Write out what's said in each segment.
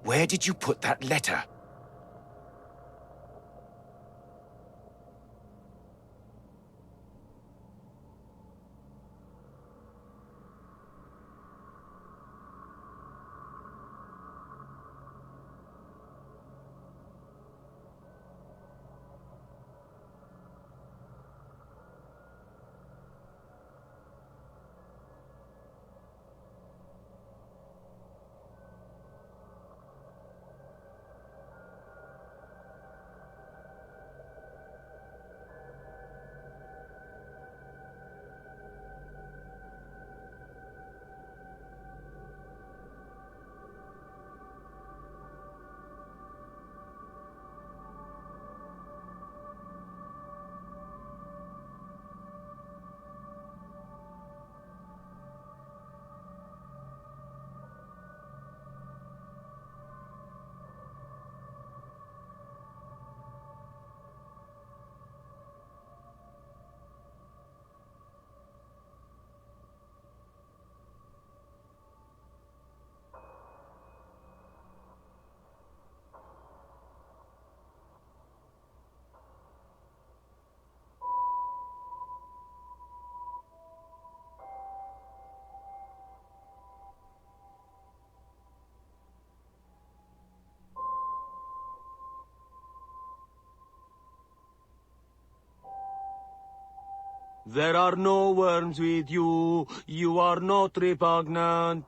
Where did you put that letter? There are no worms with you. You are not repugnant.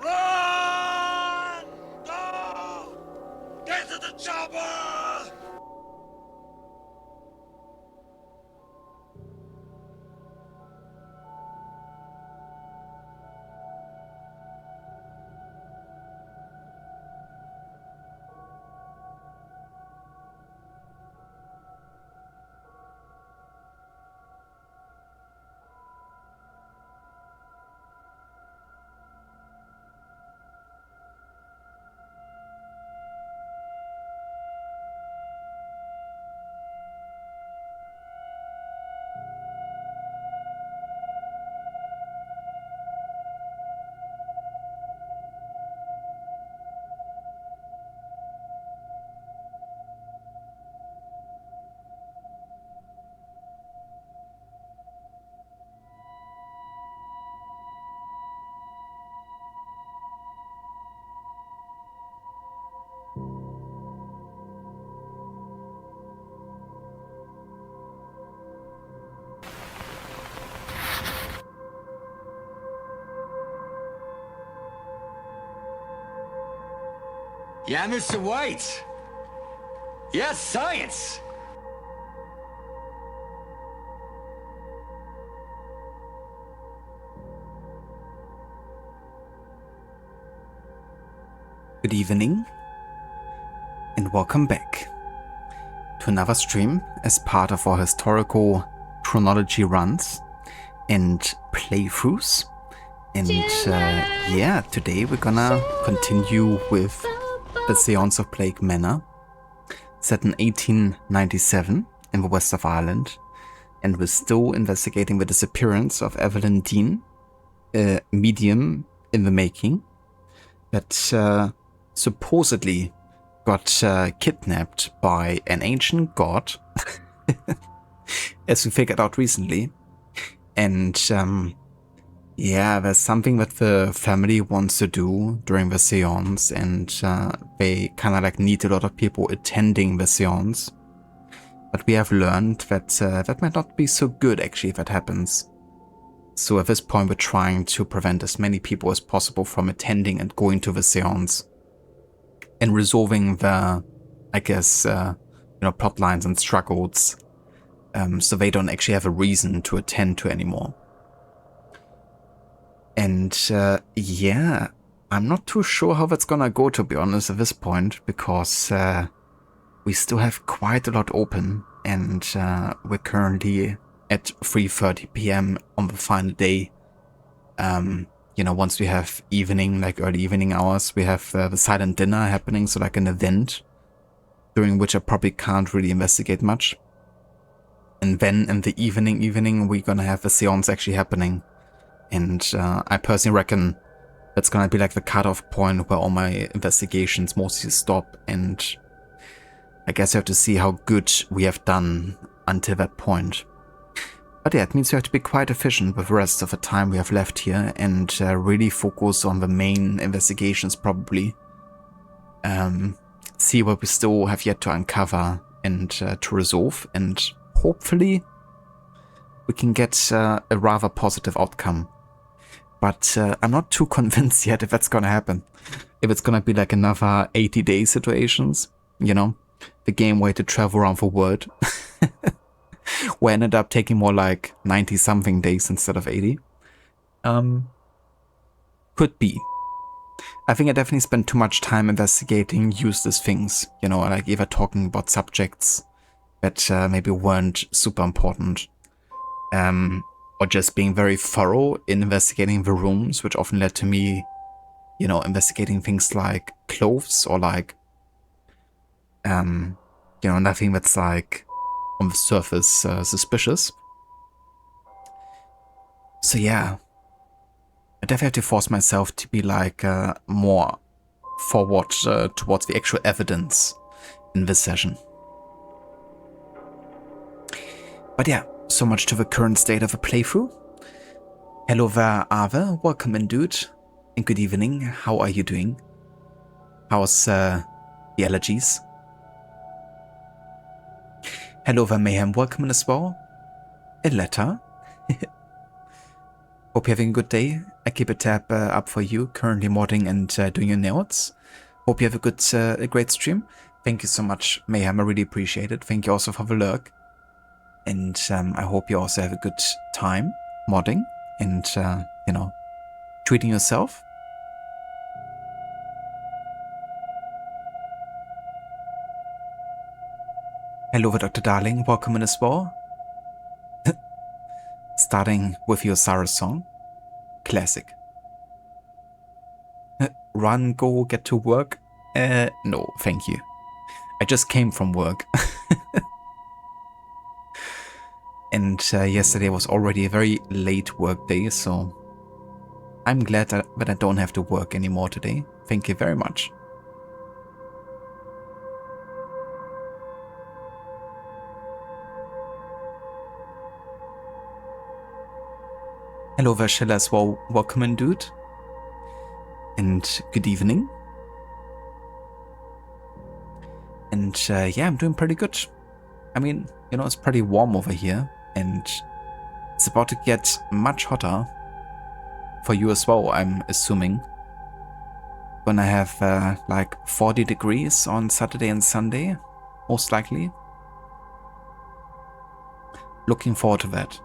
Run! Go! Get to the chopper! Yeah, Mr. White. Yes, science. Good evening, and welcome back to another stream as part of our historical chronology runs and playthroughs. And yeah, today we're gonna continue with the Séance of Plague Manor, set in 1897 in the west of Ireland, and we're still investigating the disappearance of Evelyn Dean, a medium in the making, that supposedly got kidnapped by an ancient god, as we figured out recently. And yeah, there's something that the family wants to do during the seance, and they kind of like need a lot of people attending the seance. But we have learned that that might not be so good actually if that happens. So at this point we're trying to prevent as many people as possible from attending and going to the seance, and resolving the, I guess, plot lines and struggles, so they don't actually have a reason to attend to anymore. And yeah, I'm not too sure how that's gonna go, to be honest, at this point, because we still have quite a lot open, and we're currently at 3:30 p.m. on the final day. you know, once we have evening, like early evening hours, we have the silent dinner happening, so like an event during which I probably can't really investigate much. And then in the evening, we're gonna have the seance actually happening. And I personally reckon that's gonna be like the cutoff point where all my investigations mostly stop. And I guess I have to see how good we have done until that point. But yeah, it means we have to be quite efficient with the rest of the time we have left here and really focus on the main investigations probably. See what we still have yet to uncover and to resolve, and hopefully we can get a rather positive outcome. But I'm not too convinced yet if that's gonna happen. If it's gonna be like another 80-day situations, you know, the game where to travel around the world. We ended up taking more like 90-something days instead of 80. Could be. I think I definitely spent too much time investigating useless things, you know, like either talking about subjects that maybe weren't super important, or just being very thorough in investigating the rooms, which often led to me, you know, investigating things like clothes or like, you know, nothing that's like on the surface suspicious. So yeah, I definitely have to force myself to be like more forward towards the actual evidence in this session. But yeah, so much to the current state of the playthrough. Hello there, Ave. Welcome in, dude. And good evening. How are you doing? How's the allergies? Hello there, Mayhem. Welcome in as well. A letter. Hope you're having a good day. I keep a tab up for you, currently modding and doing your notes. Hope you have a great stream. Thank you so much, Mayhem. I really appreciate it. Thank you also for the lurk. And I hope you also have a good time modding and, you know, treating yourself. Hello, Dr. Darling. Welcome in as well. Starting with your Sarah song. Classic. Run, go, get to work. No, thank you. I just came from work. And yesterday was already a very late work day, so I'm glad that I don't have to work anymore today. Thank you very much. Hello, Vashella as well. Welcome in, dude. And good evening. And yeah, I'm doing pretty good. I mean, you know, it's pretty warm over here, and it's about to get much hotter for you as well, I'm assuming. Gonna have like 40 degrees on Saturday and Sunday, most likely. Looking forward to that.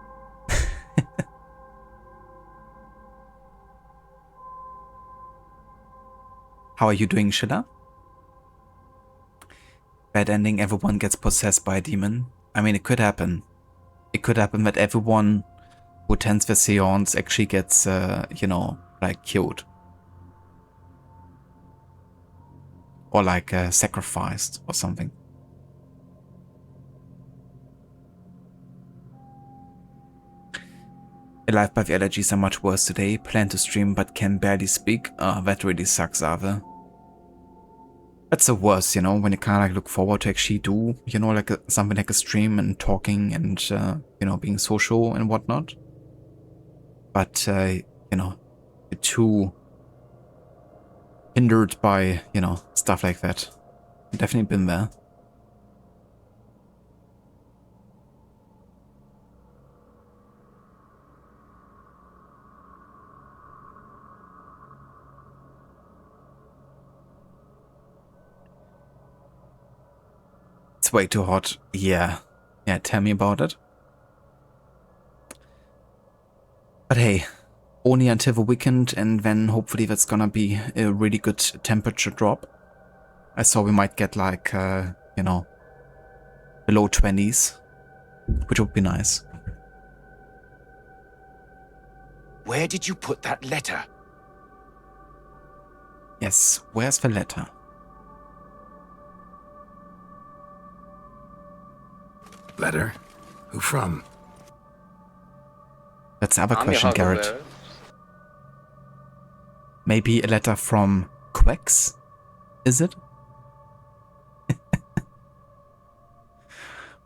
How are you doing, Shilla? Bad ending, everyone gets possessed by a demon. I mean, it could happen. It could happen that everyone who attends the seance actually gets, you know, like killed. Or like sacrificed or something. Alive by the allergies are much worse today. Plan to stream but can barely speak. That really sucks, Ave. That's the worst, you know, when you kind of like look forward to actually do, you know, like something like a stream and talking and, you know, being social and whatnot. But, you know, you're too hindered by, you know, stuff like that. I've definitely been there. It's way too hot. Yeah. Yeah, tell me about it. But hey, only until the weekend, and then hopefully that's gonna be a really good temperature drop. I saw we might get like, you know, below 20s, which would be nice. Where did you put that letter? Yes, where's the letter? Letter? Who from? That's the other Army question, Garrett. Huckleberry. Maybe a letter from Quex? Is it?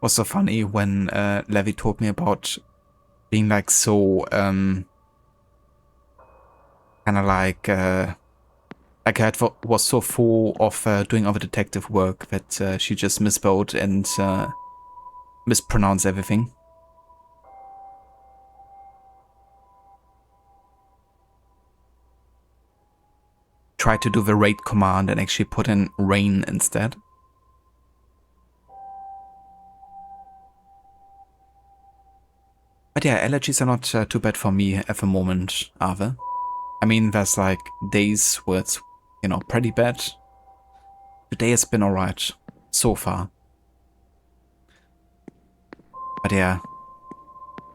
Was so funny when Levi told me about being like so kind of like I was so full of doing other detective work that she just misspelled and mispronounced everything. Tried to do the raid command and actually put in rain instead. But yeah, allergies are not too bad for me at the moment, are they? I mean, there's like days where it's, you know, pretty bad. Today has been alright so far. But yeah,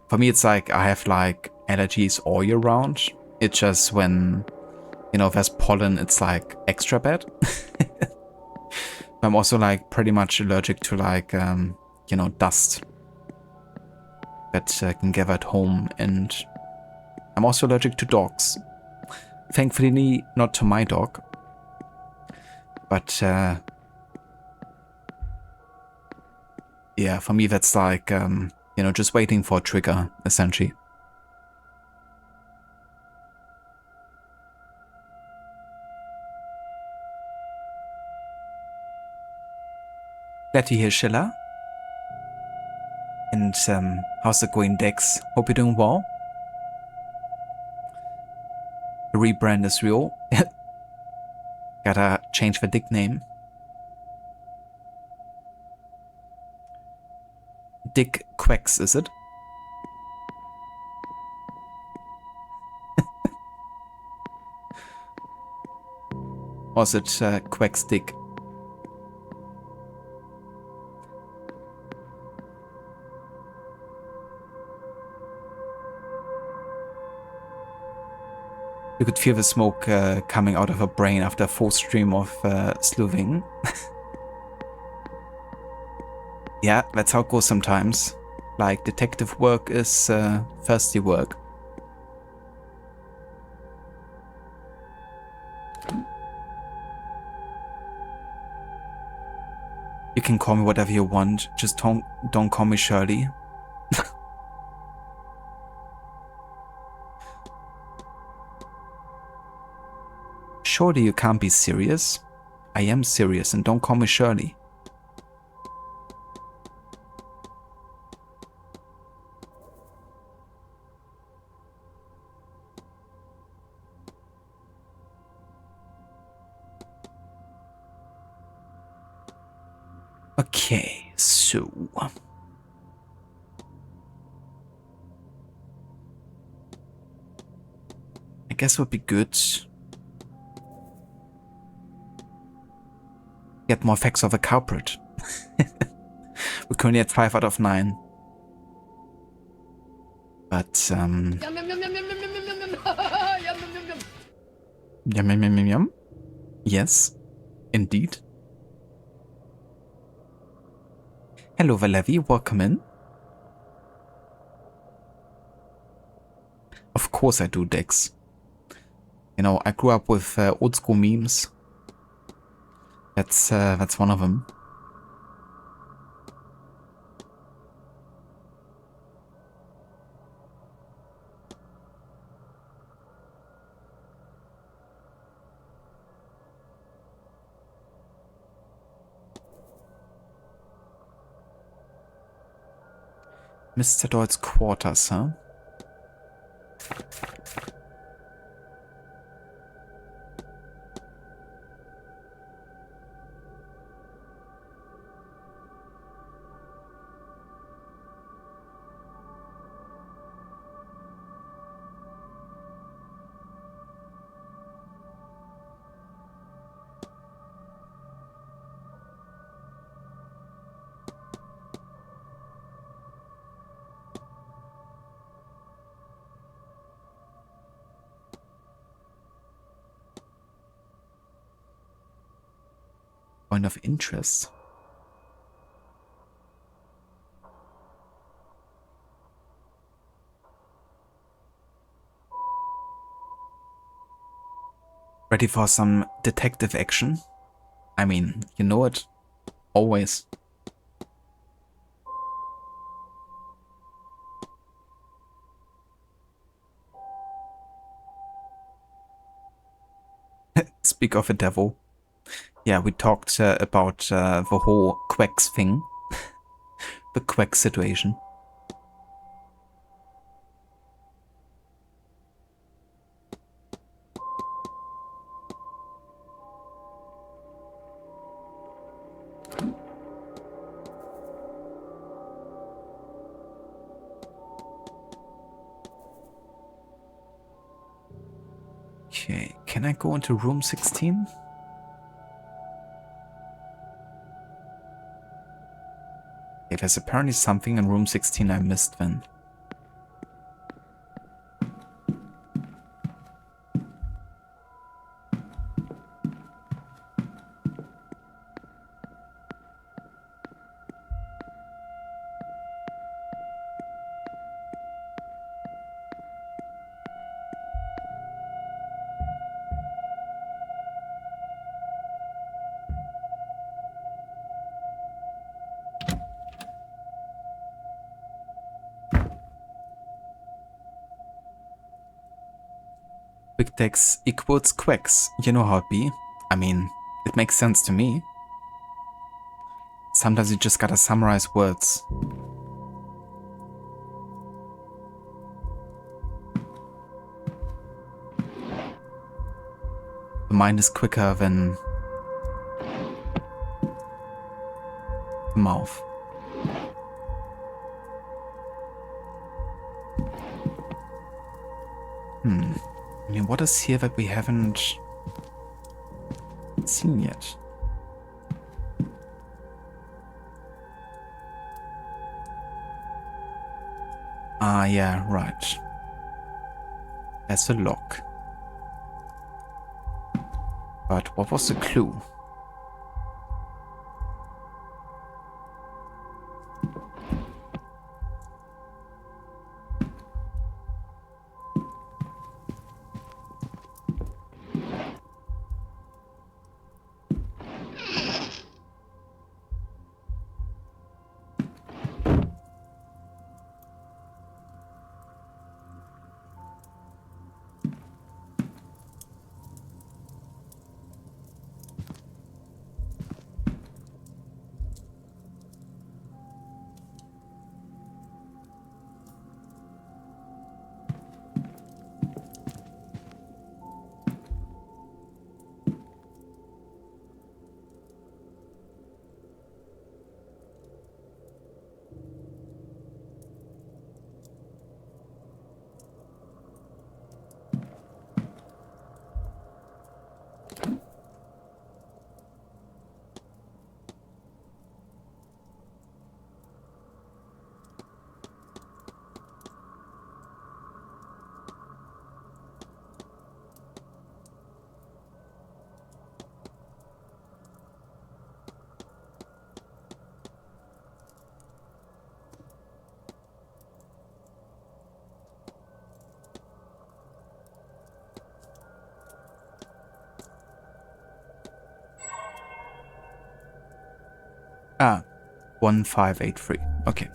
for me it's like I have like allergies all year round. It's just when, you know, there's pollen, it's like extra bad. I'm also like pretty much allergic to like, you know, dust that can gather at home, and I'm also allergic to dogs. Thankfully, not to my dog, but yeah, for me that's like, you know, just waiting for a trigger, essentially. Glad to hear, Schiller. And how's it going, Dex? Hope you're doing well. The rebrand is real. Gotta change the dick name. Dick Quex, is it? Or is it Quex Dick? You could feel the smoke coming out of her brain after a full stream of sleuthing. Yeah, that's how it goes sometimes. Like, detective work is thirsty work. You can call me whatever you want, just don't call me Shirley. Surely you can't be serious? I am serious, and don't call me Shirley. Okay, so... I guess it would be good... get more facts of a culprit. We're currently at 5 out of 9. But, Yum, yum, yum, yum, yum, yum, yum. Yum, yum, yum, yum, yum. Yes, indeed. Hello, Valevi, welcome in. Of course I do, Dex. You know, I grew up with old school memes. That's one of them. Mr. Doyle's quarters, huh? point of interest. Ready for some detective action? I mean, you know it. Always. Speak of a devil. Yeah, we talked about the whole quacks thing. The quack situation. Okay, can I go into room 16? Okay, there's apparently something in room 16 I missed then. Quick text equals quacks. You know how it be. I mean, it makes sense to me. Sometimes you just gotta summarize words. The mind is quicker than the mouth. I mean, what is here that we haven't seen yet? Ah, yeah, right. There's a lock. But what was the clue? Ah, 1583. Okay.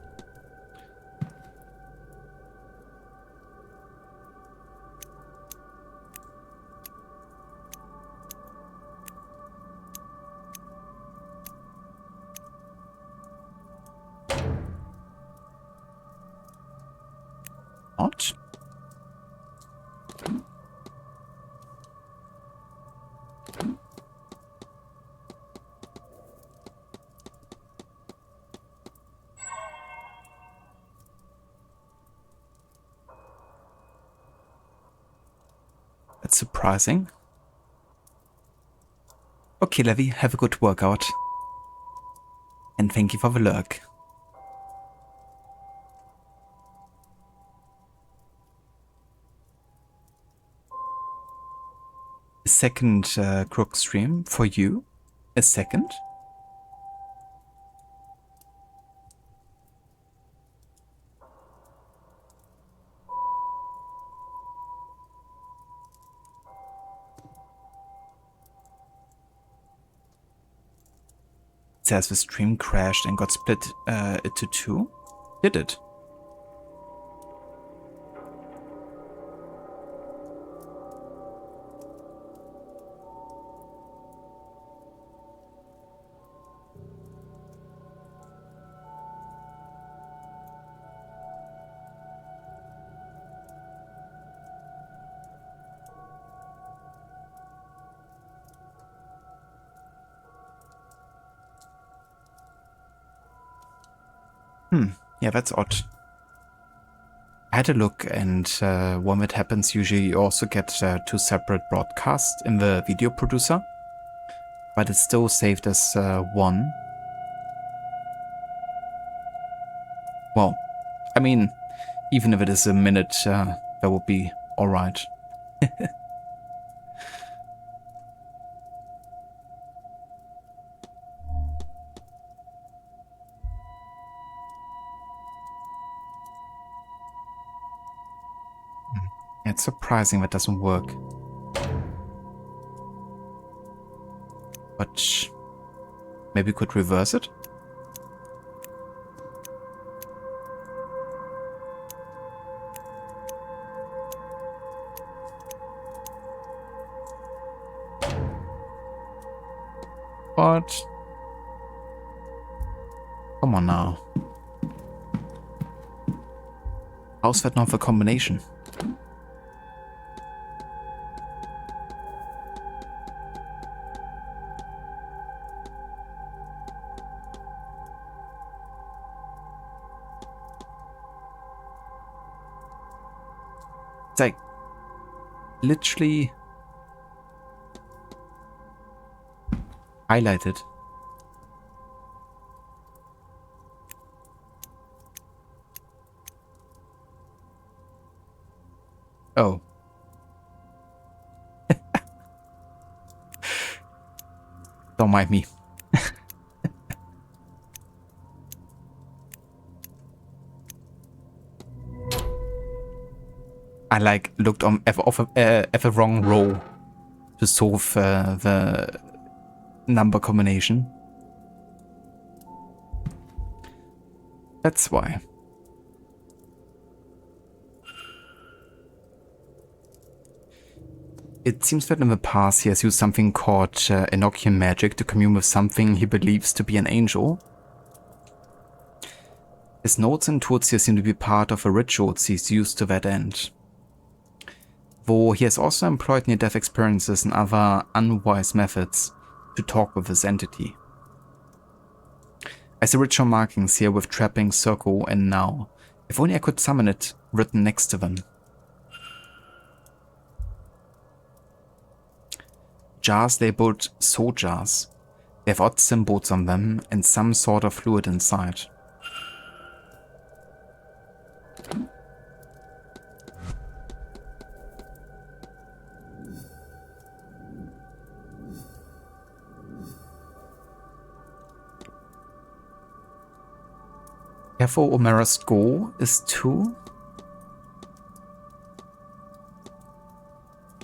Not? That's surprising. Okay, Levi, have a good workout. And thank you for the lurk. A second crook stream for you? A second? It says the stream crashed and got split into two. Did it? Yeah, that's odd. I had a look, and when it happens, usually you also get two separate broadcasts in the video producer, but it's still saved as one. Well, I mean, even if it is a minute, that would be alright. It's surprising that doesn't work. But maybe we could reverse it? But come on now. How's that not the combination? It's like literally highlighted. Oh. Don't mind me. I like looked on at the wrong row to solve the number combination. That's why. It seems that in the past he has used something called Enochian magic to commune with something he believes to be an angel. His notes and tools here seem to be part of the rituals he's used to that end. Though he has also employed near-death experiences and other unwise methods to talk with this entity. I see ritual markings here with trapping, circle, and now. If only I could summon it written next to them. Jars labeled soul jars. They have odd symbols on them and some sort of fluid inside. Careful, Omera's goal is to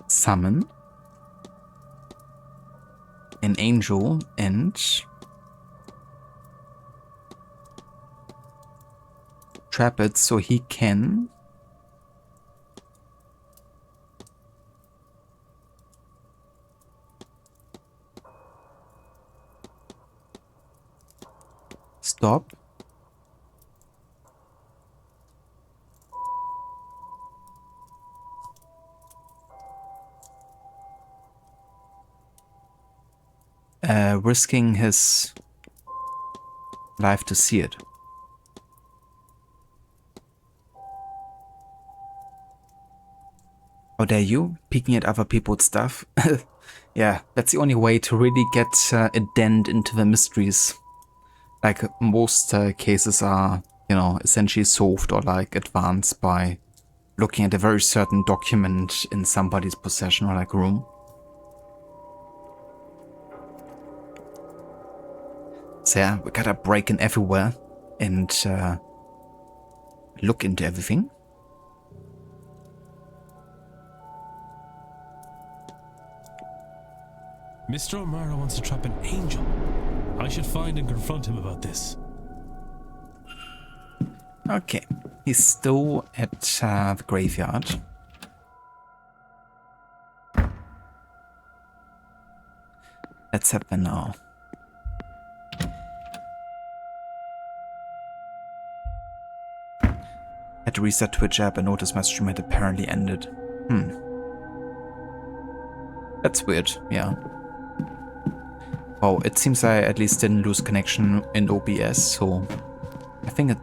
summon an angel and trap it so he can stop risking his life to see it. How dare you, peeking at other people's stuff? Yeah, that's the only way to really get a dent into the mysteries. Like most cases are, you know, essentially solved or like advanced by looking at a very certain document in somebody's possession or like room. So yeah, we gotta break in everywhere and look into everything. Mr. O'Mara wants to trap an angel. I should find and confront him about this. Okay, he's still at the graveyard. Let's head there now. Had to reset Twitch app and noticed my stream had apparently ended. That's weird, yeah. Oh, it seems I at least didn't lose connection in OBS, so I think it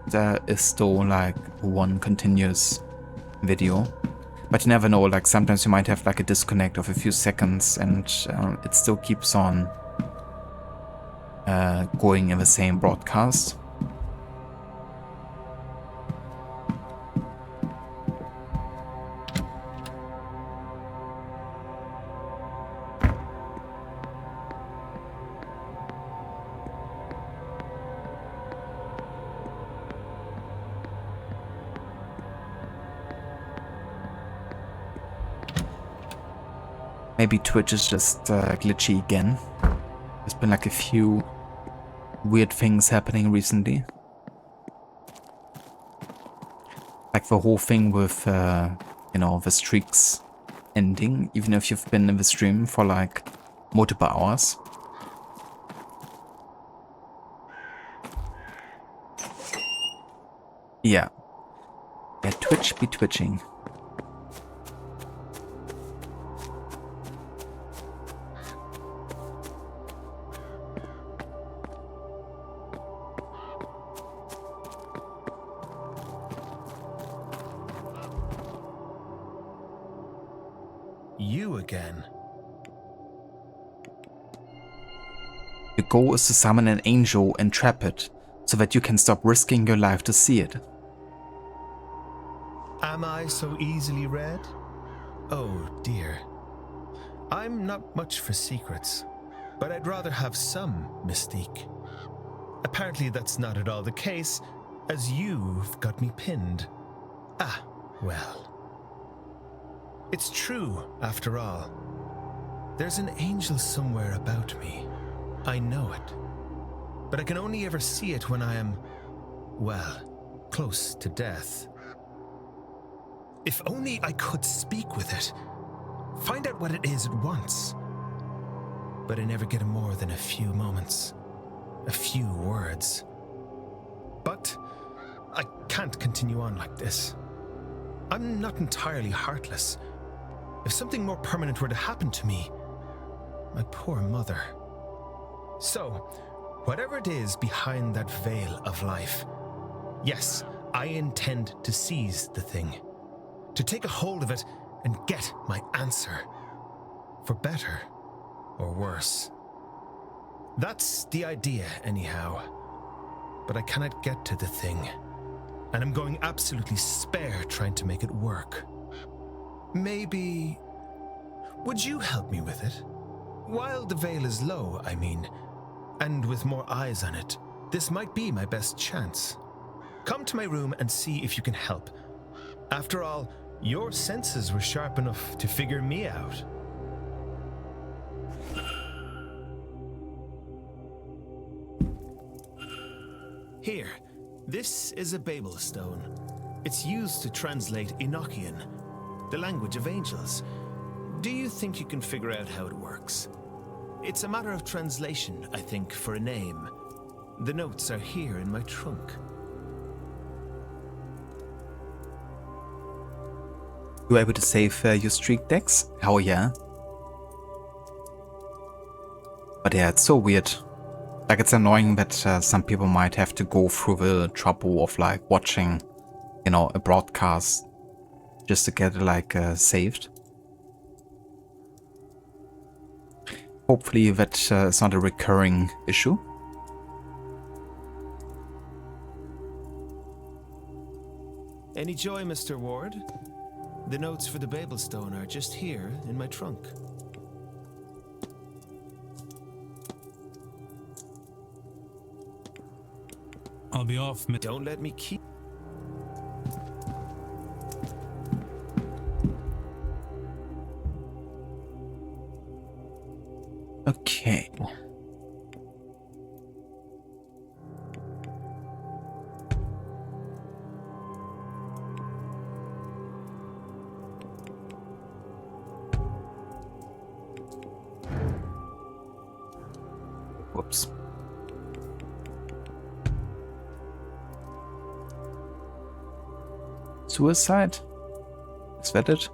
is still like one continuous video. But you never know, like sometimes you might have like a disconnect of a few seconds and it still keeps on going in the same broadcast. Maybe Twitch is just glitchy again. There's been like a few weird things happening recently. Like the whole thing with, you know, the streaks ending, even if you've been in the stream for like multiple hours. Yeah. Yeah, Twitch be twitching. You again? The goal is to summon an angel and trap it, so that you can stop risking your life to see it. Am I so easily read? Oh dear. I'm not much for secrets, but I'd rather have some mystique. Apparently that's not at all the case, as you've got me pinned. Ah, well. It's true, after all. There's an angel somewhere about me. I know it. But I can only ever see it when I am, well, close to death. If only I could speak with it. Find out what it is at once. But I never get more than a few moments. A few words. But I can't continue on like this. I'm not entirely heartless. If something more permanent were to happen to me, my poor mother. So, whatever it is behind that veil of life, yes, I intend to seize the thing, to take a hold of it and get my answer, for better or worse. That's the idea, anyhow. But I cannot get to the thing, and I'm going absolutely spare trying to make it work. Maybe... would you help me with it? While the veil is low, I mean, and with more eyes on it, this might be my best chance. Come to my room and see if you can help. After all, your senses were sharp enough to figure me out. Here, this is a Babel stone. It's used to translate Enochian, the language of angels. Do you think you can figure out how it works? It's a matter of translation, I think, for a name. The notes are here in my trunk. You were able to save your streak decks? Oh yeah. But yeah, it's so weird. Like, it's annoying that some people might have to go through the trouble of like watching, you know, a broadcast just to get it like saved. Hopefully that is not a recurring issue. Any joy, Mr. Ward? The notes for the Babel stone are just here in my trunk. I'll be off. Don't let me keep... Okay. Suicide? Is that it?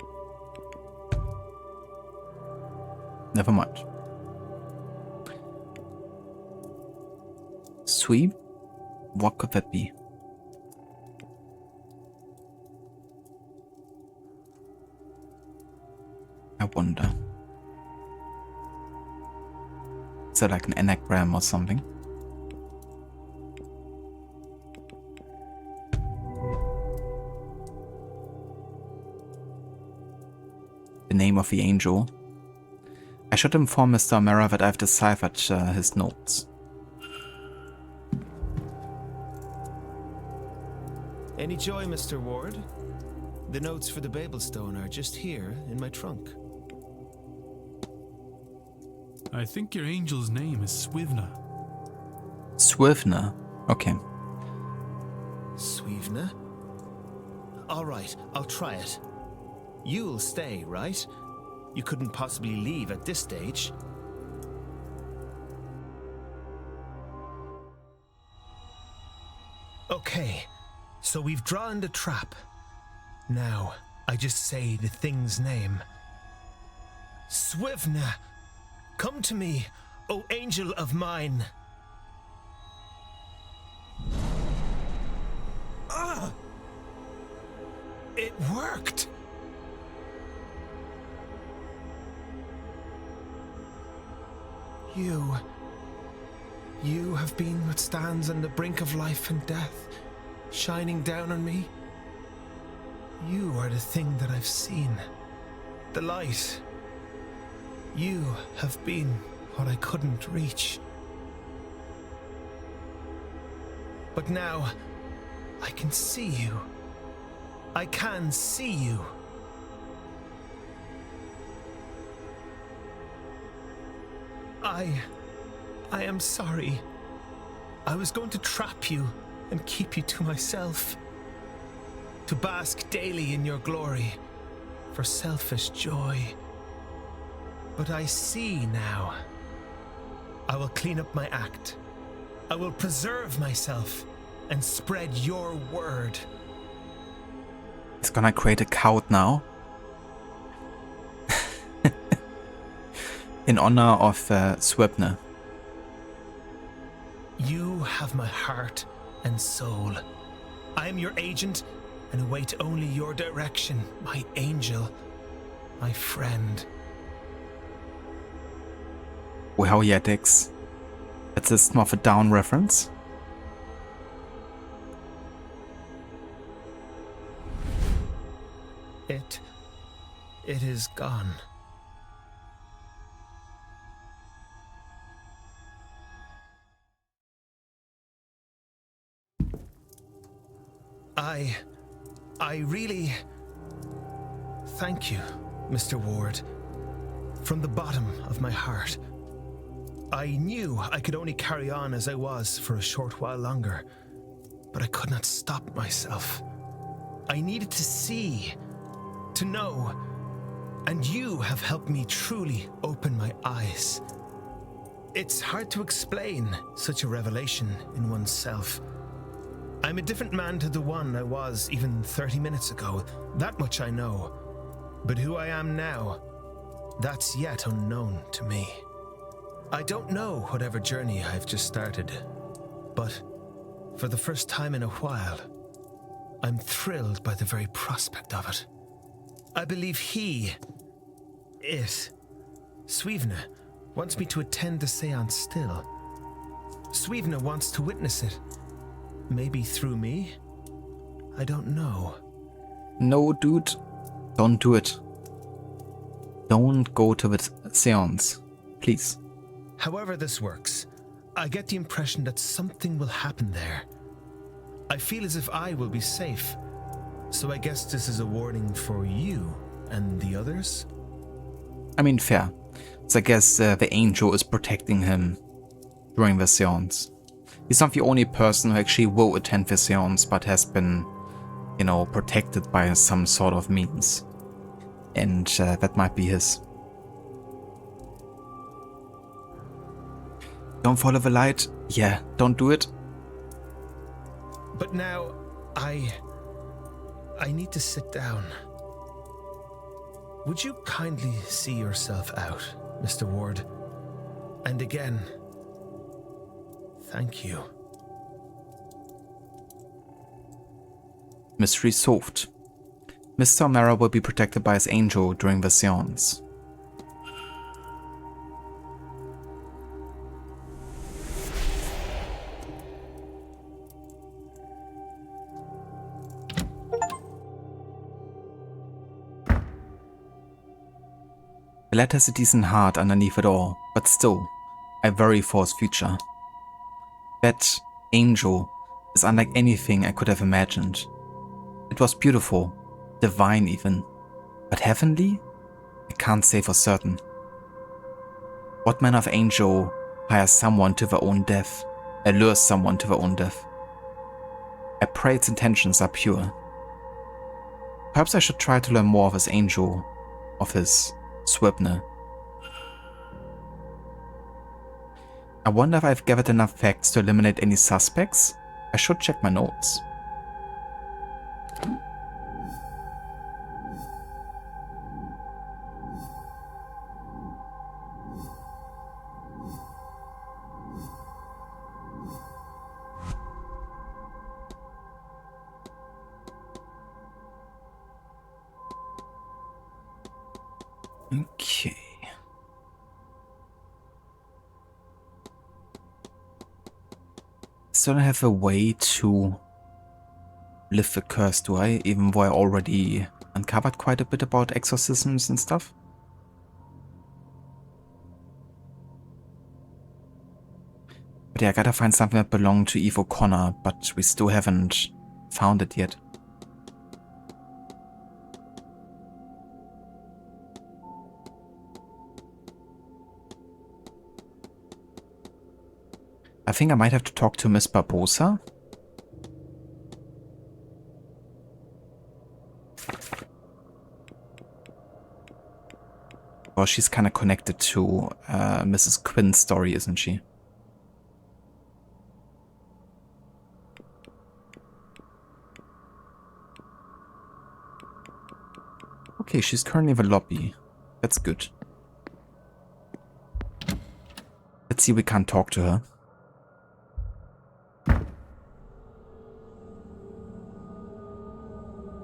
Never mind. Sweep? What could that be? I wonder. Is that like an anagram or something? The name of the angel. I should inform Mr. O'Mara that I've deciphered his notes. Any joy, Mr. Ward? The notes for the Babelstone are just here in my trunk. I think your angel's name is Swivna. Swivna? Okay. Swivna? All right, I'll try it. You'll stay, right? You couldn't possibly leave at this stage. Okay, so we've drawn the trap. Now, I just say the thing's name. Swivna! Come to me, O angel of mine! Ah! It worked! You have been what stands on the brink of life and death, shining down on me. You are the thing that I've seen, the light. You have been what I couldn't reach. But now, I can see you. I can see you. I am sorry. I was going to trap you and keep you to myself. To bask daily in your glory, for selfish joy. But I see now. I will clean up my act. I will preserve myself and spread your word. He's gonna create a cult now. In honor of Swivna. You have my heart and soul. I am your agent and await only your direction, my angel, my friend. Wow, Yetix. It's a System of a Down reference. It is gone. I really thank you, Mr. Ward, from the bottom of my heart. I knew I could only carry on as I was for a short while longer, but I could not stop myself. I needed to see, to know, and you have helped me truly open my eyes. It's hard to explain such a revelation in oneself. I'm a different man to the one I was even 30 minutes ago, that much I know. But who I am now, that's yet unknown to me. I don't know whatever journey I've just started, but for the first time in a while, I'm thrilled by the very prospect of it. I believe Swivna, wants me to attend the Séance still. Swivna wants to witness it. Maybe through me? I don't know. No, dude. Don't do it. Don't go to the Séance. Please. However this works, I get the impression that something will happen there. I feel as if I will be safe. So I guess this is a warning for you and the others? I mean, fair. So I guess the angel is protecting him during the Séance. He's not the only person who actually will attend the Séance, but has been, you know, protected by some sort of means. And that might be his. Don't follow the light? Yeah, don't do it. But now, I need to sit down. Would you kindly see yourself out, Mr. Ward? And again, thank you. Mystery solved. Mr. O'Mara will be protected by his angel during the seance. The lad has a decent heart underneath it all, but still, I worry for his future. That angel is unlike anything I could have imagined. It was beautiful, divine even, but heavenly? I can't say for certain. What manner of angel hires someone to their own death, allures someone to their own death? I pray its intentions are pure. Perhaps I should try to learn more of his angel, of his Swibner. I wonder if I've gathered enough facts to eliminate any suspects? I should check my notes. Okay. Still don't have a way to lift the curse, do I? Even though I already uncovered quite a bit about exorcisms and stuff. But yeah, I gotta find something that belonged to Eve O'Connor, but we still haven't found it yet. I think I might have to talk to Miss Barbosa. Well, she's kind of connected to Mrs. Quinn's story, isn't she? Okay, she's currently in the lobby. That's good. Let's see if we can't talk to her.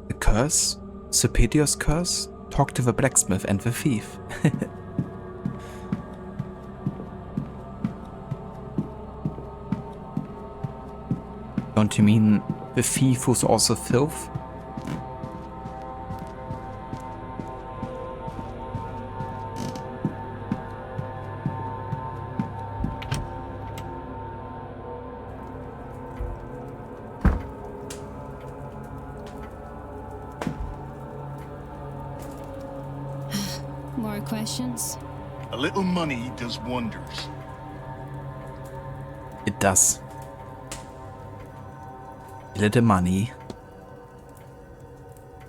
The curse? Superior's curse? Talk to the blacksmith and the thief. Don't you mean the thief who's also filth? More questions? A little money does wonders. It does. A little money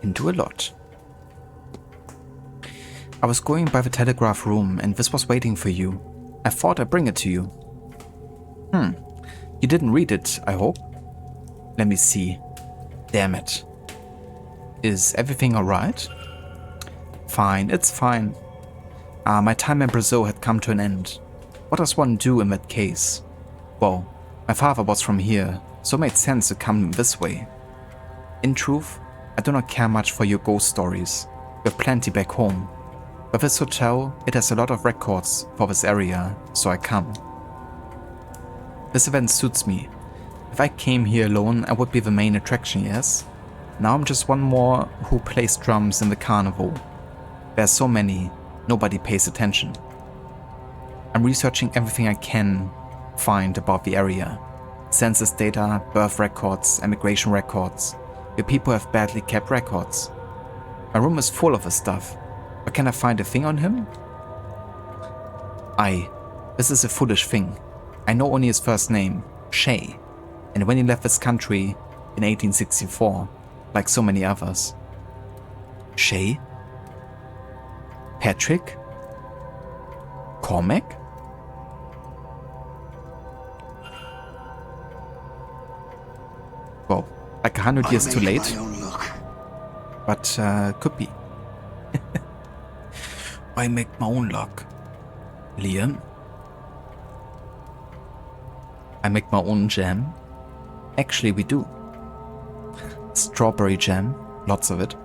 into a lot. I was going by the telegraph room and this was waiting for you. I thought I'd bring it to you. You didn't read it, I hope? Let me see. Damn it. Is everything alright? Fine, it's fine. My time in Brazil had come to an end. What does one do in that case? Well, my father was from here, so it made sense to come this way. In truth, I do not care much for your ghost stories. We have plenty back home. But this hotel, it has a lot of records for this area, so I come. This event suits me. If I came here alone, I would be the main attraction, yes? Now I'm just one more who plays drums in the carnival. There's so many, nobody pays attention. I'm researching everything I can find about the area. Census data, birth records, immigration records. Your people have badly kept records. My room is full of this stuff. But can I find a thing on him? This is a foolish thing. I know only his first name, Shay, and when he left this country in 1864, like so many others. Shay? Patrick? Cormac? Well, like 100 years too late. My own luck. but could be. I make my own luck. Liam? I make my own jam? Actually, we do. Strawberry jam, lots of it.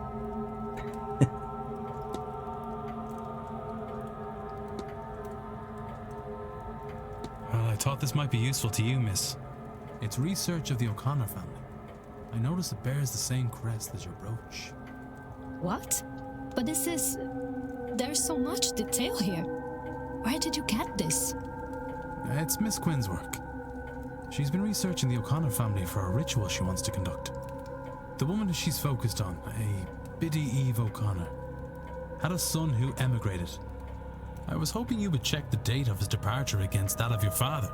Well, I thought this might be useful to you, miss. It's research of the O'Connor family. I noticed it bears the same crest as your brooch. What? But this is... There's so much detail here. Where did you get this? It's Miss Quinn's work. She's been researching the O'Connor family for a ritual she wants to conduct. The woman she's focused on, a Biddy Eve O'Connor, had a son who emigrated. I was hoping you would check the date of his departure against that of your father.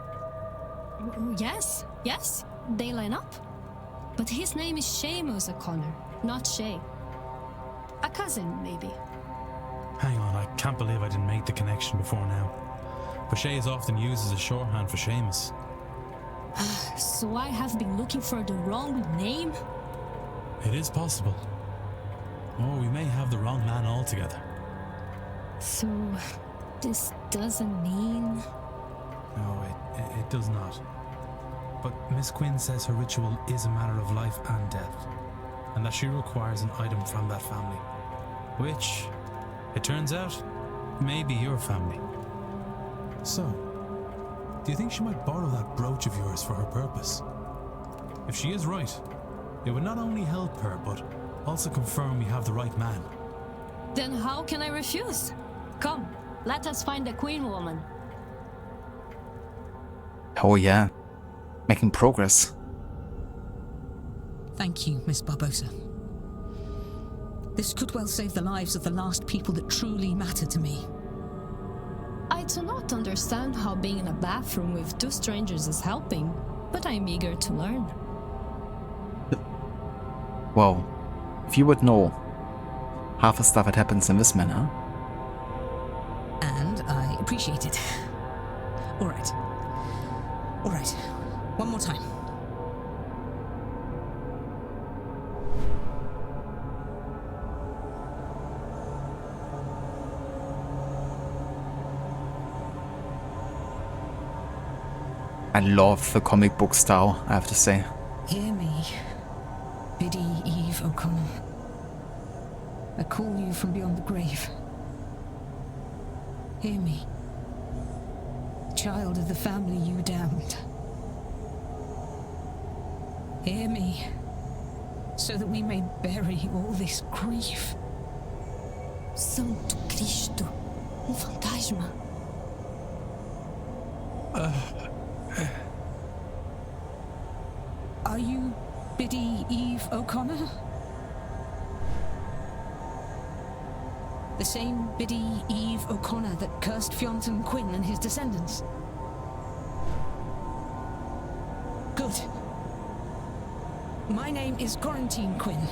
Yes, they line up. But his name is Seamus O'Connor, not Shay. A cousin, maybe. Hang on, I can't believe I didn't make the connection before now. But Shay is often used as a shorthand for Seamus. So I have been looking for the wrong name? It is possible. Or we may have the wrong man altogether. So, this doesn't mean... No, it does not. But Miss Quinn says her ritual is a matter of life and death, and that she requires an item from that family, which, it turns out, may be your family. So, do you think she might borrow that brooch of yours for her purpose? If she is right, it would not only help her, but also confirm we have the right man. Then how can I refuse? Come, let us find the Queen woman. Oh yeah, making progress. Thank you, Miss Barbosa. This could well save the lives of the last people that truly matter to me. I do not understand how being in a bathroom with two strangers is helping, but I'm eager to learn. Well, if you would know half the stuff that happens in this manor. And I appreciate it. All right. One more time. I love the comic book style, I have to say. Hear me, Biddy Eve O'Connor. I call you from beyond the grave. Hear me, child of the family you damned. Hear me, so that we may bury all this grief. Santo Cristo, fantasma. Are you Biddy Eve O'Connor? The same Biddy Eve O'Connor that cursed Fionn Quinn and his descendants? Good. My name is Quarantine Quinn.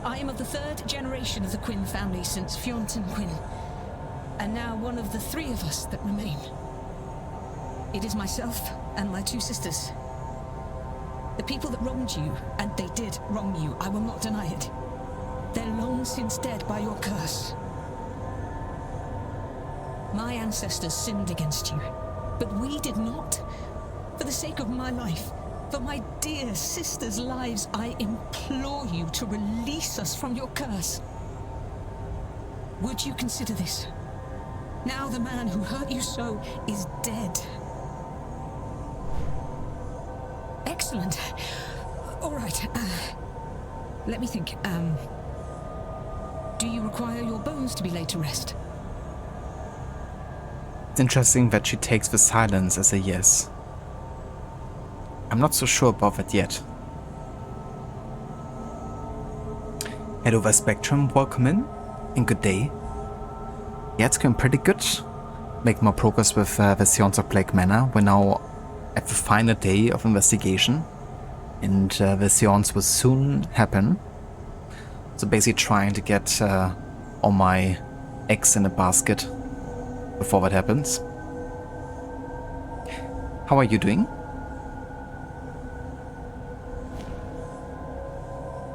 I am of the third generation of the Quinn family since Fionn Quinn, and now one of the three of us that remain. It is myself and my two sisters. The people that wronged you, and they did wrong you, I will not deny it. They're long since dead by your curse. My ancestors sinned against you, but we did not. For the sake of my life, for my dear sisters' lives, I implore you to release us from your curse. Would you consider this? Now the man who hurt you so is dead. Excellent. All right. Let me think. Do you require your bones to be laid to rest? It's interesting that she takes the silence as a yes. I'm not so sure about that yet. Hello over Spectrum, welcome in, and good day. Yeah, it's going pretty good. Make more progress with the Séance of Black Manor. We're now at the final day of investigation, and the Séance will soon happen. So basically trying to get all my eggs in a basket before that happens. How are you doing?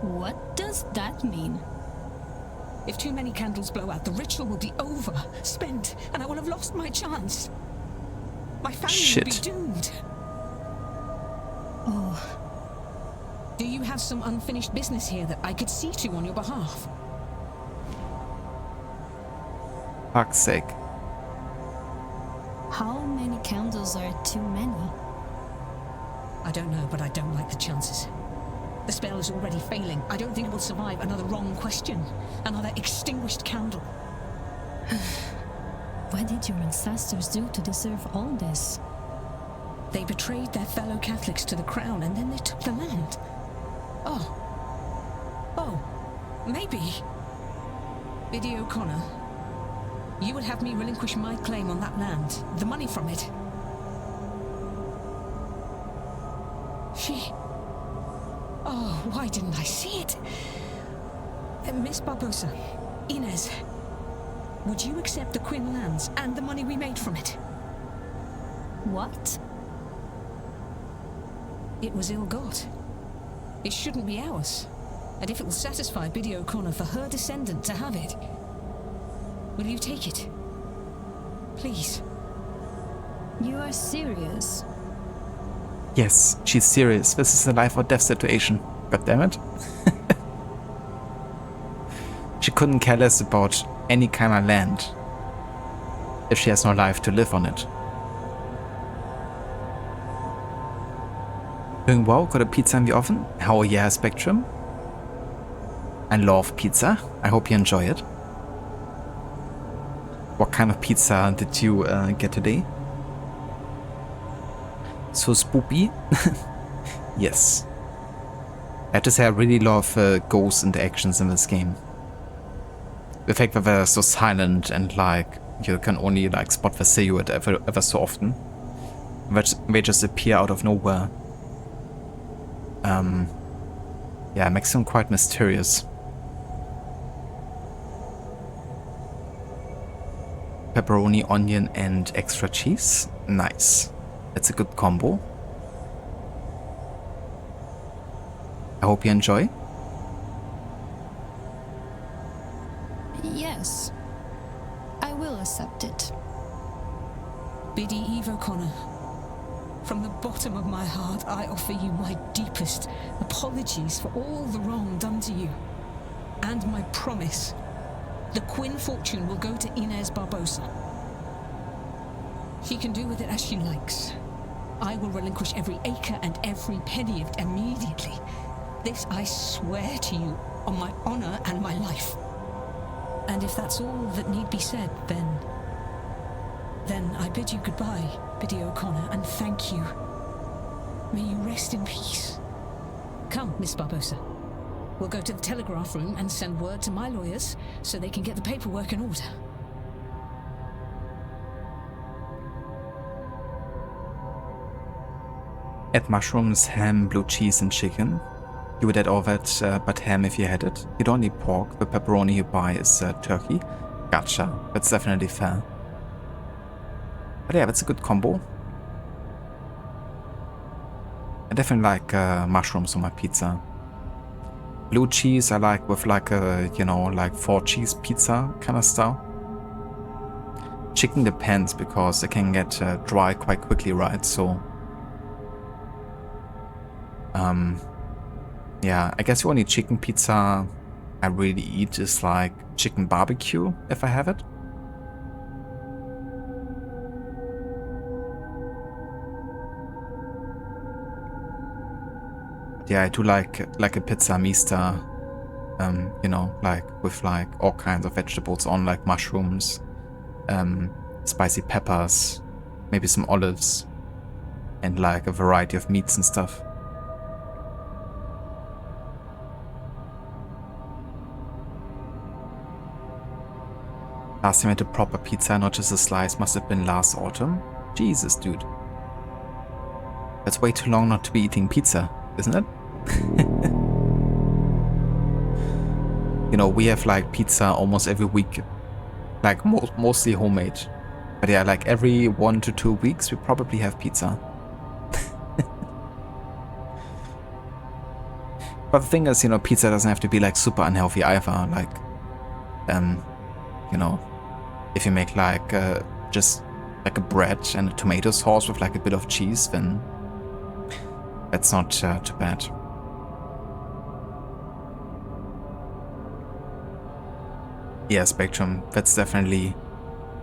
What does that mean? If too many candles blow out, the ritual will be over, spent, and I will have lost my chance. My family will be doomed. Oh. Do you have some unfinished business here that I could see to on your behalf? Fuck's sake. How many candles are too many? I don't know, but I don't like the chances. The spell is already failing. I don't think it will survive another wrong question. Another extinguished candle. What did your ancestors do to deserve all this? They betrayed their fellow Catholics to the crown, and then they took the land. Oh, maybe. Biddy O'Connor, you would have me relinquish my claim on that land, the money from it. Oh, why didn't I see it? Miss Barbosa, Inez, would you accept the Quinn lands and the money we made from it? What? It was ill-got. It shouldn't be ours. And if it will satisfy Biddy O'Connor for her descendant to have it, will you take it? Please. You are serious? Yes, she's serious. This is a life or death situation. God damn it. She couldn't care less about any kind of land if she has no life to live on it. Doing well, got a pizza in the oven. Hell yeah, Spectrum. I love pizza. I hope you enjoy it. What kind of pizza did you get today? So spoopy. Yes. I have to say I really love ghost interactions in this game. The fact that they're so silent and like you can only like spot the silhouette ever so often. They just appear out of nowhere. Yeah, makes them quite mysterious. Pepperoni, onion, and extra cheese. Nice. That's a good combo. I hope you enjoy. Yes. I will accept it. Biddy Eve O'Connor, from the bottom of my heart, I offer you my deepest apologies for all the wrong done to you. And my promise, the Quinn fortune will go to Inez Barbosa. She can do with it as she likes. I will relinquish every acre and every penny of it immediately. This I swear to you on my honor and my life. And if that's all that need be said, then I bid you goodbye, Biddy O'Connor, and thank you. May you rest in peace. Come, Miss Barbosa. We'll go to the telegraph room and send word to my lawyers so they can get the paperwork in order. Add mushrooms, ham, blue cheese, and chicken. You would add all that, but ham if you had it. You don't need pork. The pepperoni you buy is turkey. Gotcha. That's definitely fair. But yeah, that's a good combo. I definitely like mushrooms on my pizza. Blue cheese I like with like a, you know, like 4-cheese pizza kind of style. Chicken depends because it can get dry quite quickly, right? So yeah, I guess the only chicken pizza I really eat is like chicken barbecue if I have it. Yeah, I do like a pizza mista, you know, like with like all kinds of vegetables on, like mushrooms, spicy peppers, maybe some olives, and like a variety of meats and stuff. Last time I had a proper pizza, not just a slice, must have been last autumn. Jesus, dude. That's way too long not to be eating pizza, isn't it? You know, we have like pizza almost every week. Like mostly homemade. But yeah, like every 1 to 2 weeks we probably have pizza. But the thing is, you know, pizza doesn't have to be like super unhealthy either. Like, You know, if you make like just like a bread and a tomato sauce with like a bit of cheese, then that's not too bad. Yeah, Spectrum, that's definitely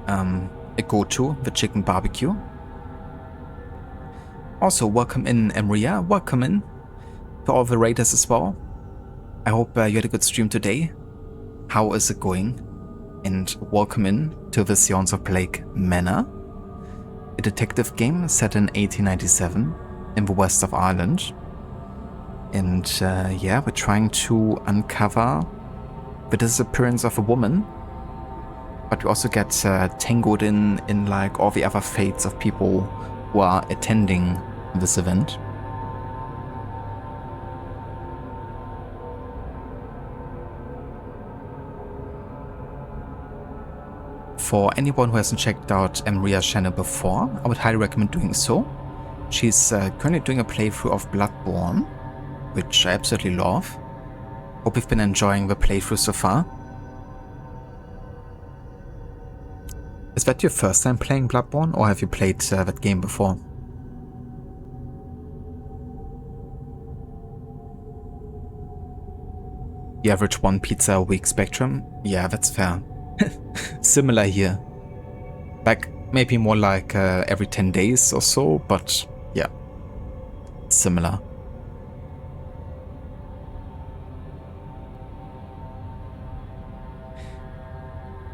a go-to, the chicken barbecue. Also, welcome in, Emria. Welcome in to all the raiders as well. I hope you had a good stream today. How is it going? And welcome in to the Séance of Plague Manor, a detective game set in 1897 in the west of Ireland. And yeah, we're trying to uncover the disappearance of a woman, but we also get tangled in like all the other fates of people who are attending this event. For anyone who hasn't checked out Emria's channel before, I would highly recommend doing so. She's currently doing a playthrough of Bloodborne, which I absolutely love. Hope you've been enjoying the playthrough so far. Is that your first time playing Bloodborne, or have you played that game before? The average one pizza a week, Spectrum? Yeah, that's fair. Similar here. Like, maybe more like every 10 days or so, but yeah, similar.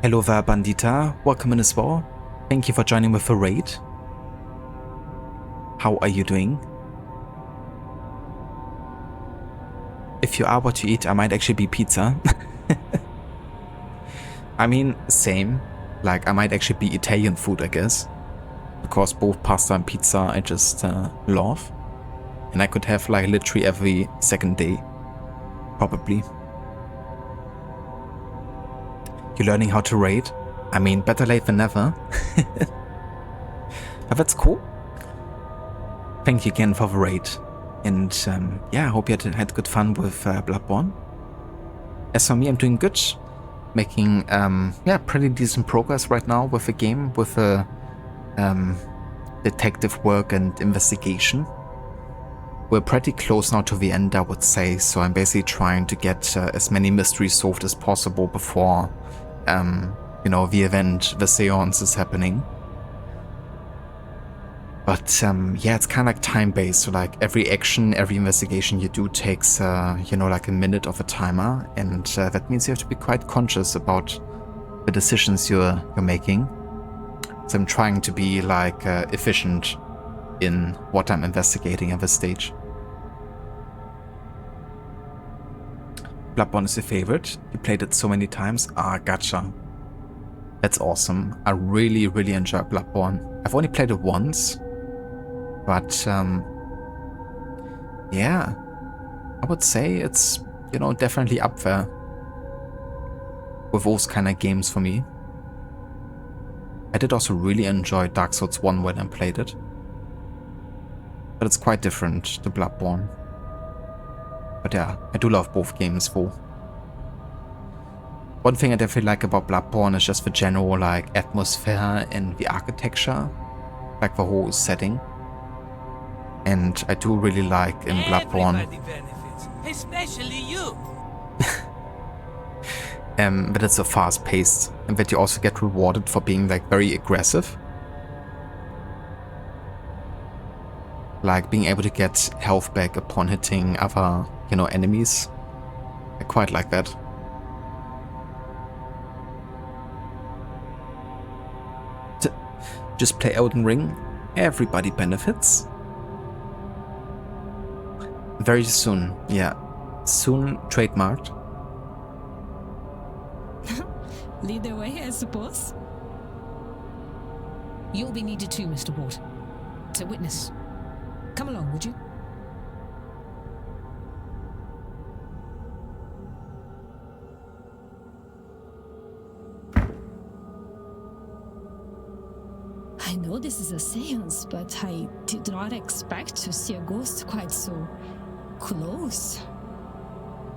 Hello there, Bandita. Welcome in as well. Thank you for joining with the raid. How are you doing? If you are what you eat, I might actually be pizza. I mean, same. Like, I might actually be Italian food, I guess. Because both pasta and pizza I just love. And I could have like literally every second day. Probably. You're learning how to raid? I mean, better late than never. But that's cool. Thank you again for the raid. And yeah, I hope you had good fun with Bloodborne. As for me, I'm doing good. Making yeah, pretty decent progress right now with the game, with the detective work and investigation. We're pretty close now to the end, I would say, so I'm basically trying to get as many mysteries solved as possible before you know, the event, the Séance, is happening. But yeah, it's kind of like time-based, so like every action, every investigation you do takes, you know, like a minute of a timer, and that means you have to be quite conscious about the decisions you're making. So I'm trying to be like efficient in what I'm investigating at this stage. Bloodborne is your favorite. You played it so many times. Ah, gotcha. That's awesome. I really, really enjoy Bloodborne. I've only played it once. But, yeah, I would say it's, you know, definitely up there with those kind of games for me. I did also really enjoy Dark Souls 1 when I played it. But it's quite different to Bloodborne. But yeah, I do love both games though. One thing I definitely like about Bloodborne is just the general, like, atmosphere and the architecture. Like the whole setting. And I do really like in Bloodborne. Everybody benefits, especially you. That it's so fast paced and that you also get rewarded for being like very aggressive. Like being able to get health back upon hitting other, you know, enemies. I quite like that. Just play Elden Ring. Everybody benefits. Very soon, yeah. Soon trademarked. Lead the way, I suppose. You'll be needed too, Mr. Ward. To witness. Come along, would you? I know this is a seance, but I did not expect to see a ghost quite so close.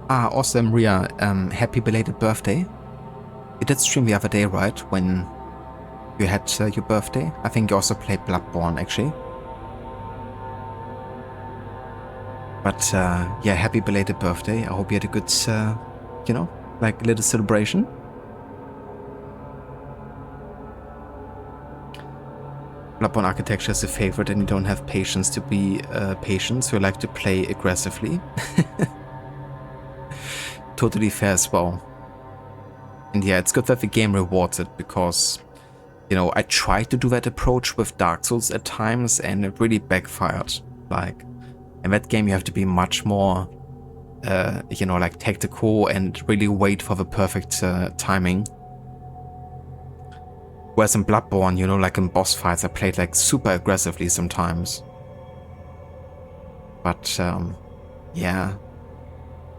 Ah, awesome, Ria. Happy belated birthday. You did stream the other day, right? When you had your birthday? I think you also played Bloodborne, actually. But yeah, happy belated birthday. I hope you had a good, you know, like a little celebration. Bloodborne architecture is a favorite and you don't have patience to be patient, so you like to play aggressively. Totally fair as well. And yeah, it's good that the game rewards it because, you know, I tried to do that approach with Dark Souls at times and it really backfired. Like, in that game you have to be much more, you know, like tactical and really wait for the perfect timing. Whereas in Bloodborne, you know, like in boss fights, I played like super aggressively sometimes. But yeah,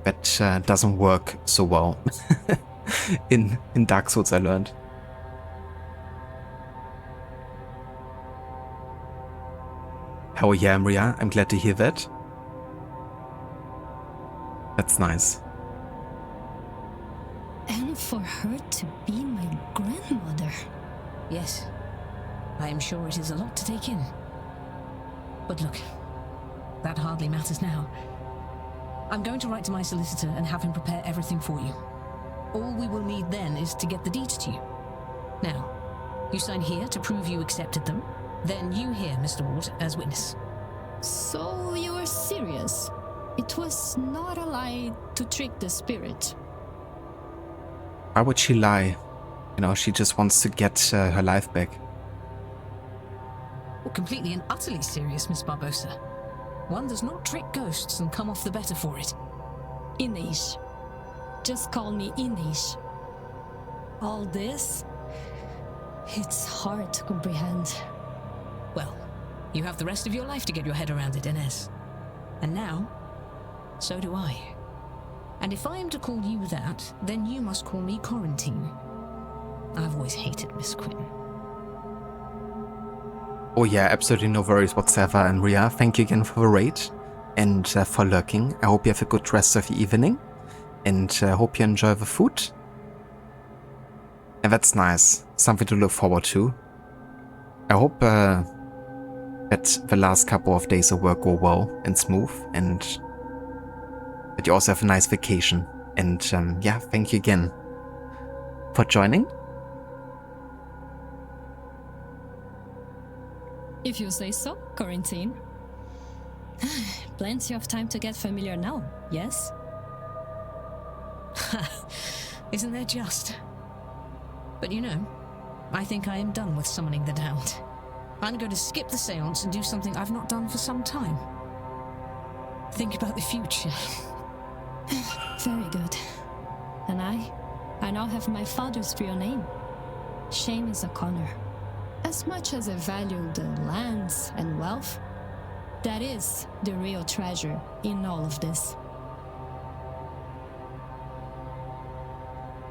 that doesn't work so well in Dark Souls, I learned. Oh yeah, Maria, I'm glad to hear that. That's nice. And for her to be my grandmother. Yes, I am sure it is a lot to take in. But look, that hardly matters now. I'm going to write to my solicitor and have him prepare everything for you. All we will need then is to get the deeds to you. Now, you sign here to prove you accepted them. Then you here, Mr. Ward, as witness. So you are serious? It was not a lie to trick the spirit. Why would she lie? You know, she just wants to get her life back. Well, completely and utterly serious, Miss Barbosa. One does not trick ghosts and come off the better for it. Inish. Just call me Inish. All this? It's hard to comprehend. Well, you have the rest of your life to get your head around it, Inez. And now, so do I. And if I am to call you that, then you must call me Quarantine. I've always hated Miss Quinn. Oh yeah, absolutely no worries whatsoever. And Ria, thank you again for the raid and for lurking. I hope you have a good rest of the evening and hope you enjoy the food. And that's nice, something to look forward to. I hope that the last couple of days of work go well and smooth and that you also have a nice vacation. And yeah, thank you again for joining. If you say so, Quarantine. Plenty of time to get familiar now, yes? Isn't there just? But you know, I think I am done with summoning the damned. I'm going to skip the séance and do something I've not done for some time. Think about the future. Very good. And I now have my father's real name. Séamus O'Connor. As much as I value the lands and wealth, that is the real treasure in all of this.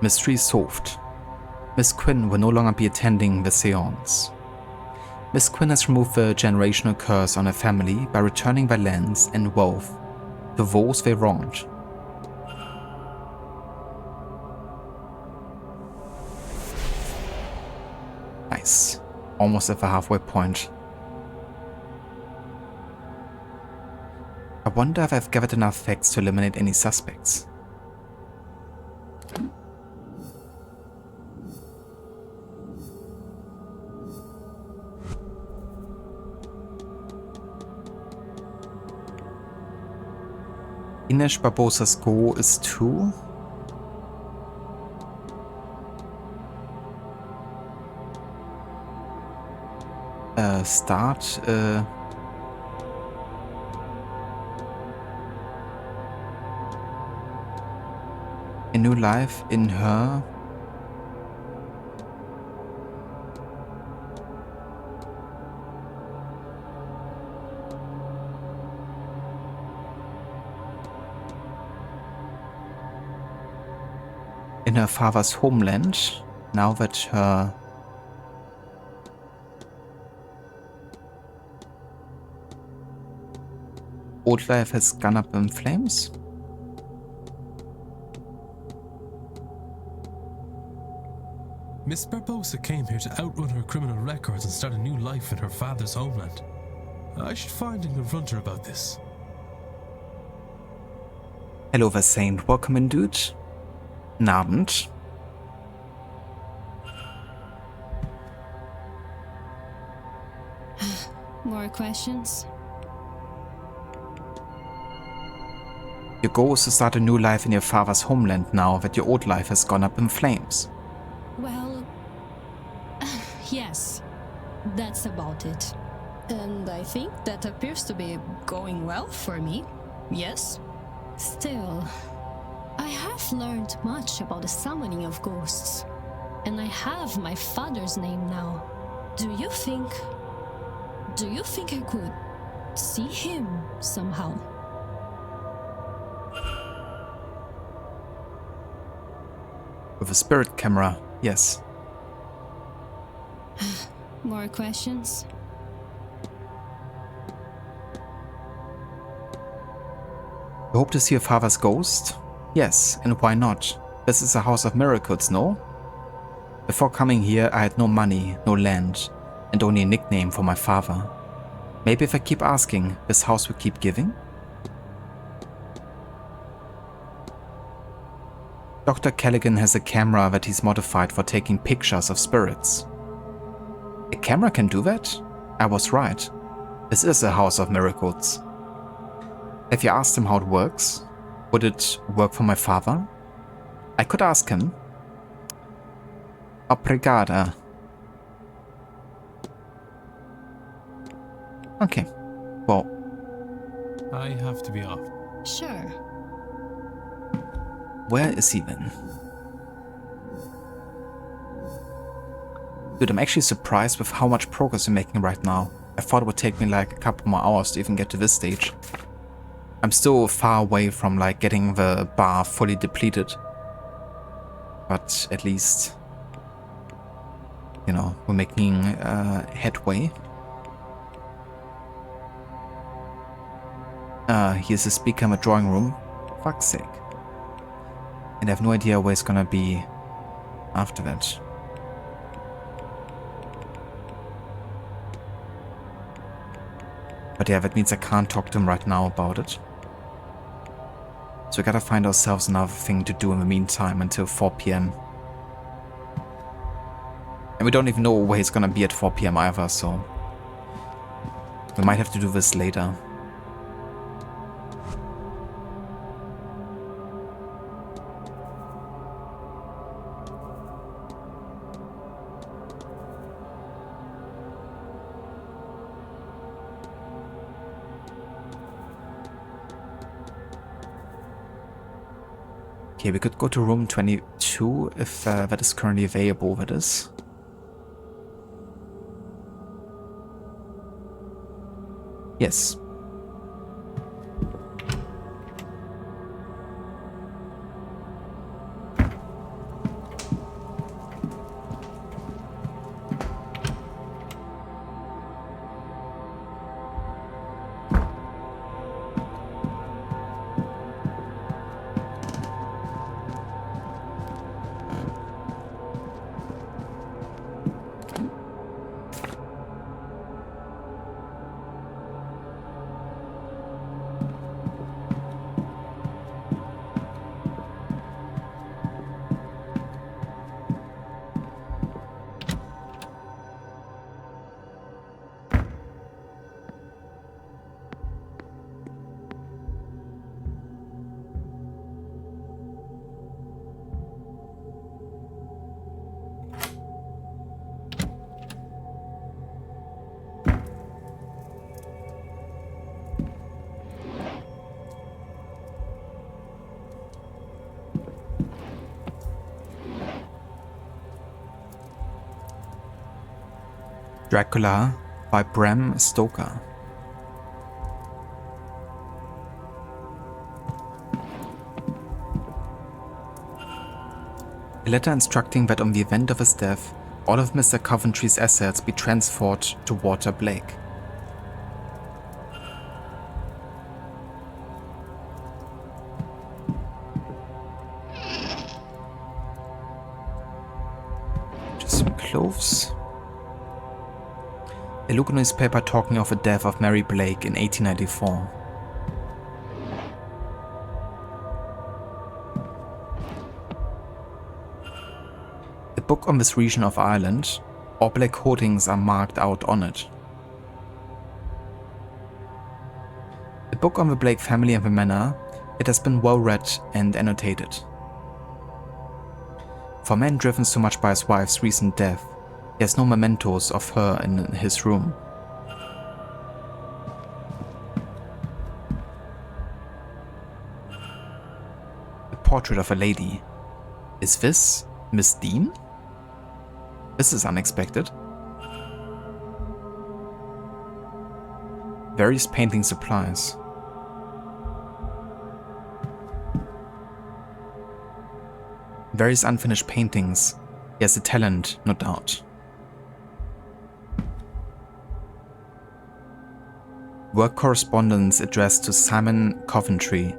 Mystery solved. Miss Quinn will no longer be attending the séance. Miss Quinn has removed the generational curse on her family by returning their lands and wealth to those they wronged. Nice. Almost at the halfway point. I wonder if I've gathered enough facts to eliminate any suspects. Ines Barbosa's goal is to start a new life in her father's homeland, now that her old life has gone up in flames. Miss Barbosa came here to outrun her criminal records and start a new life in her father's homeland. I should find and confront her about this. Hello, Saint. Welcome in, dude. Guten Abend. More questions? Your goal is to start a new life in your father's homeland now that your old life has gone up in flames. Well, yes, that's about it. And I think that appears to be going well for me, yes? Still, I have learned much about the summoning of ghosts, and I have my father's name now. Do you think I could see him somehow? With a spirit camera, yes. More questions? You hope to see your father's ghost? Yes, and why not? This is a house of miracles, no? Before coming here, I had no money, no land, and only a nickname for my father. Maybe if I keep asking, this house will keep giving? Dr. Callaghan has a camera that he's modified for taking pictures of spirits. A camera can do that? I was right. This is a house of miracles. Have you asked him how it works? Would it work for my father? I could ask him. Obrigada. Okay. Well. I have to be off. Sure. Where is he then? Dude, I'm actually surprised with how much progress we're making right now. I thought it would take me like a couple more hours to even get to this stage. I'm still far away from like getting the bar fully depleted. But at least, you know, we're making headway. Here's a speaker in the drawing room. Fuck's sake. And I have no idea where it's gonna be after that. But yeah, that means I can't talk to him right now about it. So we gotta find ourselves another thing to do in the meantime until 4 PM. And we don't even know where he's gonna be at 4 PM either, so we might have to do this later. Okay, we could go to room 22 if that is currently available, that is. Yes. Dracula by Bram Stoker. A letter instructing that on the event of his death, all of Mr. Coventry's assets be transferred to Walter Blake. clothes. A local newspaper talking of the death of Mary Blake in 1894. A book on this region of Ireland. All black coatings are marked out on it. A book on the Blake family and the manor. It has been well read and annotated. For a man driven so much by his wife's recent death, he has no mementos of her in his room. A portrait of a lady. Is this Miss Dean? This is unexpected. Various painting supplies. Various unfinished paintings. He has a talent, no doubt. Work correspondence addressed to Simon Coventry.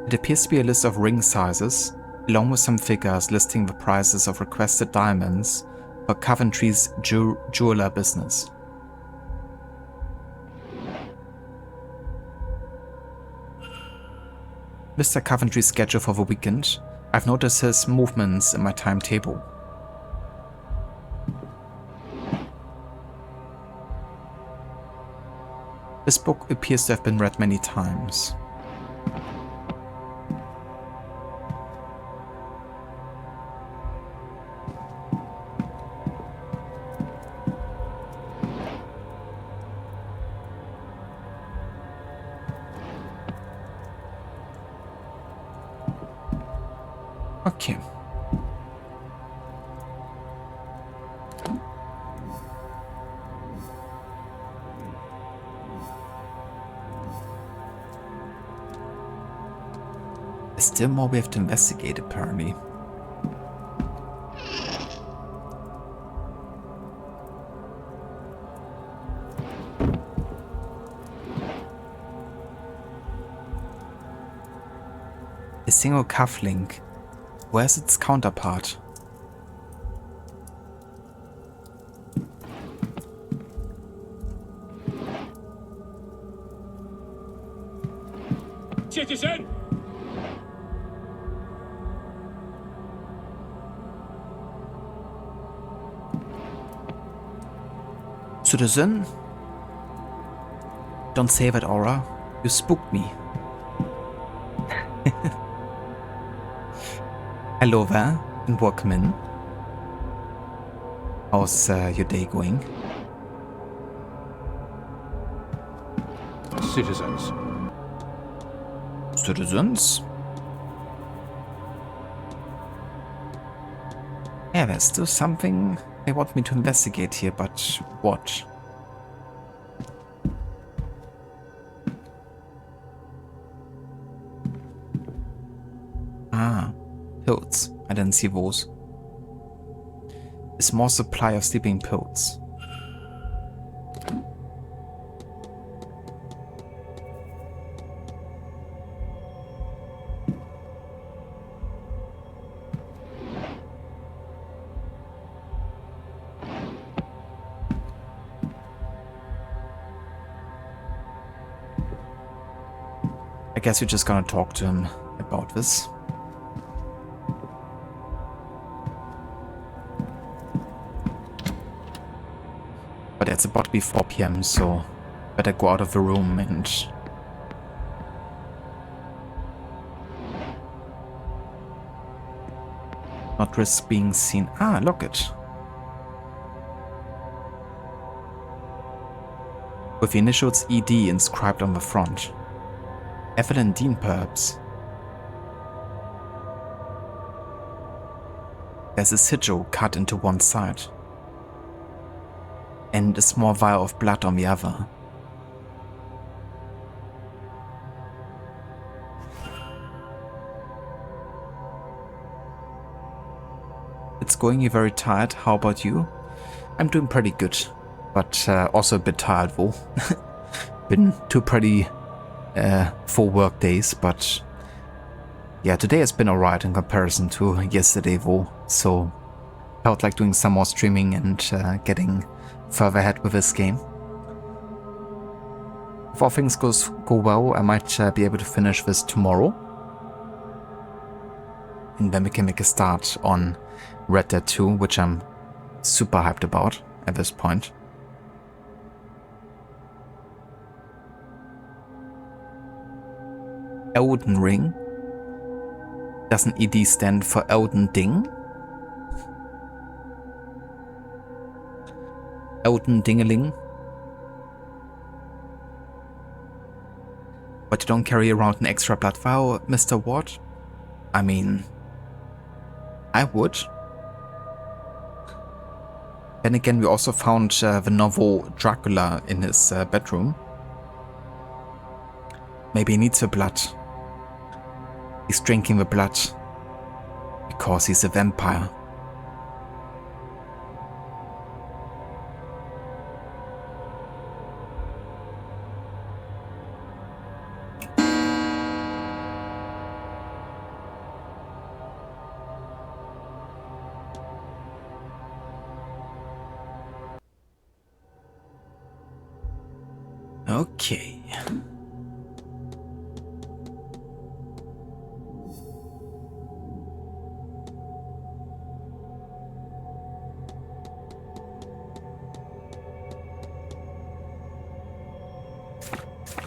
It appears to be a list of ring sizes, along with some figures listing the prices of requested diamonds for Coventry's jeweler business. Mr. Coventry's schedule for the weekend. I've noticed his movements in my timetable. This book appears to have been read many times. Okay. There's still more we have to investigate, apparently. A single cufflink. Where's its counterpart? Citizen! Citizen? Don't say that, Aura. You spooked me. Hello there, and welcome in. How's your day going? Citizens. Citizens? Yeah, there's still something they want me to investigate here, but what? Ah, pills. I didn't see those. A small supply of sleeping pills. I guess we're just gonna talk to him about this. But it's about to be 4 PM, so better go out of the room and not risk being seen. Ah, look it. With the initials ED inscribed on the front. Evelyn Dean, perhaps. There's a sigil cut into one side. And a small vial of blood on the other. It's going, you're very tired. How about you? I'm doing pretty good, but also a bit tired though. Been 2 pretty full work days, but yeah, today has been alright in comparison to yesterday though, so felt like doing some more streaming and getting further ahead with this game. If all things go well, I might be able to finish this tomorrow. And then we can make a start on Red Dead 2, which I'm super hyped about at this point. Elden Ring. Doesn't ED stand for Elden Ding? Elden Dingeling? But you don't carry around an extra blood vial, Mr. Ward? I mean, I would. Then again, we also found the novel Dracula in his bedroom. Maybe he needs the blood. He's drinking the blood because he's a vampire. Okay.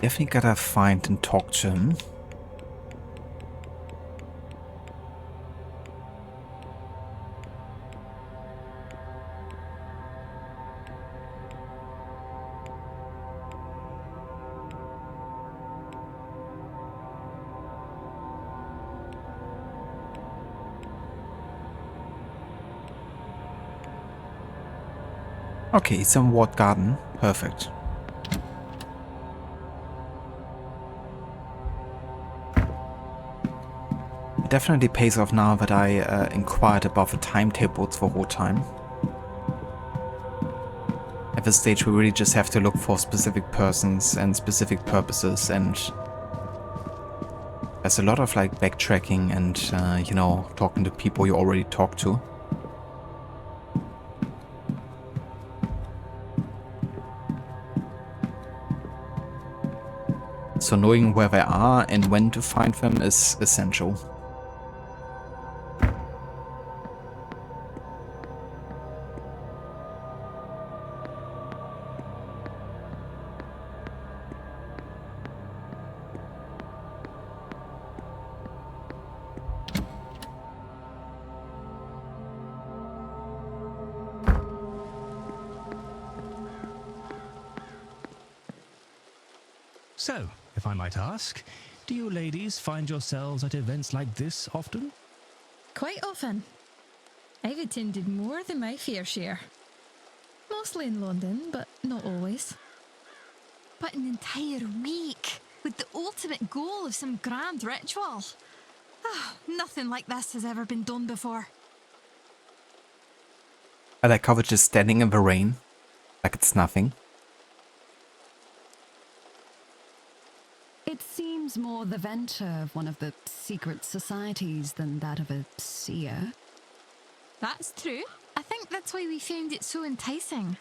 Definitely gotta find and talk to him. Okay, it's in Ward Garden. Perfect. It definitely pays off now that I inquired about the timetables the whole time. At this stage we really just have to look for specific persons and specific purposes, and there's a lot of like backtracking and, you know, talking to people you already talked to. So knowing where they are and when to find them is essential. So, if I might ask, do you ladies find yourselves at events like this often? Quite often. I've attended more than my fair share. Mostly in London, but not always. But an entire week, with the ultimate goal of some grand ritual. Ah, nothing like this has ever been done before. I like how we're just standing in the rain, like it's nothing. It seems more the venture of one of the secret societies than that of a seer. That's true. I think that's why we found it so enticing.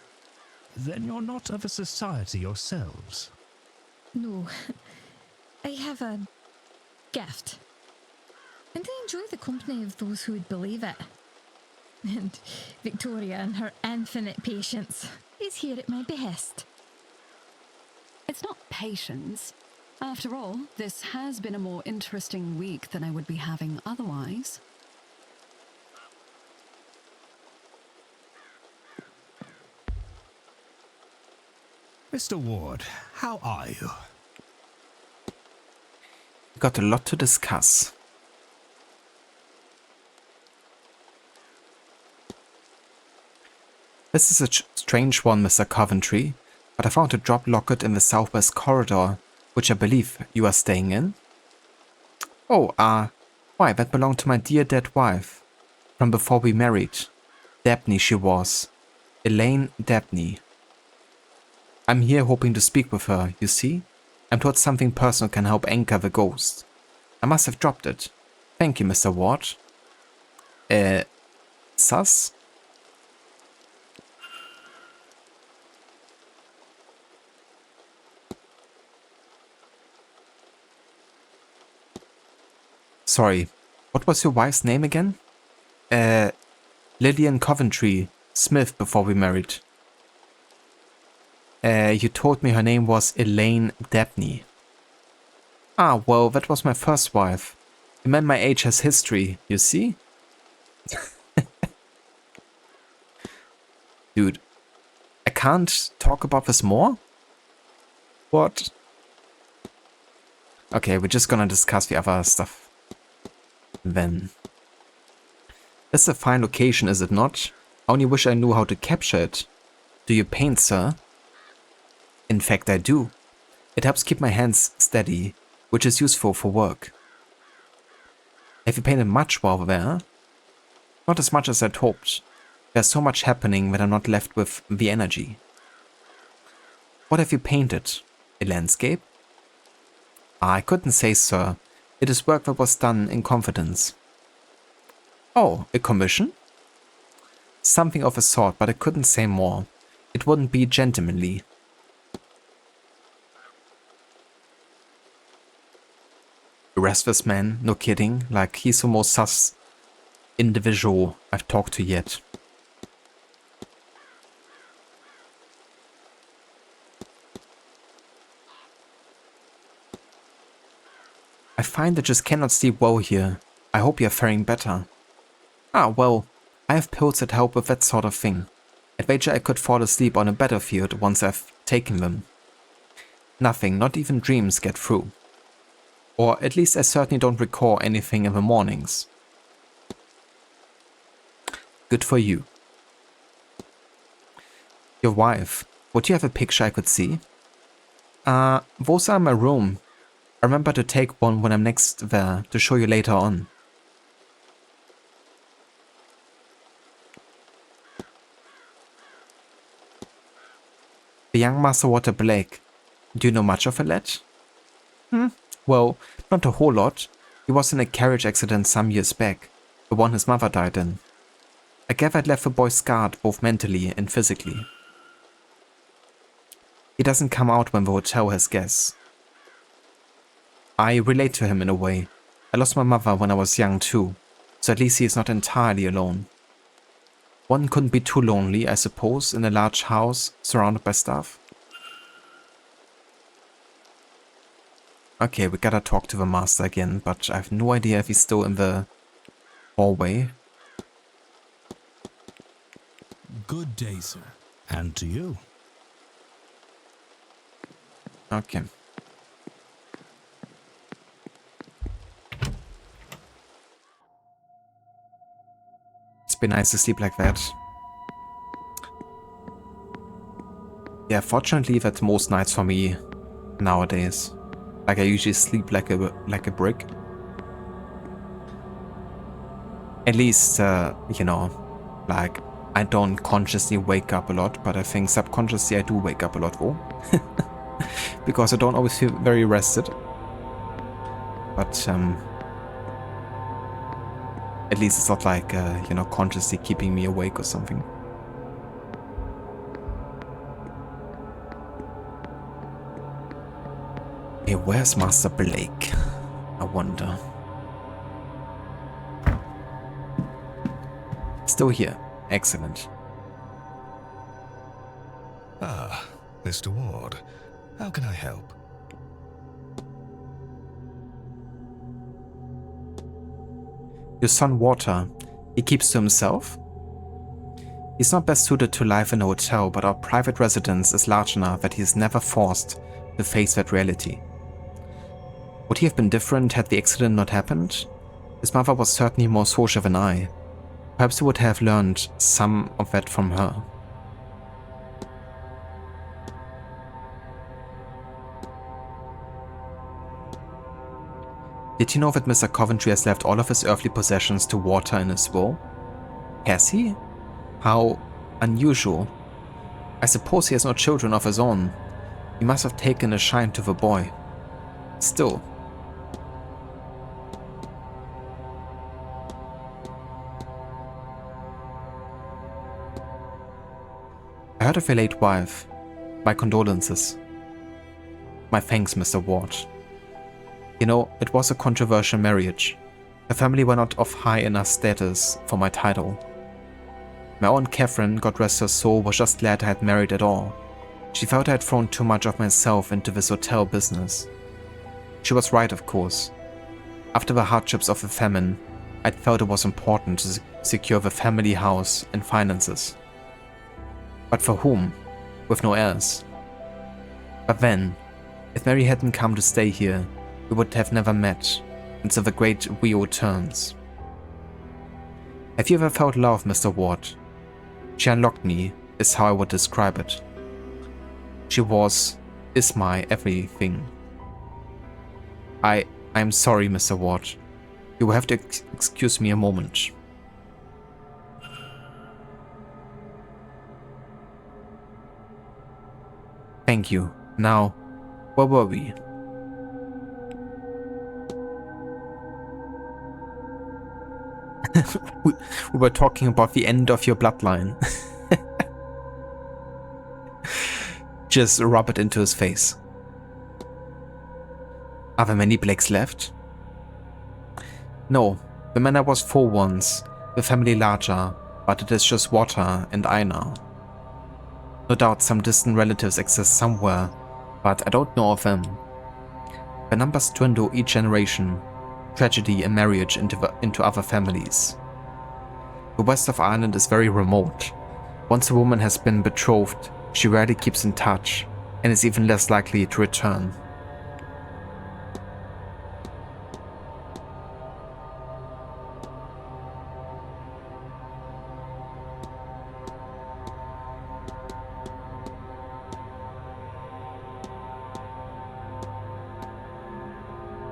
Then you're not of a society yourselves? No. I have a gift. And I enjoy the company of those who would believe it. And Victoria and her infinite patience is here at my behest. It's not patience. After all, this has been a more interesting week than I would be having otherwise. Mr. Ward, how are you? We got a lot to discuss. This is a strange one, Mr. Coventry, but I found a drop locket in the southwest corridor, which I believe you are staying in. Oh, why, that belonged to my dear dead wife, from before we married. Dabney she was. Elaine Dabney. I'm here hoping to speak with her, you see? I'm told something personal can help anchor the ghost. I must have dropped it. Thank you, Mr. Ward. Sus? Sorry, what was your wife's name again? Lillian Coventry Smith before we married. You told me her name was Elaine Dabney. Ah, well, that was my first wife. A man my age has history, you see? Dude, I can't talk about this more? What? Okay, we're just gonna discuss the other stuff then. This is a fine location, is it not? I only wish I knew how to capture it. Do you paint, sir? In fact, I do. It helps keep my hands steady, which is useful for work. Have you painted much while there? Not as much as I'd hoped. There's so much happening that I'm not left with the energy. What have you painted? A landscape? I couldn't say, sir. It is work that was done in confidence. Oh, a commission? Something of a sort, but I couldn't say more. It wouldn't be gentlemanly. A restless man, no kidding, like he's the most sus individual I've talked to yet. I find I just cannot sleep well here. I hope you're faring better. Ah, well, I have pills that help with that sort of thing. I'd wager I could fall asleep on a battlefield once I've taken them. Nothing, not even dreams, get through. Or at least I certainly don't recall anything in the mornings. Good for you. Your wife. Would you have a picture I could see? Those are in my room. I remember to take one when I'm next there, to show you later on. The young Master Walter Blake. Do you know much of a lad? Well, not a whole lot. He was in a carriage accident some years back, the one his mother died in. I gather it left the boy scarred both mentally and physically. He doesn't come out when the hotel has guests. I relate to him in a way. I lost my mother when I was young too, so at least he is not entirely alone. One couldn't be too lonely, I suppose, in a large house surrounded by stuff. Okay, we gotta talk to the master again, but I have no idea if he's still in the hallway. Good day, sir. And to you. Okay. It's been nice to sleep like that. Yeah, fortunately that's most nights for me nowadays. Like I usually sleep like a brick. At least, you know, like I don't consciously wake up a lot, but I think subconsciously I do wake up a lot though. Because I don't always feel very rested. But at least it's not like, you know, consciously keeping me awake or something. Hey, where's Master Blake? I wonder. Still here. Excellent. Ah, Mr. Ward. How can I help? Your son Walter, he keeps to himself? He's not best suited to life in a hotel, but our private residence is large enough that he is never forced to face that reality. Would he have been different had the accident not happened? His mother was certainly more social than I. Perhaps he would have learned some of that from her. Did you know that Mr. Coventry has left all of his earthly possessions to Walter in his will? Has he? How unusual. I suppose he has no children of his own. He must have taken a shine to the boy. Still. I heard of your late wife. My condolences. My thanks, Mr. Ward. You know, it was a controversial marriage. Her family were not of high enough status for my title. My own Catherine, God rest her soul, was just glad I had married at all. She felt I had thrown too much of myself into this hotel business. She was right, of course. After the hardships of the famine, I'd felt it was important to secure the family house and finances. But for whom? With no heirs. But then, if Mary hadn't come to stay here, we would have never met, and so the great wheel turns. Have you ever felt love, Mr. Ward? She unlocked me, is how I would describe it. She is my everything. I'm sorry, Mr. Ward. You will have to excuse me a moment. Thank you. Now, where were we? we were talking about the end of your bloodline. Just rub it into his face. Are there many Blakes left? No, the manor was full once, the family larger, but it is just Water and I now. No doubt some distant relatives exist somewhere, but I don't know of them. The numbers dwindle each generation, tragedy and marriage into other families. The west of Ireland is very remote. Once a woman has been betrothed, she rarely keeps in touch, and is even less likely to return.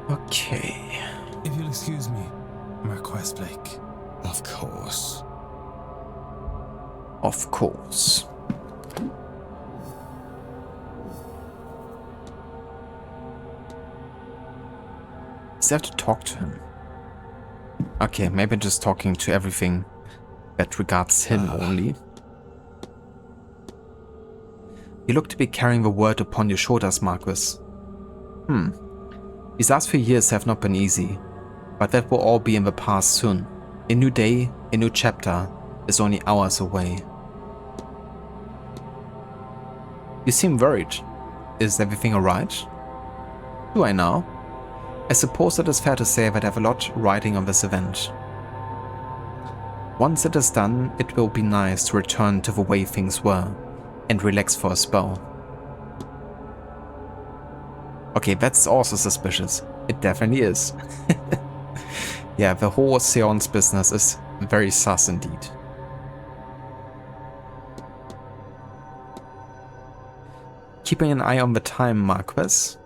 Okay. If you'll excuse me, Marquess Blake. Of course. Of course. Is there to talk to him? Okay, maybe just talking to everything that regards him only. You look to be carrying the world upon your shoulders, Marquis. These last few years have not been easy, but that will all be in the past soon. A new day, a new chapter is only hours away. You seem worried. Is everything alright? Do I now? I suppose it is fair to say that I have a lot riding on this event. Once it is done, it will be nice to return to the way things were and relax for a spell. Okay, that's also suspicious. It definitely is. Yeah, the whole Séance business is very sus indeed. Keeping an eye on the time, Marquis.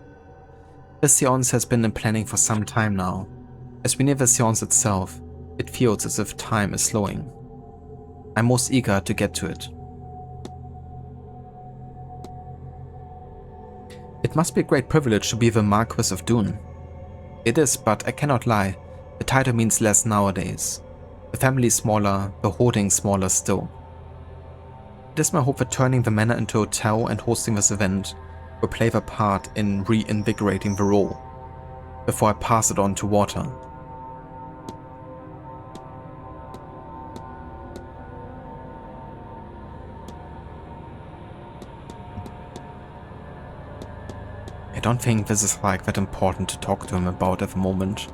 The Séance has been in planning for some time now. As we near the Séance itself, it feels as if time is slowing. I'm most eager to get to it. It must be a great privilege to be the Marquis of Dune. It is, but I cannot lie, the title means less nowadays. The family is smaller, the hoarding smaller still. It is my hope that turning the manor into a hotel and hosting this event will play their part in reinvigorating the role, before I pass it on to Water. I don't think this is like that important to talk to him about at the moment.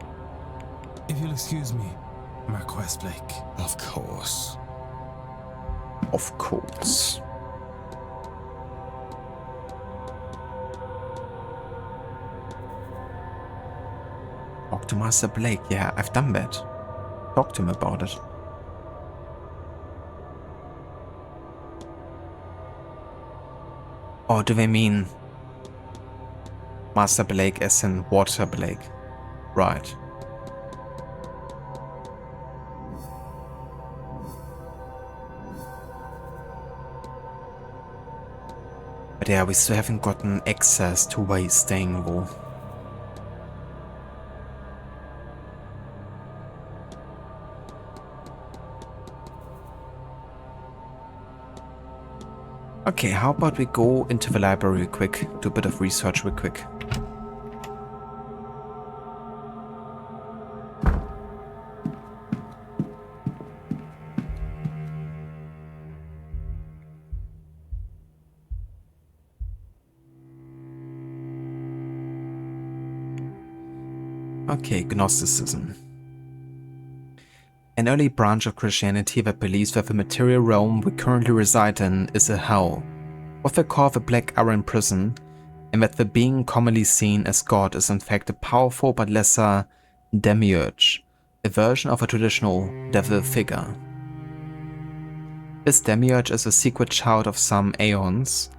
If you'll excuse me, Marquess Blake. Of course. Of course. Talk to Master Blake. Yeah, I've done that. Talk to him about it. Or do they mean Master Blake as in Water Blake? Right. But yeah, we still haven't gotten access to where he's staying though. Okay, how about we go into the library real quick, do a bit of research real quick. Okay, Gnosticism. An early branch of Christianity that believes that the material realm we currently reside in is a hell, what they call the Black Iron Prison, and that the being commonly seen as God is in fact a powerful but lesser demiurge, a version of a traditional devil figure. This demiurge is a secret child of some aeons,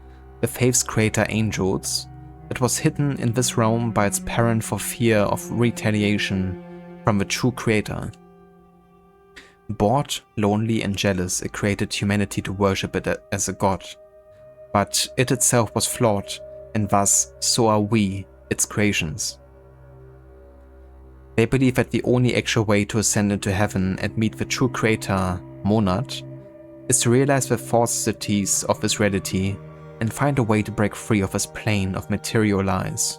the faith's creator angels, that was hidden in this realm by its parent for fear of retaliation from the true creator. Bored, lonely, and jealous, it created humanity to worship it as a god. But it itself was flawed, and thus so are we, its creations. They believe that the only actual way to ascend into heaven and meet the true creator, Manor, is to realize the falsities of this reality and find a way to break free of this plane of material lies.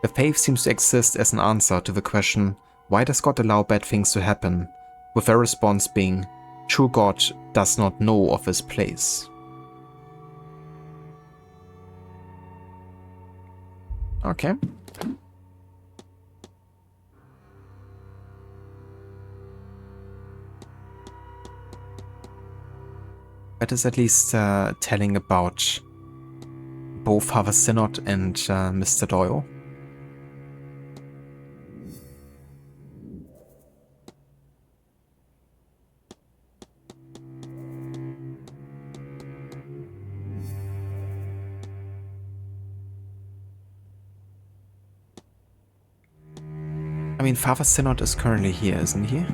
The faith seems to exist as an answer to the question, why does God allow bad things to happen, with their response being, true God does not know of this place. Okay. That is at least telling about both Father Synod and Mr. Doyle. I mean, Father Synod is currently here, isn't he?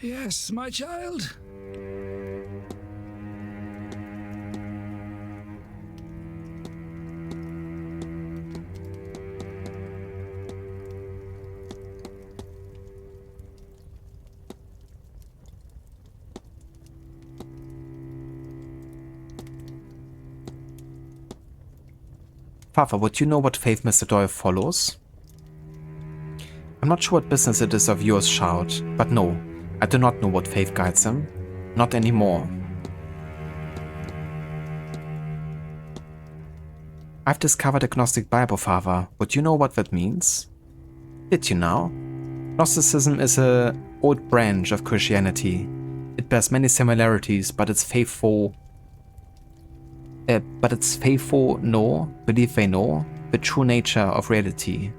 Yes, my child? Father, would you know what faith Mr. Doyle follows? I'm not sure what business it is of yours, child, but no, I do not know what faith guides him. Not anymore. I've discovered a Gnostic Bible, Father. Would you know what that means? Did you now? Gnosticism is an old branch of Christianity. It bears many similarities, but its faithful believe they know the true nature of reality,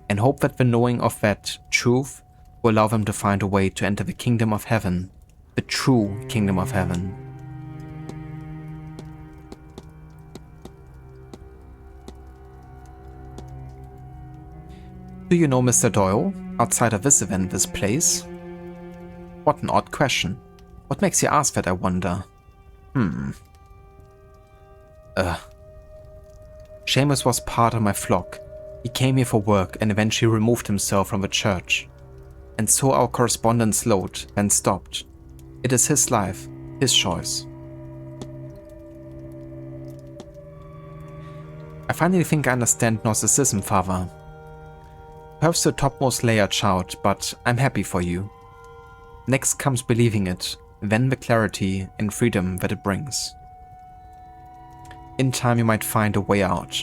and hope that the knowing of that truth will allow them to find a way to enter the kingdom of heaven, the true kingdom of heaven. Do you know Mr. Doyle, outside of this event, this place? What an odd question. What makes you ask that, I wonder? Seamus was part of my flock. He came here for work and eventually removed himself from the church. And so our correspondence slowed, then stopped. It is his life, his choice. I finally think I understand Gnosticism, Father. Perhaps the topmost layer, child, but I'm happy for you. Next comes believing it, then the clarity and freedom that it brings. In time you might find a way out.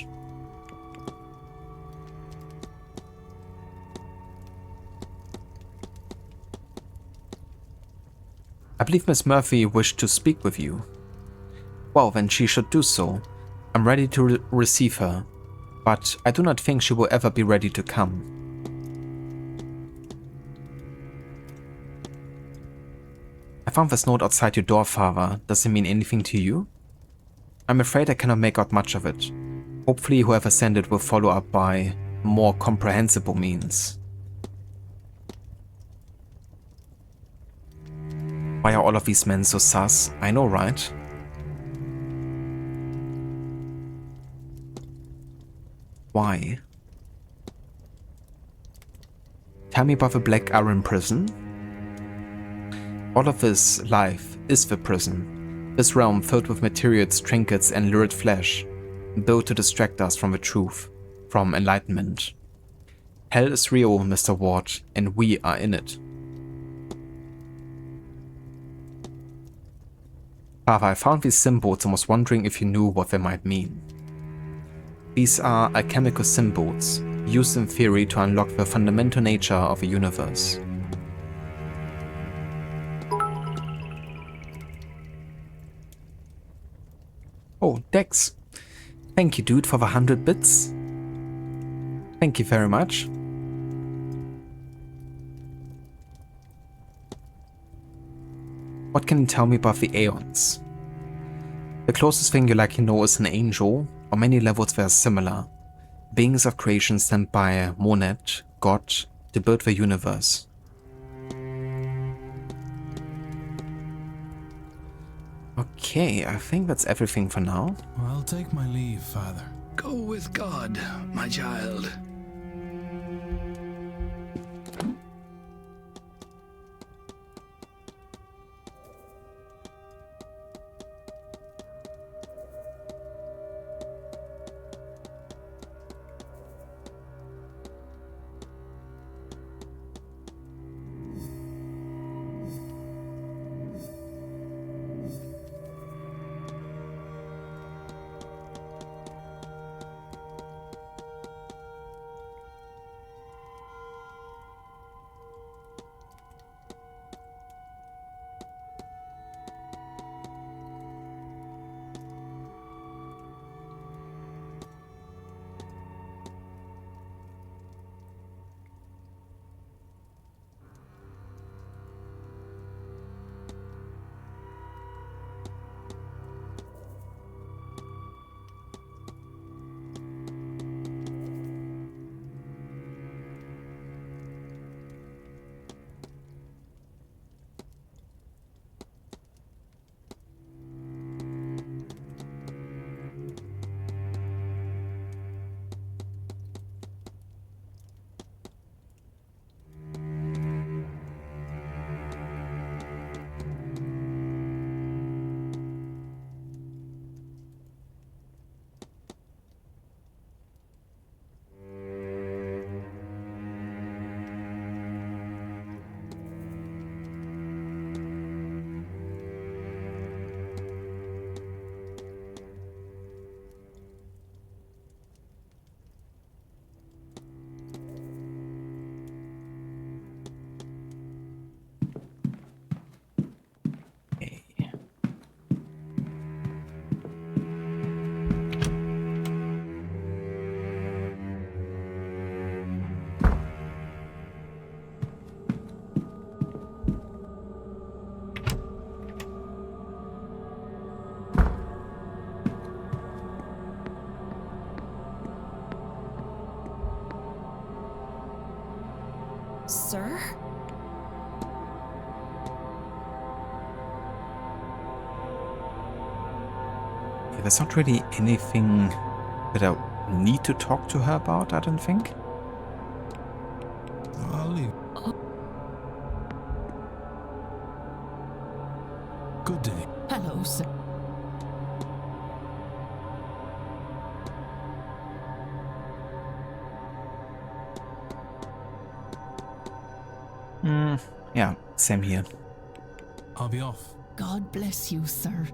I believe Miss Murphy wished to speak with you. Well, then she should do so. I'm ready to receive her, but I do not think she will ever be ready to come. I found this note outside your door, Father. Does it mean anything to you? I'm afraid I cannot make out much of it. Hopefully whoever sent it will follow up by more comprehensible means. Why are all of these men so sus? I know, right? Why? Tell me about the Black Iron Prison. All of this life is the prison. This realm filled with materials, trinkets, and lurid flesh, built to distract us from the truth, from enlightenment. Hell is real, Mr. Ward, and we are in it. Father, I found these symbols and was wondering if you knew what they might mean. These are alchemical symbols, used in theory to unlock the fundamental nature of a universe. Oh, Dex. Thank you, dude, for the 100 bits. Thank you very much. What can you tell me about the Aeons? The closest thing you likely know is an angel. On many levels they are similar. Beings of creation sent by Monet, God, to build the universe. Okay, I think that's everything for now. I'll take my leave, Father. Go with God, my child. Sir? Yeah, there's not really anything that I need to talk to her about, I don't think. I'll leave. Good day. Hello, sir. Yeah, same here. I'll be off. God bless you, sir.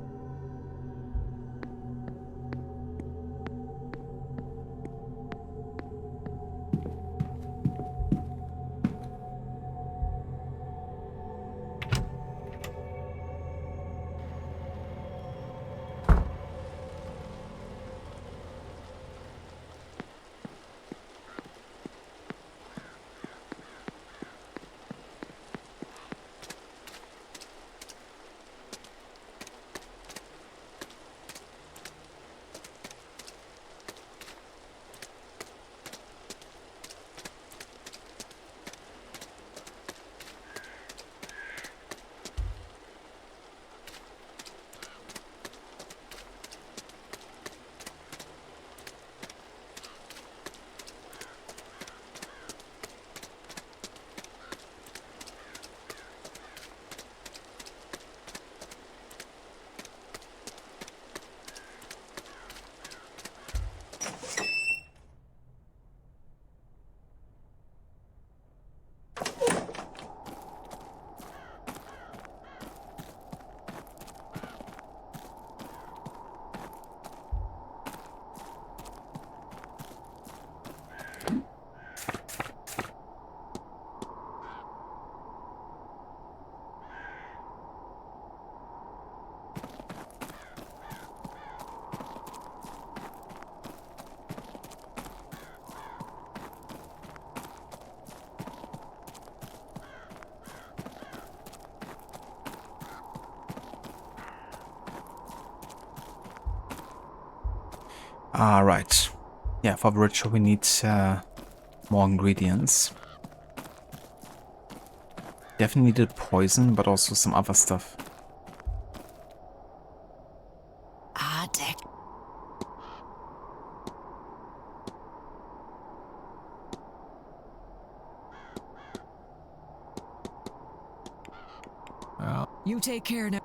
Right. Yeah, for the ritual we need more ingredients. Definitely needed poison, but also some other stuff. You take care now.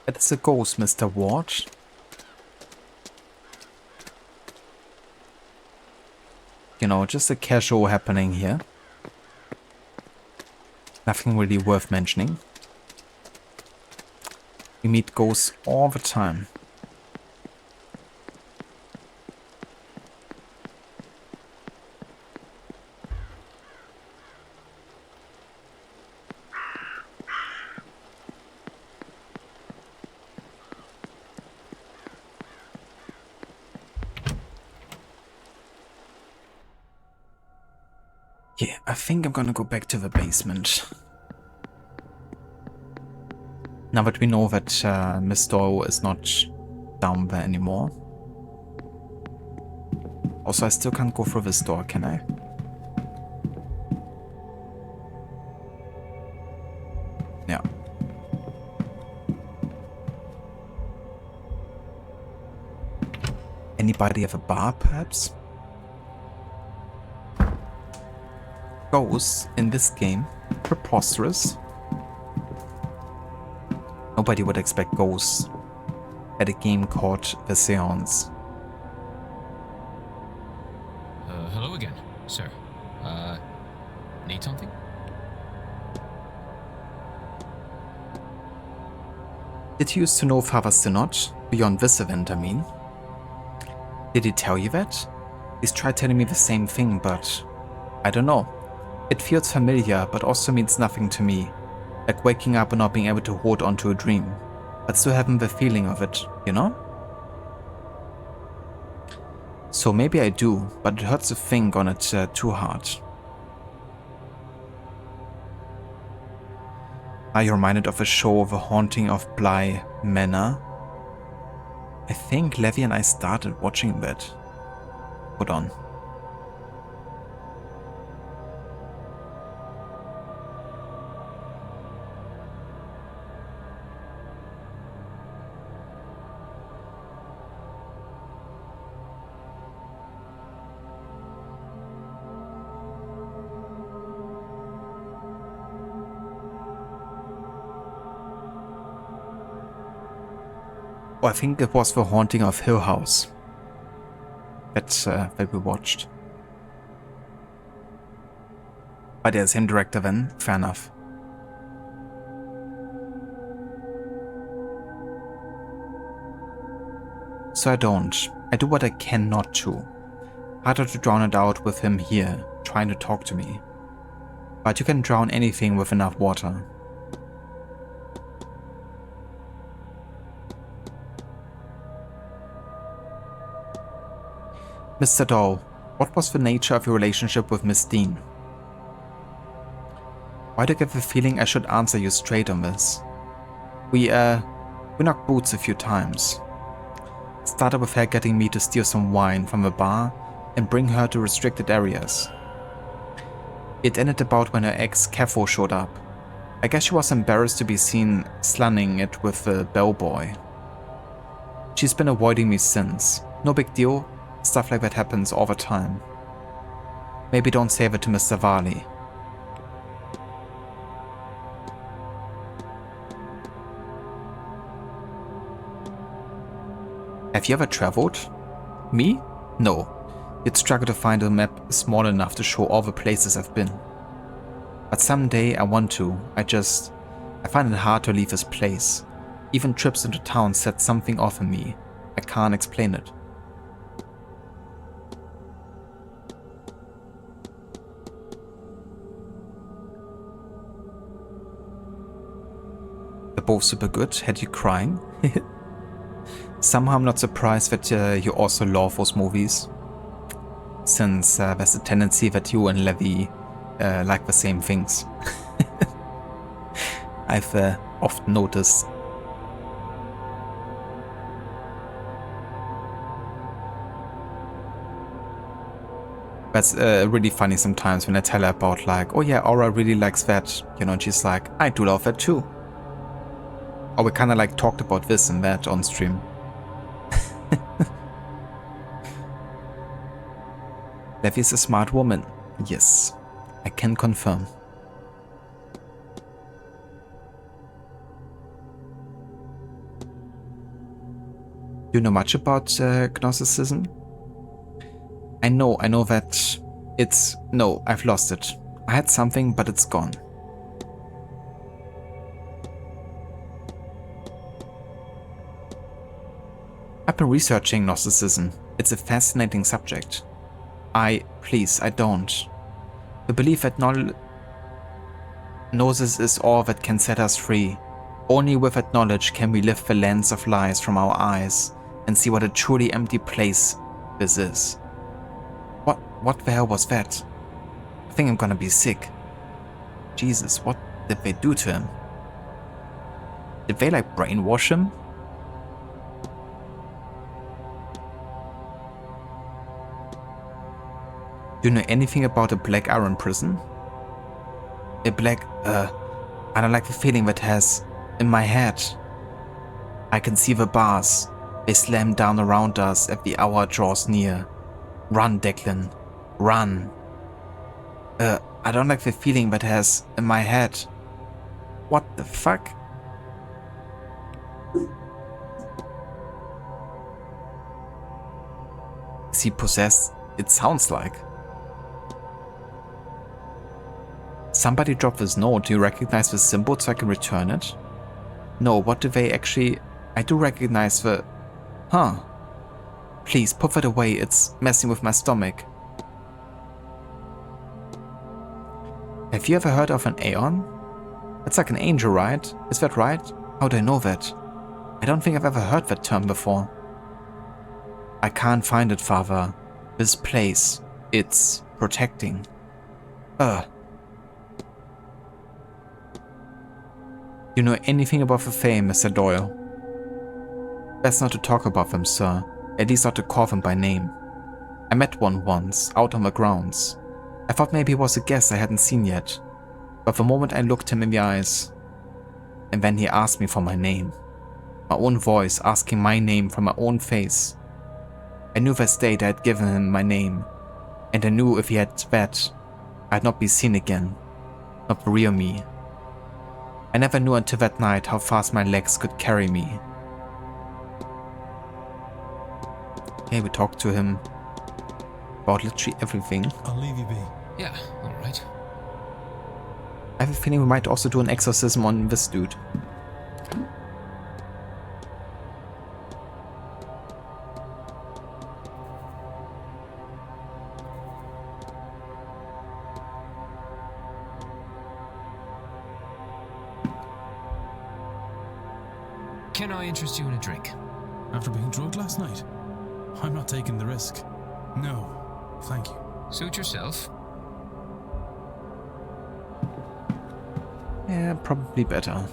It's a ghost, Mr. Ward. You know, just a casual happening here. Nothing really worth mentioning. We meet ghosts all the time. Yeah, I think I'm gonna go back to the basement. Now that we know that Miss Doyle is not down there anymore. Also, I still can't go through this door, can I? Yeah. Anybody have a bar, perhaps? Ghosts in this game, preposterous. Nobody would expect ghosts at a game called The Séance. Hello again, sir. Need something? Did you used to know Father Synod? Beyond this event, I mean. Did he tell you that? He's tried telling me the same thing, but I don't know. It feels familiar, but also means nothing to me. Like waking up and not being able to hold on to a dream, but still having the feeling of it, you know? So maybe I do, but it hurts to think on it too hard. Are you reminded of a show, The Haunting of Bly Manor? I think Levy and I started watching that. Hold on. Oh, I think it was The Haunting of Hill House. That's that we watched. But yeah, same director then, fair enough. So I don't. I do what I can not to. Harder to drown it out with him here, trying to talk to me. But you can drown anything with enough water. Mr. Doll, what was the nature of your relationship with Miss Dean? Why do I get the feeling I should answer you straight on this? We knocked boots a few times. Started with her getting me to steal some wine from the bar and bring her to restricted areas. It ended about when her ex, Caffo, showed up. I guess she was embarrassed to be seen slanning it with the bellboy. She's been avoiding me since. No big deal. Stuff like that happens all the time. Maybe don't say that to Mr. Varley. Have you ever traveled? Me? No. You'd struggle to find a map small enough to show all the places I've been. But someday I want to. I just I find it hard to leave his place. Even trips into town set something off in me. I can't explain it. They're both super good. Had you crying? Somehow I'm not surprised that you also love those movies, since there's a tendency that you and Levi like the same things. I've often noticed. That's really funny sometimes when I tell her about like, oh yeah, Aura really likes that, you know, and she's like, I do love that too. Or we kind of like talked about this and that on stream. Levi is a smart woman. Yes, I can confirm. Do you know much about Gnosticism? I know that it's... No, I've lost it. I had something, but it's gone. I've been researching Gnosticism. It's a fascinating subject. Please, I don't. The belief that Gnosis is all that can set us free. Only with that knowledge can we lift the lens of lies from our eyes and see what a truly empty place this is. What the hell was that? I think I'm gonna be sick. Jesus, what did they do to him? Did they like brainwash him? Do you know anything about a Black Iron prison? I don't like the feeling that has in my head. I can see the bars. They slam down around us as the hour draws near. Run, Declan. Run. I don't like the feeling that has in my head. What the fuck? Is he possessed? It sounds like. Somebody dropped this note. Do you recognize the symbol so I can return it? No, what do they actually... I do recognize the... Huh. Please, put that away. It's messing with my stomach. Have you ever heard of an Aeon? It's like an angel, right? Is that right? How do I know that? I don't think I've ever heard that term before. I can't find it, Father. This place, it's protecting. You know anything about the Fae, Mr. Doyle? Best not to talk about them, sir. At least not to call them by name. I met one once, out on the grounds. I thought maybe it was a guest I hadn't seen yet. But the moment I looked him in the eyes, and then he asked me for my name. My own voice asking my name from my own face. I knew that day I had given him my name, and I knew if he had that, I'd not be seen again, not the real me. I never knew until that night how fast my legs could carry me. Okay, we talked to him about literally everything. I'll leave you be. Yeah, alright. I have a feeling we might also do an exorcism on this dude. Can I interest you in a drink? After being drugged last night? I'm not taking the risk. No, thank you. Suit yourself. Yeah, probably better.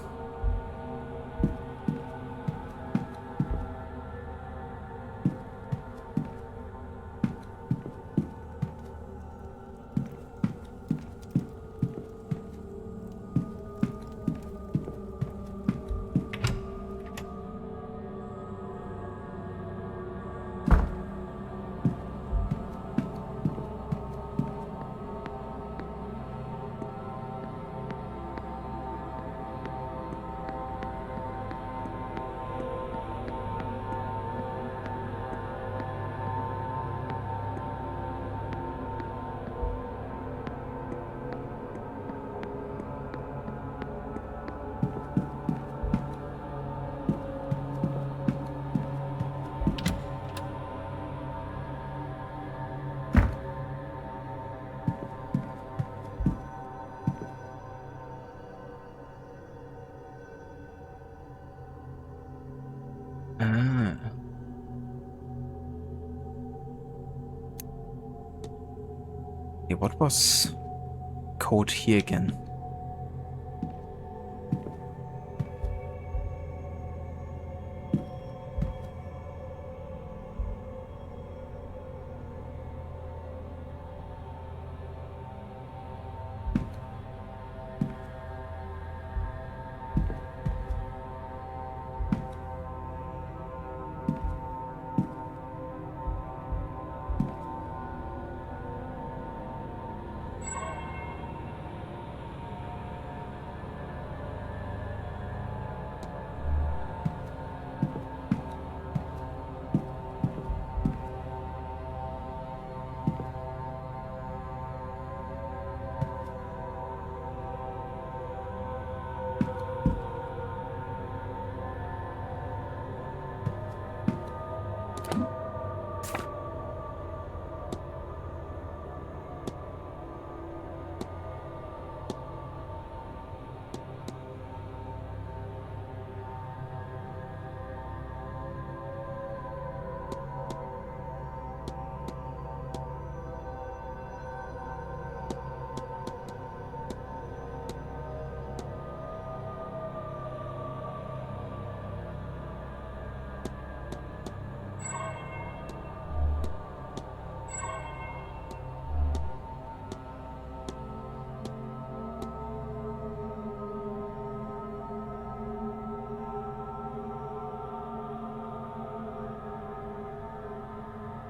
what was code here again?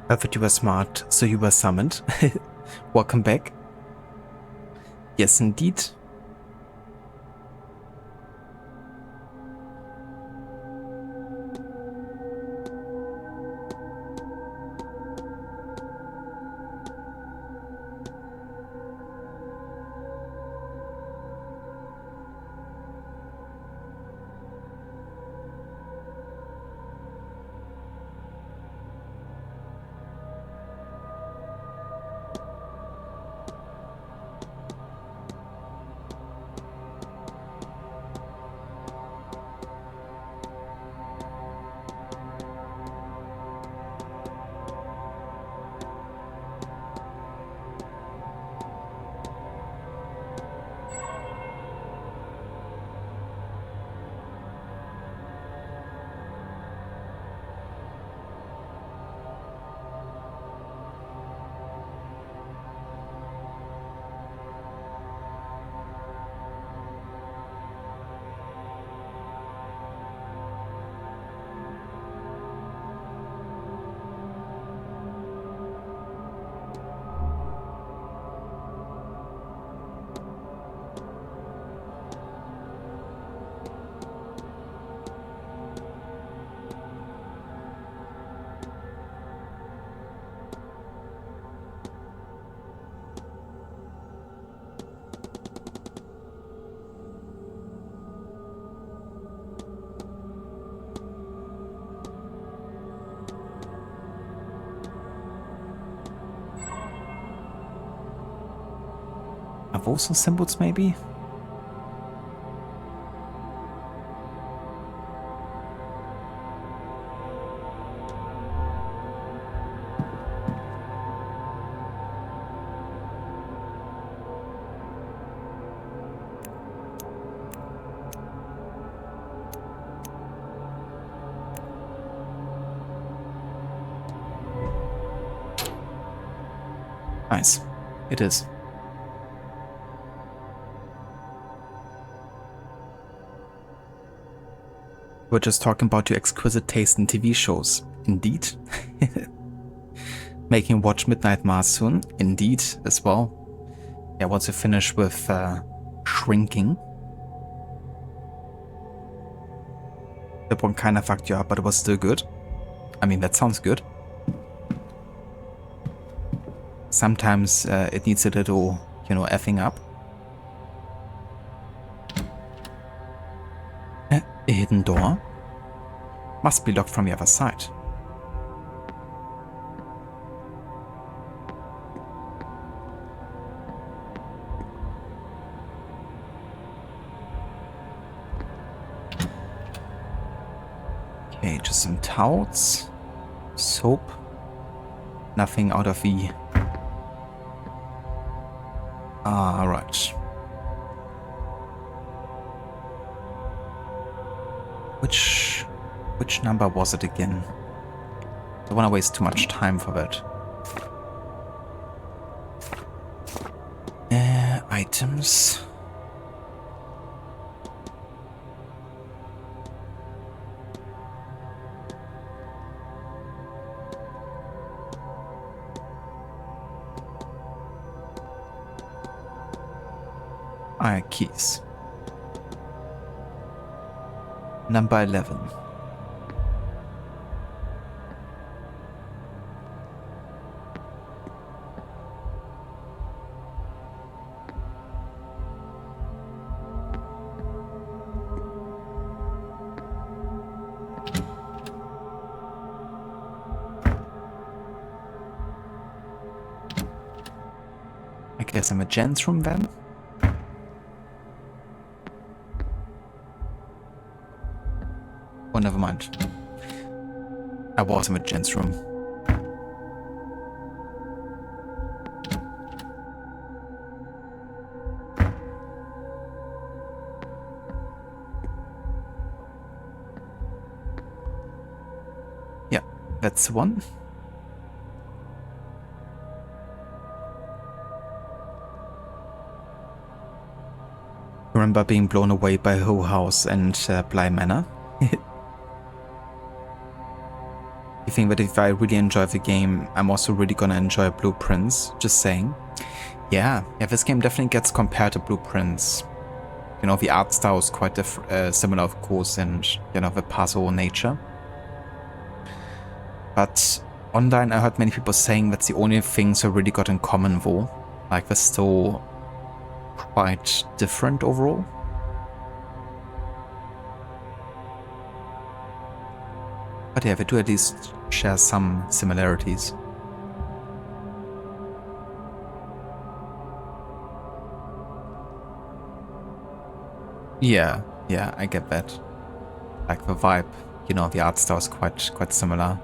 I thought you were smart, so you were summoned. Welcome back. Yes, indeed. Have also symbols, maybe? Nice. It is. We're just talking about your exquisite taste in TV shows. Indeed. Making watch Midnight Mass soon. Indeed, as well. Yeah, once you finish with shrinking. That one kind of fucked you up, but it was still good. I mean, that sounds good. Sometimes it needs a little, you know, effing up. A hidden door. Must be locked from the other side. Okay, just some towels. Soap. Nothing out of the Right. Which number was it again? I don't want to waste too much time for that. Items. Keys. Number 11. I guess I'm a gent's room then. Oh, never mind. I was in a gent's room. Yeah, that's the one. Remember being blown away by Hoe House and Bly Manor? You think that if I really enjoy the game, I'm also really gonna enjoy Blueprints, just saying. Yeah, this game definitely gets compared to Blueprints. You know, the art style is quite similar, of course, and, you know, the puzzle nature. But online, I heard many people saying that's the only things I really got in common, though. Like, they're still quite different overall. But yeah, they do at least share some similarities. Yeah, I get that. Like the vibe, you know, the art style is quite similar.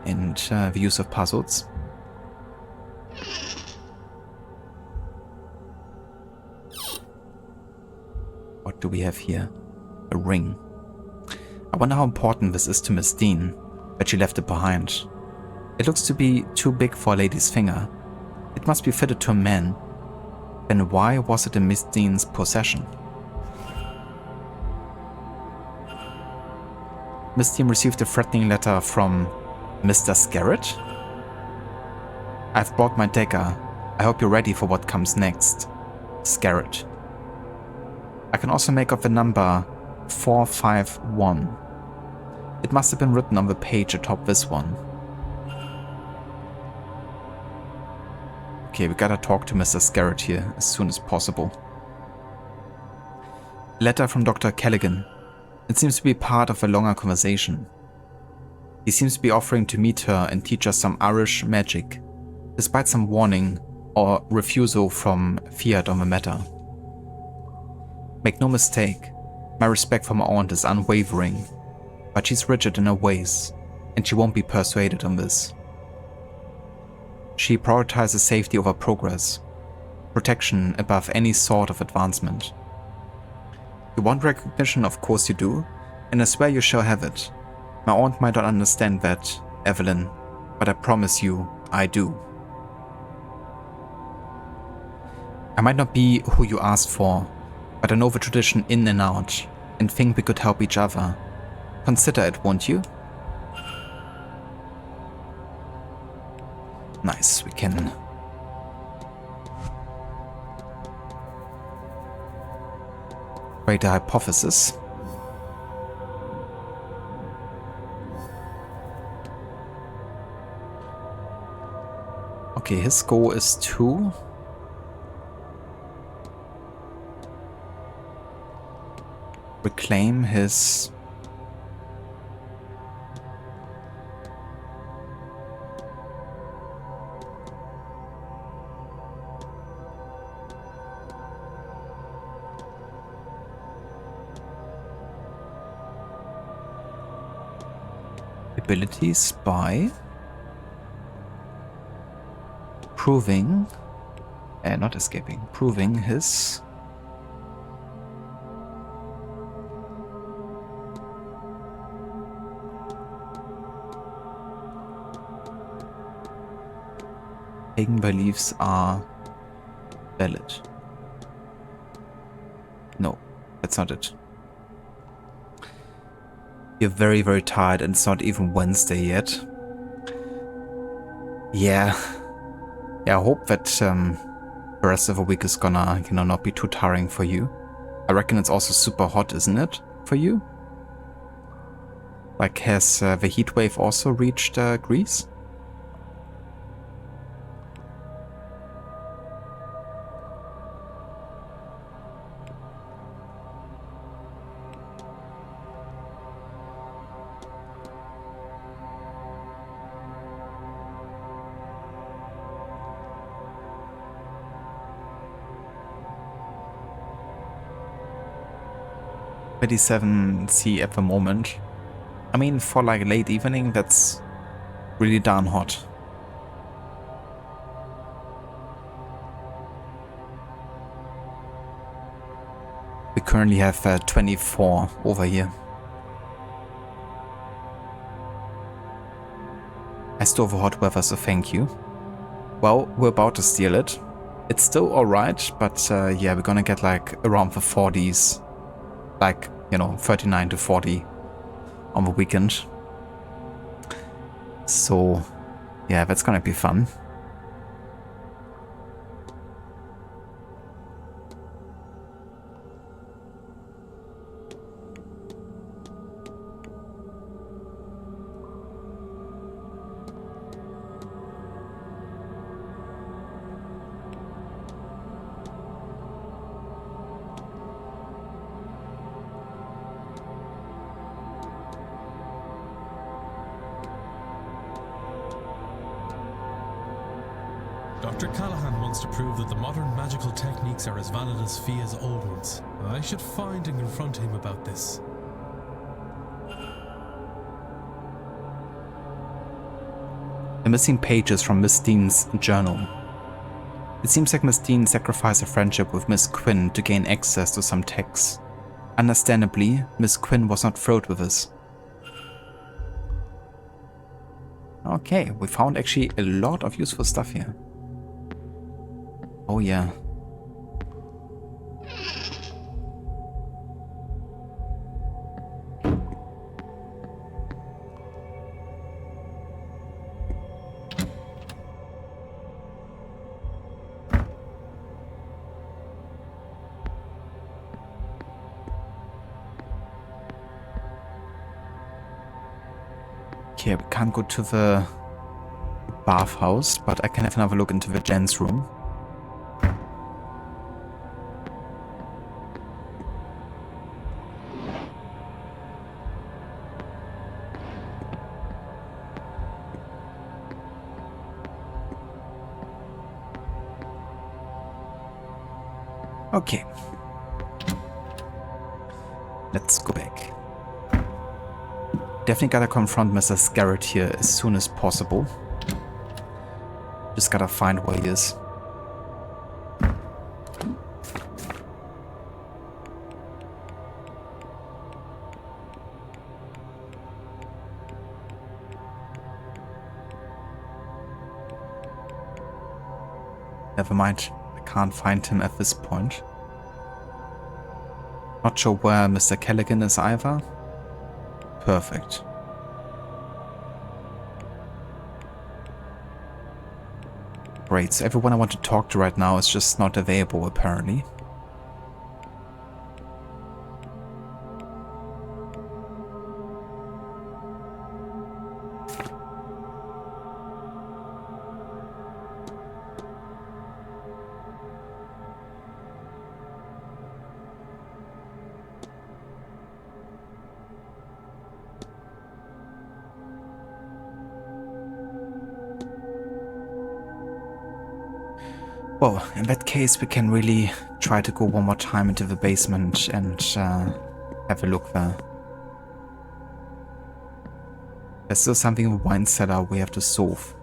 And the use of puzzles. What do we have here? A ring. I wonder how important this is to Miss Dean, that she left it behind. It looks to be too big for a lady's finger. It must be fitted to a man. Then why was it in Miss Dean's possession? Miss Dean received a threatening letter from Mr. Scarrett? I've brought my dagger. I hope you're ready for what comes next. Scarrett. I can also make out the number 451. It must have been written on the page atop this one. Okay, we gotta talk to Mr. Scarrett here as soon as possible. Letter from Dr. Callaghan. It seems to be part of a longer conversation. He seems to be offering to meet her and teach us some Irish magic, despite some warning or refusal from Fiat on the matter. Make no mistake, my respect for my aunt is unwavering, but she's rigid in her ways, and she won't be persuaded on this. She prioritizes safety over progress, protection above any sort of advancement. You want recognition, of course you do, and I swear you shall have it. My aunt might not understand that, Evelyn, but I promise you, I do. I might not be who you asked for, but I know the tradition in and out, and think we could help each other. Consider it, won't you? Nice, we can... Create a hypothesis. Okay, his goal is to... reclaim his... abilities by proving Not escaping. Proving his... pagan beliefs are valid. No, that's not it. You're very, very tired and it's not even Wednesday yet. Yeah. Yeah, I hope that the rest of the week is gonna, not be too tiring for you. I reckon it's also super hot, isn't it, for you? Like, has the heat wave also reached Greece? C at the moment. I mean, for like late evening, that's really darn hot. We currently have 24 over here. I stole the hot weather, so thank you. Well, we're about to steal it. It's still alright, but yeah, we're gonna get like around the 40s. Like, 39 to 40 on the weekend. So, yeah, that's gonna be fun. Dr. Callahan wants to prove that the modern magical techniques are as valid as Fia's old ones. I should find and confront him about this. The missing pages from Miss Dean's journal. It seems like Miss Dean sacrificed a friendship with Miss Quinn to gain access to some texts. Understandably, Miss Quinn was not thrilled with this. Okay, we found actually a lot of useful stuff here. Oh yeah. Okay, we can't go to the bathhouse, but I can have another look into the gents' room. Okay. Let's go back. Definitely gotta confront Mr. Scarrett here as soon as possible. Just gotta find where he is. Never mind, I can't find him at this point. Not sure where Mr. Callaghan is either. Perfect. Great, so everyone I want to talk to right now is just not available apparently. Well, in that case, we can really try to go one more time into the basement and have a look there. There's still something in the wine cellar we have to solve.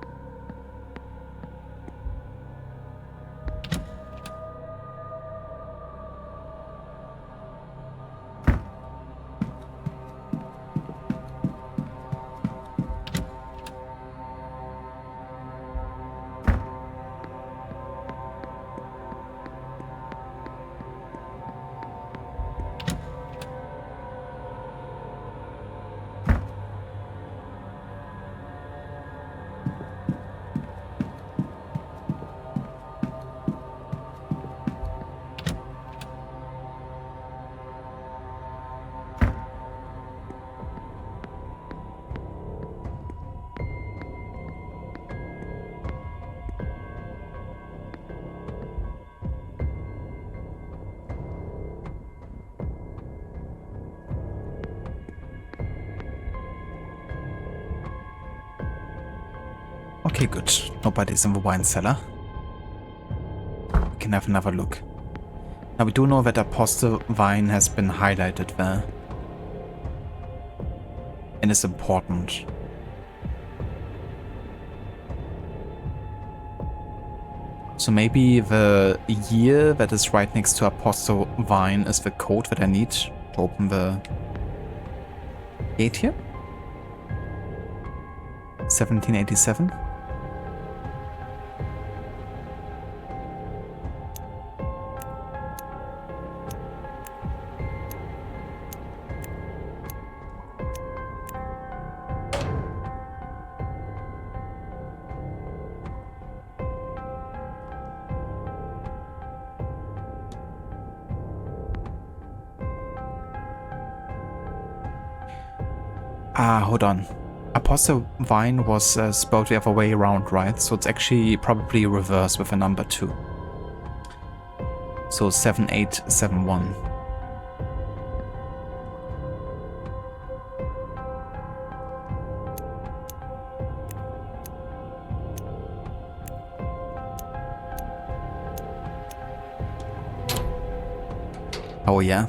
Okay, good. Nobody's in the wine cellar. We can have another look. Now we do know that apostle wine has been highlighted there. And is important. So maybe the year that is right next to apostle wine is the code that I need to open the gate here. 1787. Hold on. Apostle Vine was spelled the other way around, right? So it's actually probably reversed with a number 2. So 7871. Oh yeah.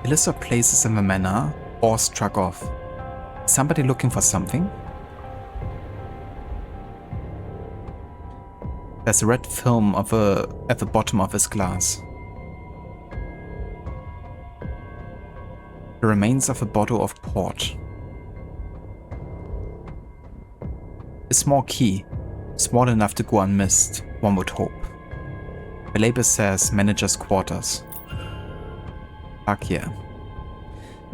A list of places in the manor, or struck off. Somebody looking for something? There's a red film at the bottom of his glass. The remains of a bottle of port. A small key, small enough to go unmissed, one would hope. The label says manager's quarters. Fuck yeah.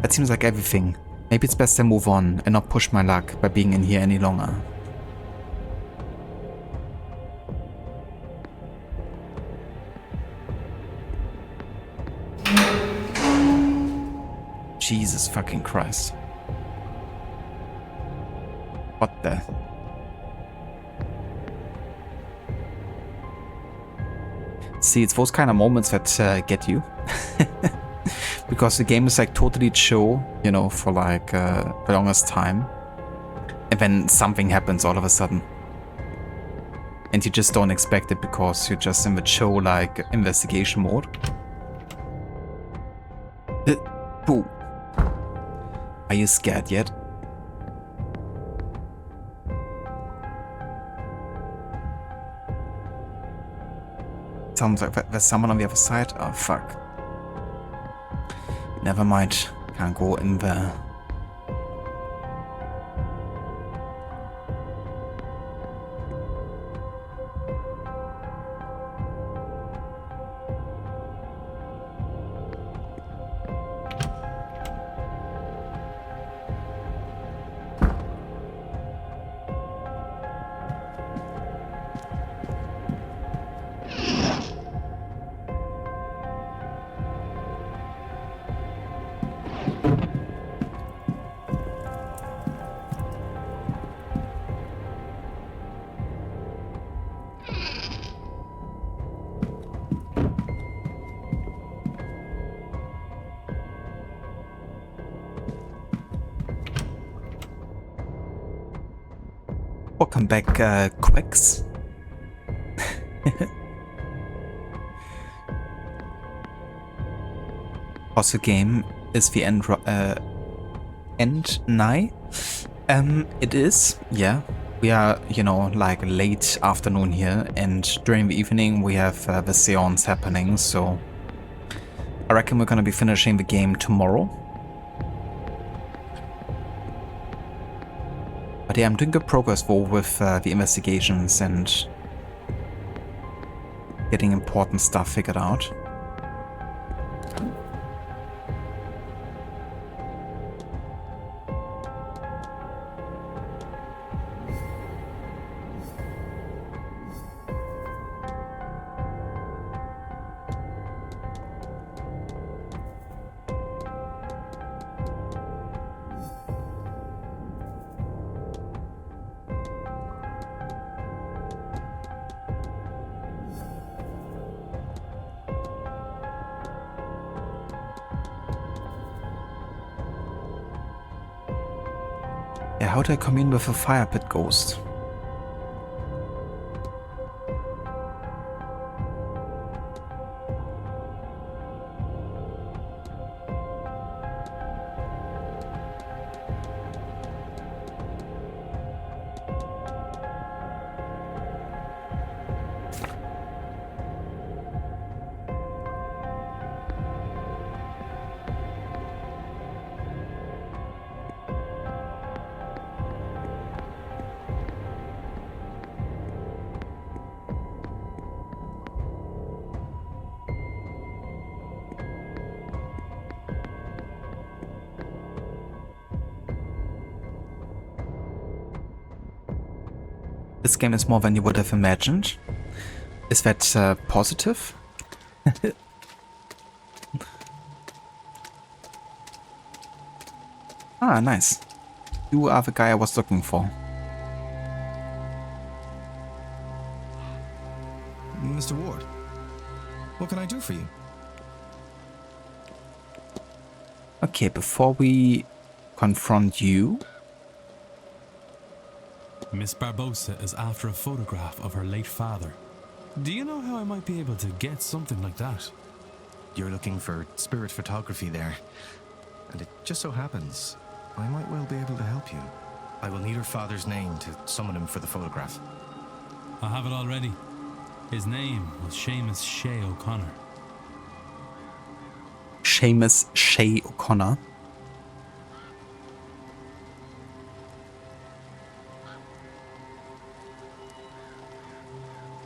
That seems like everything. Maybe it's best I move on and not push my luck by being in here any longer. Jesus fucking Christ. What the? See, it's those kind of moments that get you. Because the game is like totally chill, you know, for like the longest time. And then something happens all of a sudden. And you just don't expect it because you're just in the chill, like, investigation mode. Boo. Are you scared yet? Sounds like there's someone on the other side. Oh, fuck. Never mind. Can't go in there. Welcome back, Quicks. Also, game is the end nigh? It is, yeah. We are, you know, like late afternoon here, and during the evening we have the Séance happening, so I reckon we're gonna be finishing the game tomorrow. But yeah, I'm doing good progress though with the investigations and getting important stuff figured out. Yeah, how do I commune with a fire pit ghost? This game is more than you would have imagined. Is that positive? Ah, nice. You are the guy I was looking for. Mr. Ward, what can I do for you? Okay, before we confront you... Miss Barbosa is after a photograph of her late father. Do you know how I might be able to get something like that? You're looking for spirit photography there. And it just so happens, I might well be able to help you. I will need her father's name to summon him for the photograph. I have it already. His name was Seamus Shea O'Connor. Seamus Shea O'Connor.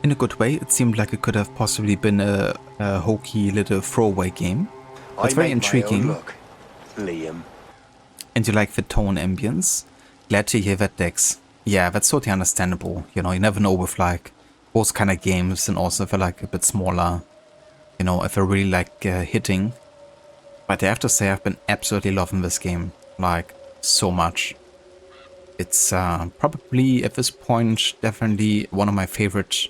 In a good way, it seemed like it could have possibly been a hokey little throwaway game. But very intriguing. Look, Liam. And you like the tone ambience. Glad to hear that, Dex. Yeah, that's totally understandable. You know, you never know with like those kind of games, and also if they're like a bit smaller, you know, if they're really like hitting. But I have to say, I've been absolutely loving this game, like so much. It's probably at this point definitely one of my favorite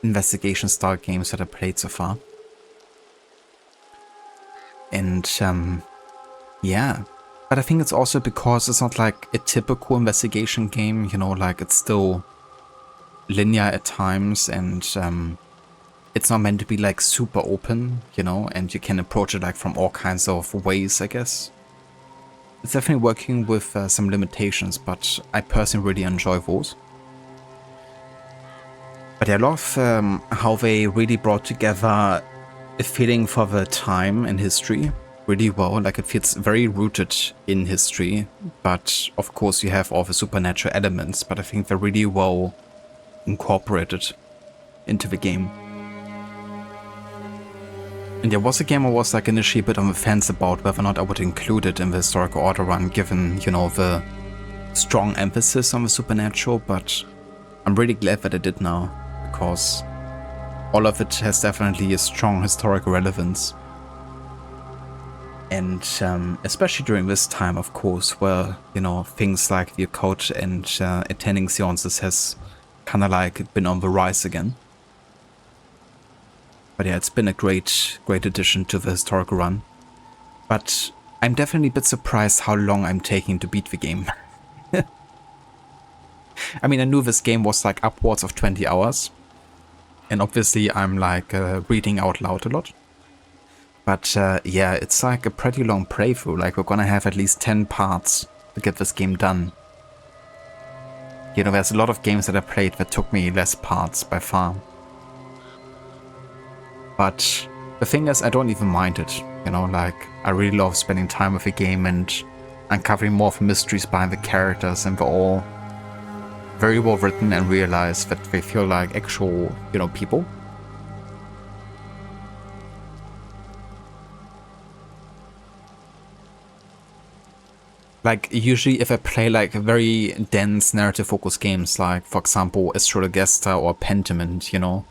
investigation style games that I played so far. And yeah, but I think it's also because it's not like a typical investigation game, you know, like it's still linear at times, and it's not meant to be like super open, you know, and you can approach it like from all kinds of ways, I guess. It's definitely working with some limitations, but I personally really enjoy those. But I love how they really brought together a feeling for the time and history really well. Like it feels very rooted in history, but of course you have all the supernatural elements, but I think they're really well incorporated into the game. And there was a game I was like initially a bit on the fence about whether or not I would include it in the historical order run, given, you know, the strong emphasis on the supernatural, but I'm really glad that I did now, because all of it has definitely a strong historical relevance. And especially during this time, of course, where, you know, things like the occult and attending seances has kind of like been on the rise again. But yeah, it's been a great addition to the historical run. But I'm definitely a bit surprised how long I'm taking to beat the game. I mean, I knew this game was like upwards of 20 hours. And obviously I'm like reading out loud a lot. But yeah, it's like a pretty long playthrough. Like we're gonna have at least 10 parts to get this game done. You know, there's a lot of games that I played that took me less parts by far. But the thing is, I don't even mind it. You know, like I really love spending time with the game and uncovering more of the mysteries behind the characters, and they're all very well written and realize that they feel like actual, you know, people. Like usually if I play like very dense narrative focused games, like for example Astrologesta or Pentiment, you know,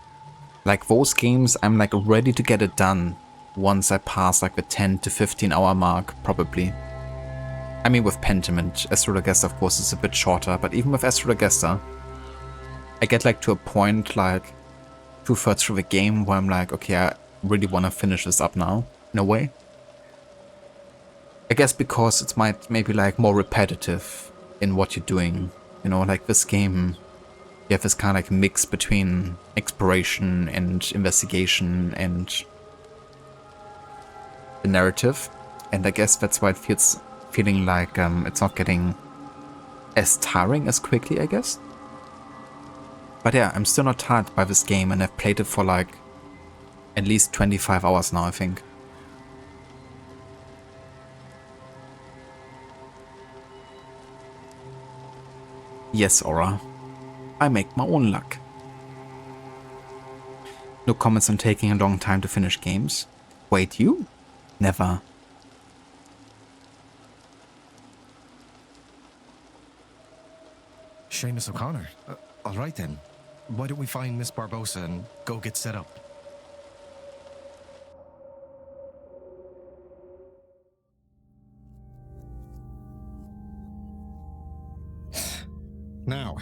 like those games I'm like ready to get it done once I pass like the 10 to 15 hour mark probably. I mean, with Pentiment, Astrologesta of course is a bit shorter, but even with Astrologesta, I get like to a point like 2/3 through the game where I'm like, okay, I really want to finish this up now, in a way. I guess because it's maybe like more repetitive in what you're doing. You know, like this game, you have this kind of like mix between exploration and investigation and the narrative. And I guess that's why it feeling like it's not getting as tiring as quickly, I guess. But yeah, I'm still not tired by this game, and I've played it for like at least 25 hours now, I think. Yes, Aura. I make my own luck. No comments on taking a long time to finish games. Wait, you? Never. Seamus O'Connor. All right then. Why don't we find Miss Barbosa and go get set up? Now,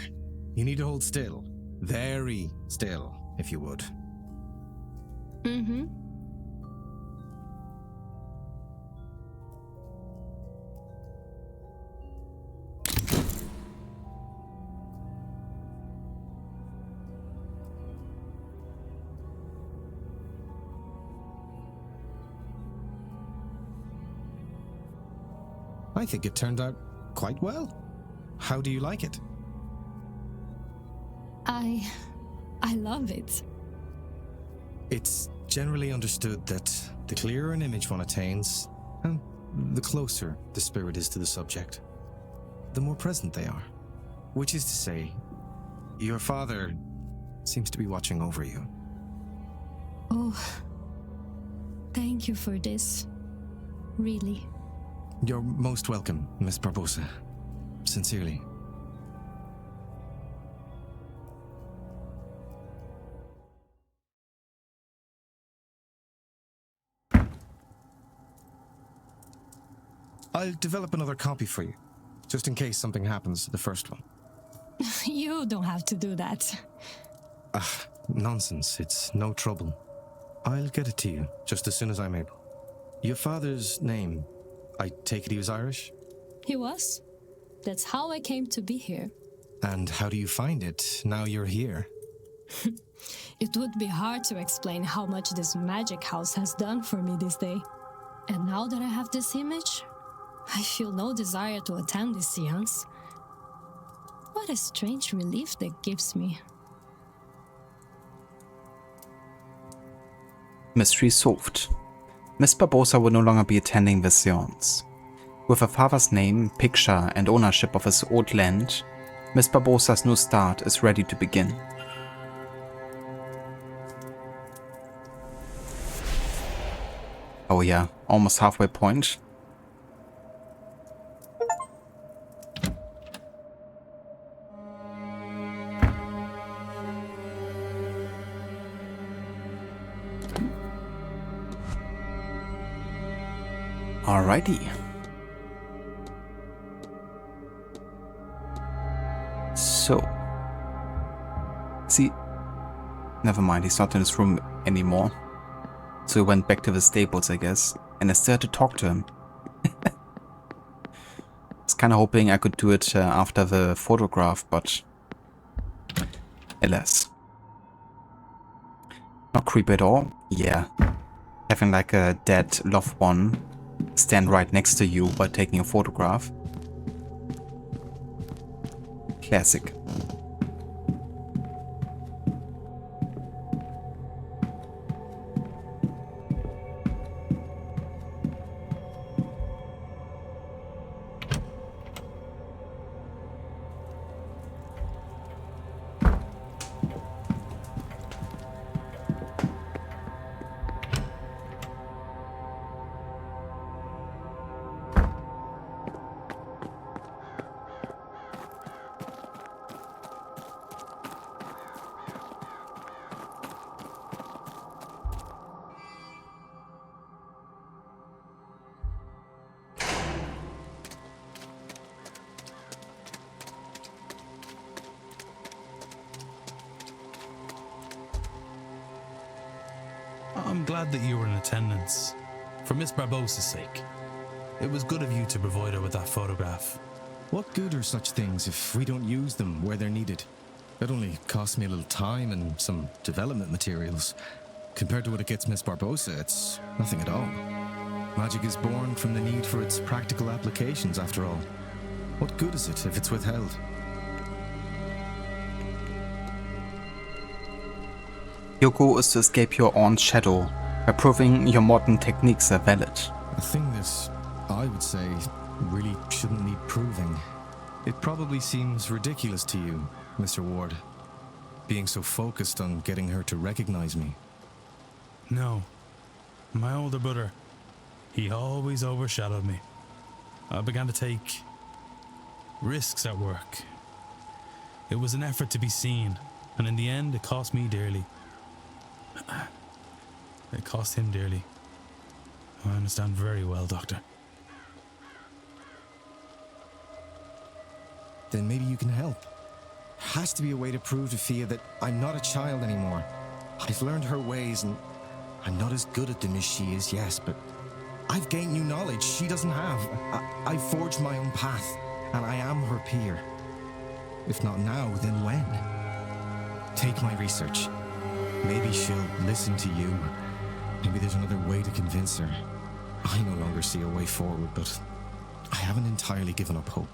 you need to hold still. Very still, if you would. Mm-hmm. I think it turned out quite well. How do you like it? I love it. It's generally understood that the clearer an image one attains, and the closer the spirit is to the subject, the more present they are. Which is to say, your father seems to be watching over you. Oh, thank you for this. Really. You're most welcome, Miss Barbosa. Sincerely. I'll develop another copy for you, just in case something happens to the first one. You don't have to do that. Nonsense. It's no trouble. I'll get it to you just as soon as I'm able. Your father's name, I take it he was Irish? He was. That's how I came to be here. And how do you find it now you're here? It would be hard to explain how much this magic house has done for me this day. And now that I have this image, I feel no desire to attend this seance. What a strange relief that gives me. Mystery solved. Miss Barbosa will no longer be attending the seance. With her father's name, picture, and ownership of his old land, Miss Barbosa's new start is ready to begin. Oh yeah, almost halfway point. Alrighty. So. See. Never mind, he's not in his room anymore. So he went back to the stables, I guess. And I still had to talk to him. I was kind of hoping I could do it after the photograph, but alas. Not creepy at all. Yeah. Having like a dead loved one stand right next to you while taking a photograph. Classic. I'm glad that you were in attendance. For Miss Barbosa's sake. It was good of you to provide her with that photograph. What good are such things if we don't use them where they're needed? It only costs me a little time and some development materials. Compared to what it gets Miss Barbosa, it's nothing at all. Magic is born from the need for its practical applications, after all. What good is it if it's withheld? Your goal is to escape your aunt's shadow by proving your modern techniques are valid. A thing that I would say really shouldn't need proving. It probably seems ridiculous to you, Mr. Ward, being so focused on getting her to recognize me. No. My older brother, he always overshadowed me. I began to take risks at work. It was an effort to be seen, and in the end it cost me dearly. It cost him dearly. I understand very well, Doctor. Then maybe you can help. Has to be a way to prove to Fia that I'm not a child anymore. I've learned her ways and I'm not as good at them as she is, yes, but I've gained new knowledge she doesn't have. I've forged my own path, and I am her peer. If not now, then when? Take my research. Maybe she'll listen to you. Maybe there's another way to convince her. I no longer see a way forward, but I haven't entirely given up hope.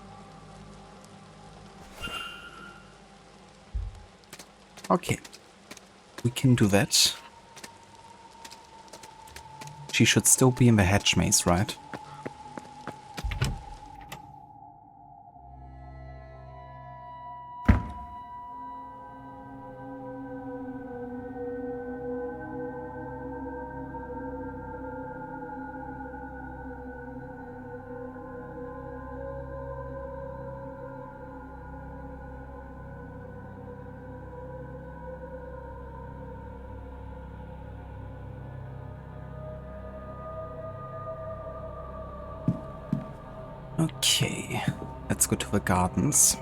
Okay. We can do that. She should still be in the hedge maze, right? Okay, let's go to the gardens.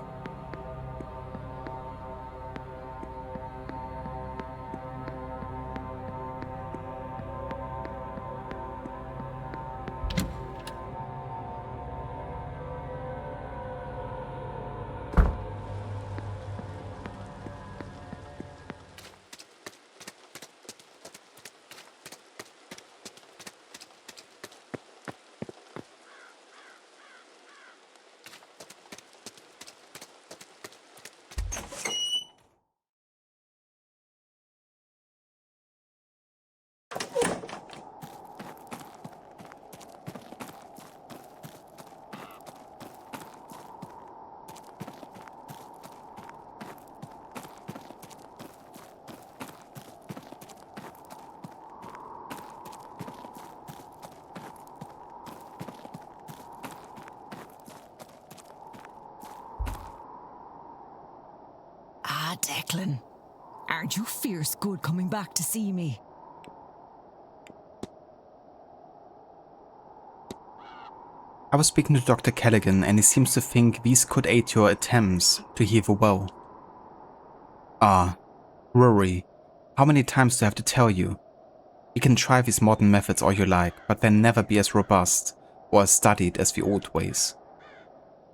Ah, Declan. Aren't you fierce good coming back to see me? I was speaking to Dr. Callaghan and he seems to think these could aid your attempts to heal the well. Ah, Rory, how many times do I have to tell you? You can try these modern methods all you like, but they'll never be as robust or as studied as the old ways.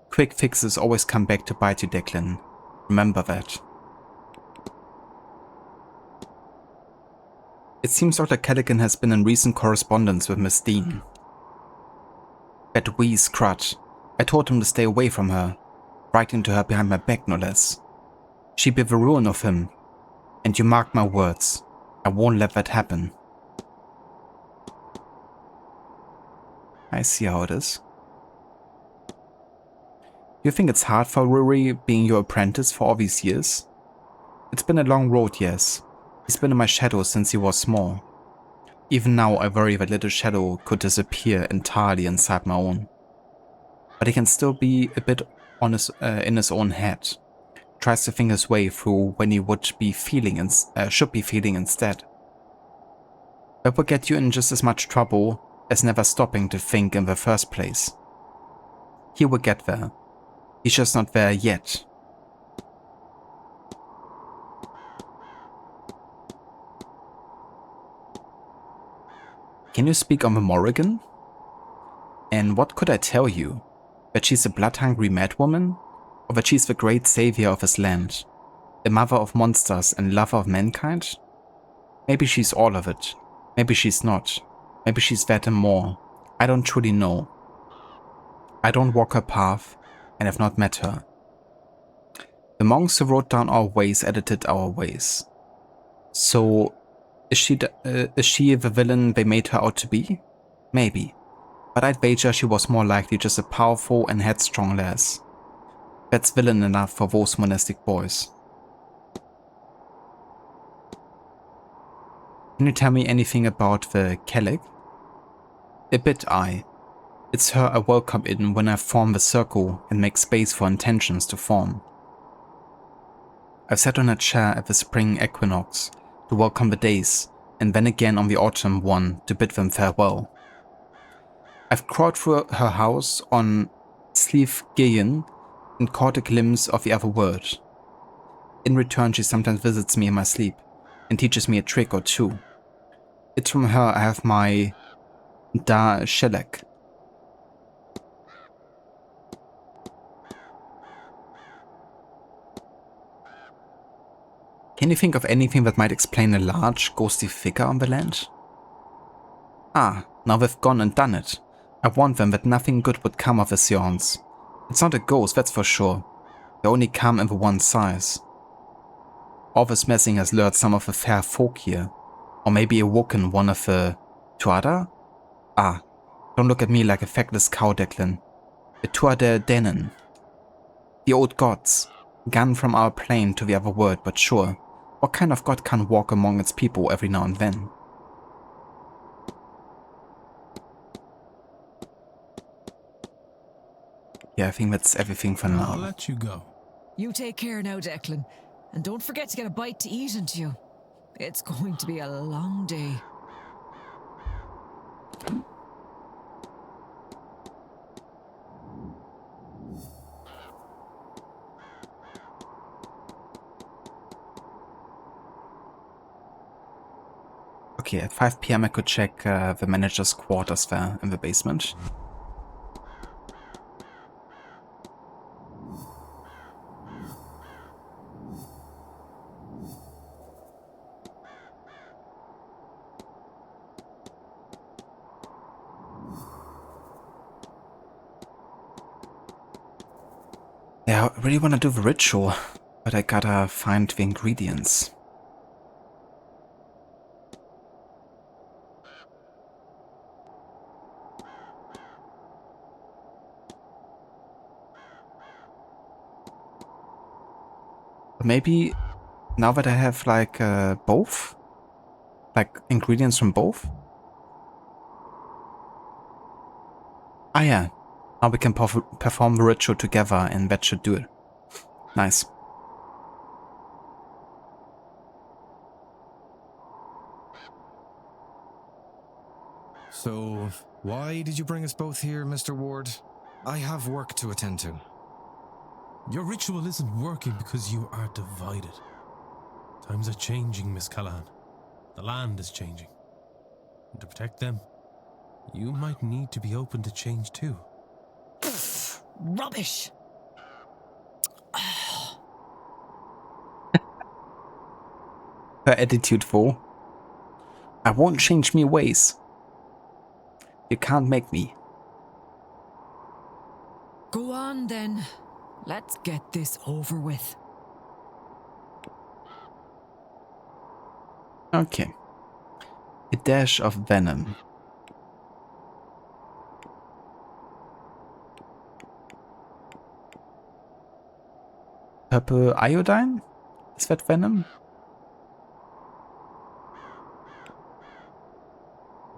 Quick fixes always come back to bite you, Declan. Remember that. It seems Dr. Callaghan has been in recent correspondence with Miss Dean. That wee scrut. I told him to stay away from her, writing to her behind my back no less. She'd be the ruin of him, and you mark my words, I won't let that happen. I see how it is. You think it's hard for Rory being your apprentice for all these years? It's been a long road, yes. He's been in my shadow since he was small. Even now I worry that little shadow could disappear entirely inside my own. But he can still be a bit on in his own head. Tries to think his way through when he would be feeling should be feeling instead. That will get you in just as much trouble as never stopping to think in the first place. He will get there. He's just not there yet. Can you speak on the Morrigan? And what could I tell you? That she's a blood-hungry madwoman? Or that she's the great savior of his land? The mother of monsters and lover of mankind? Maybe she's all of it. Maybe she's not. Maybe she's that and more. I don't truly know. I don't walk her path and have not met her. The monks who wrote down our ways edited our ways. So, is she the villain they made her out to be? Maybe. But I'd wager she was more likely just a powerful and headstrong lass. That's villain enough for those monastic boys. Can you tell me anything about the Kelleg? A bit, aye. It's her I welcome in when I form the circle and make space for intentions to form. I've sat on a chair at the spring equinox to welcome the days, and then again on the autumn one to bid them farewell. I've crawled through her house on Sleeve Gillian and caught a glimpse of the other world. In return, she sometimes visits me in my sleep and teaches me a trick or two. It's from her I have my Da Shellek. Can you think of anything that might explain a large, ghostly figure on the land? Ah, now they've gone and done it. I warned them that nothing good would come of the Séance. It's not a ghost, that's for sure. They only come in the one size. All this messing has lured some of the fair folk here. Or maybe awoken one of the Tuatha? Ah, don't look at me like a feckless cow, Declan. The Tuatha Denan. The old gods. Gone from our plane to the other world, but sure. What kind of god can't walk among its people every now and then? Yeah, I think that's everything for now. I'll let you go. You take care now, Declan. And don't forget to get a bite to eat into you. It's going to be a long day. Okay, at 5 PM I could check the manager's quarters there in the basement. Yeah, I really want to do the ritual, but I gotta find the ingredients. Maybe now that I have like both, like ingredients from both. Ah yeah, now we can perform the ritual together and that should do it. Nice. So, why did you bring us both here, Mr. Ward? I have work to attend to. Your ritual isn't working because you are divided. Times are changing, Miss Callahan. The land is changing. And to protect them, you might need to be open to change too. Rubbish! Her attitude though. I won't change me ways. You can't make me. Go on then. Let's get this over with. Okay. A dash of venom. Purple iodine? Is that venom?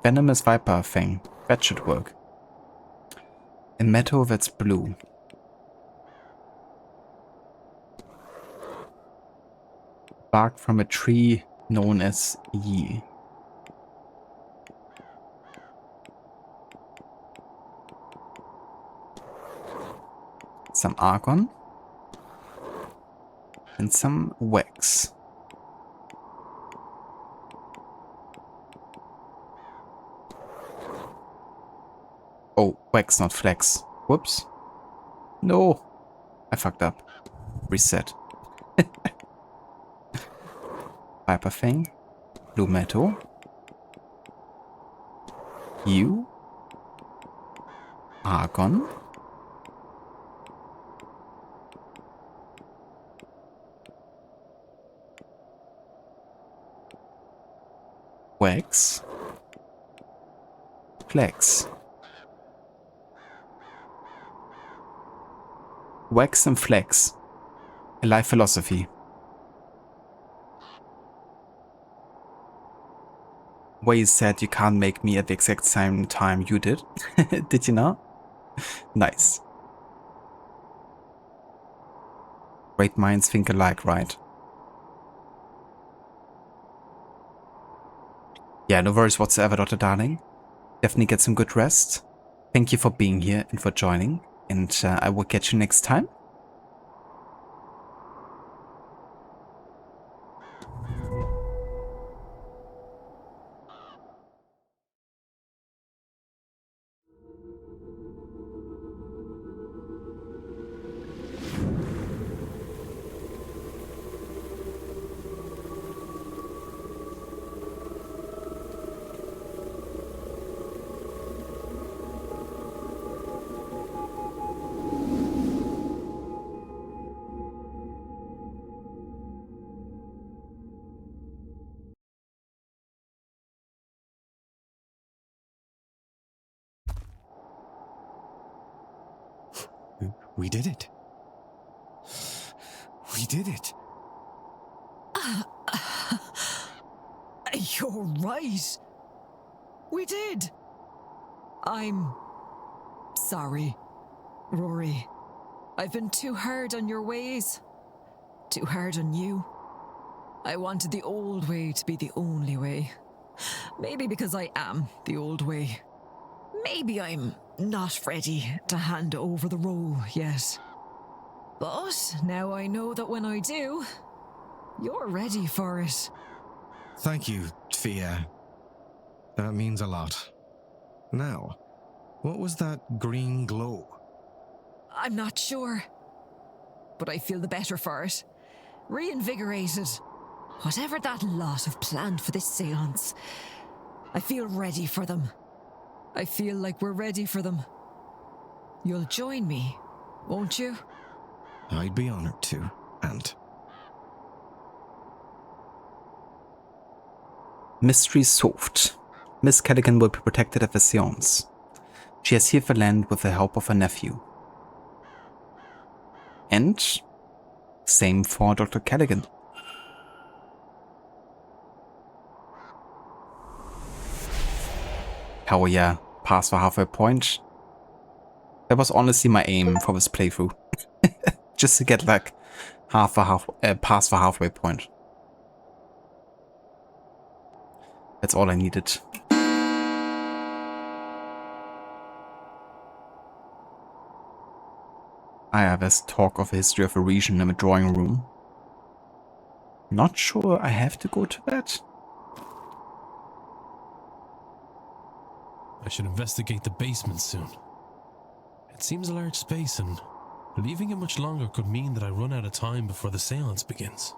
Venomous viper thing. That should work. A metal that's blue. Bark from a tree known as Yi. Some argon. And some wax. Oh, wax, not flex. Whoops. No. I fucked up. Reset. Viper Fang. Blue Meadow. You. Argon. Wax. Flex. Wax and Flex. A life philosophy. Way said you can't make me at the exact same time you did. Did you not? Nice. Great minds think alike, right? Yeah, no worries whatsoever, Dr. Darling. Definitely get some good rest. Thank you for being here and for joining. And I will catch you next time. We did it. We did it. You're right. We did. I'm sorry, Rory. I've been too hard on your ways. Too hard on you. I wanted the old way to be the only way. Maybe because I am the old way. Maybe I'm not ready to hand over the role yet. But now I know that when I do, you're ready for it. Thank you, Tfia. That means a lot. Now, what was that green glow? I'm not sure, but I feel the better for it. Reinvigorated. Whatever that lot have planned for this seance, I feel ready for them. I feel like we're ready for them. You'll join me, won't you? I'd be honored to, Aunt. Mystery solved. Miss Callaghan will be protected at the Séance. She has here the land with the help of her nephew. And same for Dr. Callaghan. Hell yeah, past the halfway point. That was honestly my aim for this playthrough. Just to get like past the halfway point. That's all I needed. I have this talk of the history of a region in the drawing room. Not sure I have to go to that. I should investigate the basement soon. It seems a large space, and leaving it much longer could mean that I run out of time before the seance begins.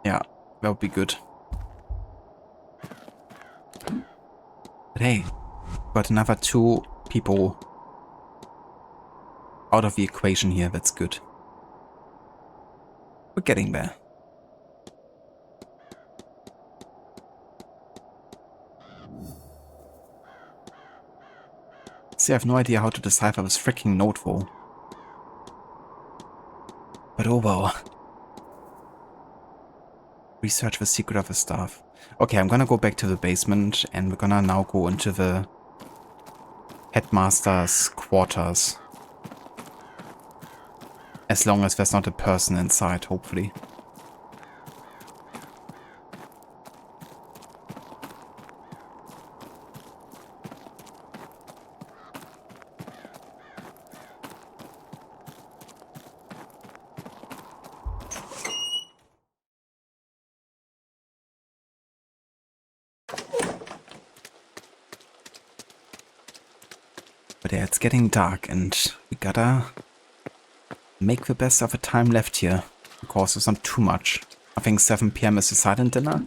Yeah, that would be good. But hey, got another 2 people out of the equation here, that's good. We're getting there. See, I have no idea how to decipher this freaking note though. But oh well. Research the secret of the staff. Okay, I'm gonna go back to the basement and we're gonna now go into the headmaster's quarters. As long as there's not a person inside, hopefully. But yeah, it's getting dark and we gotta make the best of the time left here. Because it's not too much. I think 7 PM is the silent dinner.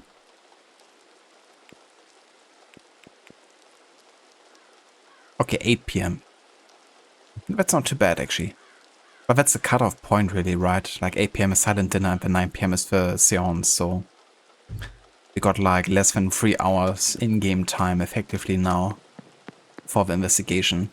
Okay, 8 PM. That's not too bad, actually. But that's the cutoff point, really, right? Like 8 PM is silent dinner and then 9 PM is the séance, so... We got like less than 3 hours in-game time, effectively, now. For the investigation.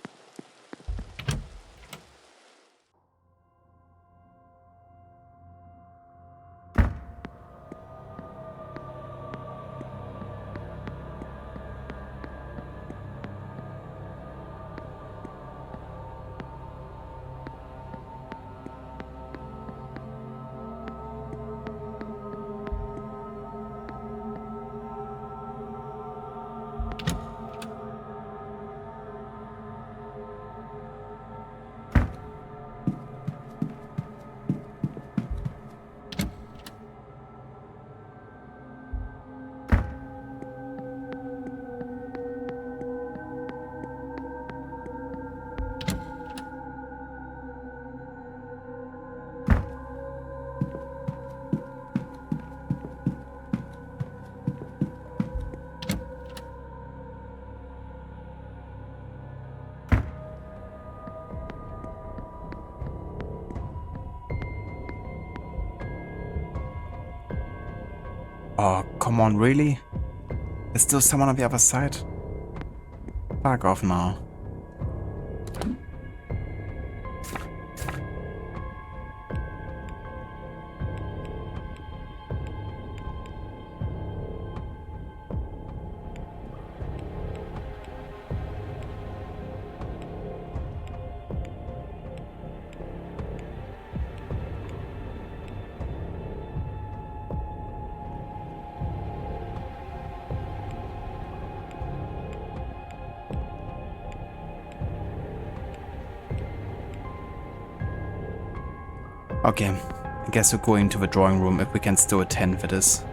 Oh, come on, really? There's still someone on the other side? Fuck off now. Okay, I guess we're going to the drawing room if we can still attend for this.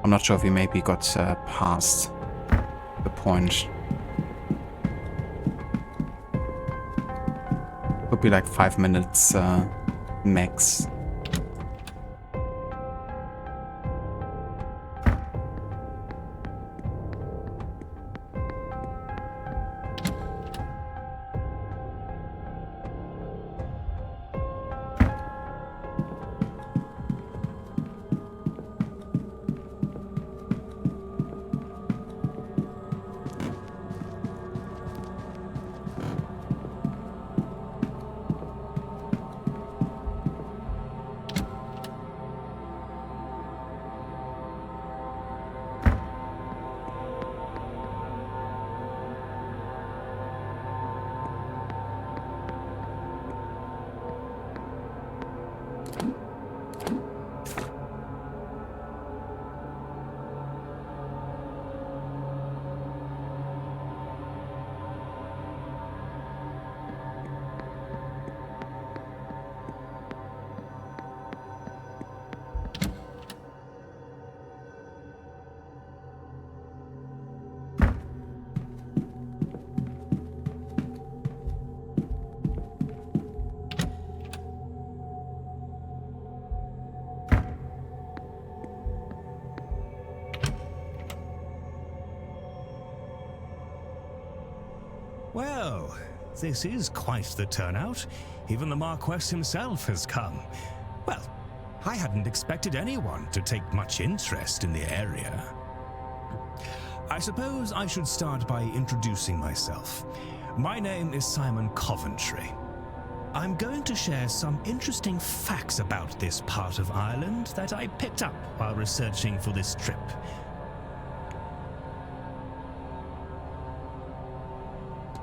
I'm not sure if we maybe got past the point. Would be like 5 minutes max. Well, this is quite the turnout. Even the Marquess himself has come. Well, I hadn't expected anyone to take much interest in the area. I suppose I should start by introducing myself. My name is Simon Coventry. I'm going to share some interesting facts about this part of Ireland that I picked up while researching for this trip.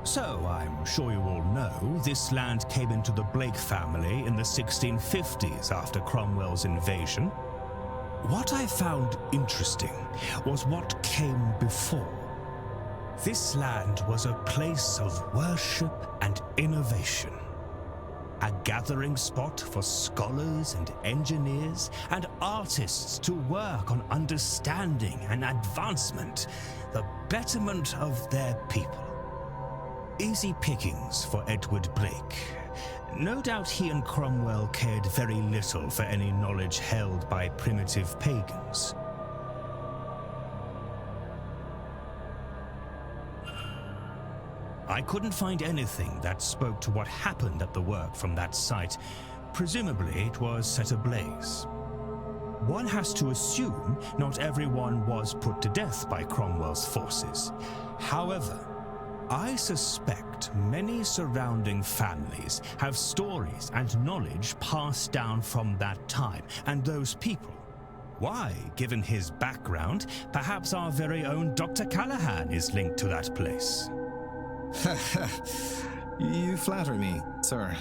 So, I'm sure you all know, this land came into the Blake family in the 1650s after Cromwell's invasion. What I found interesting was what came before. This land was a place of worship and innovation. A gathering spot for scholars and engineers and artists to work on understanding and advancement, the betterment of their people. Easy pickings for Edward Blake. No doubt he and Cromwell cared very little for any knowledge held by primitive pagans. I couldn't find anything that spoke to what happened at the work from that site. Presumably it was set ablaze. One has to assume not everyone was put to death by Cromwell's forces. However, I suspect many surrounding families have stories and knowledge passed down from that time, and those people. Why, given his background, perhaps our very own Dr. Callahan is linked to that place. You flatter me, sir.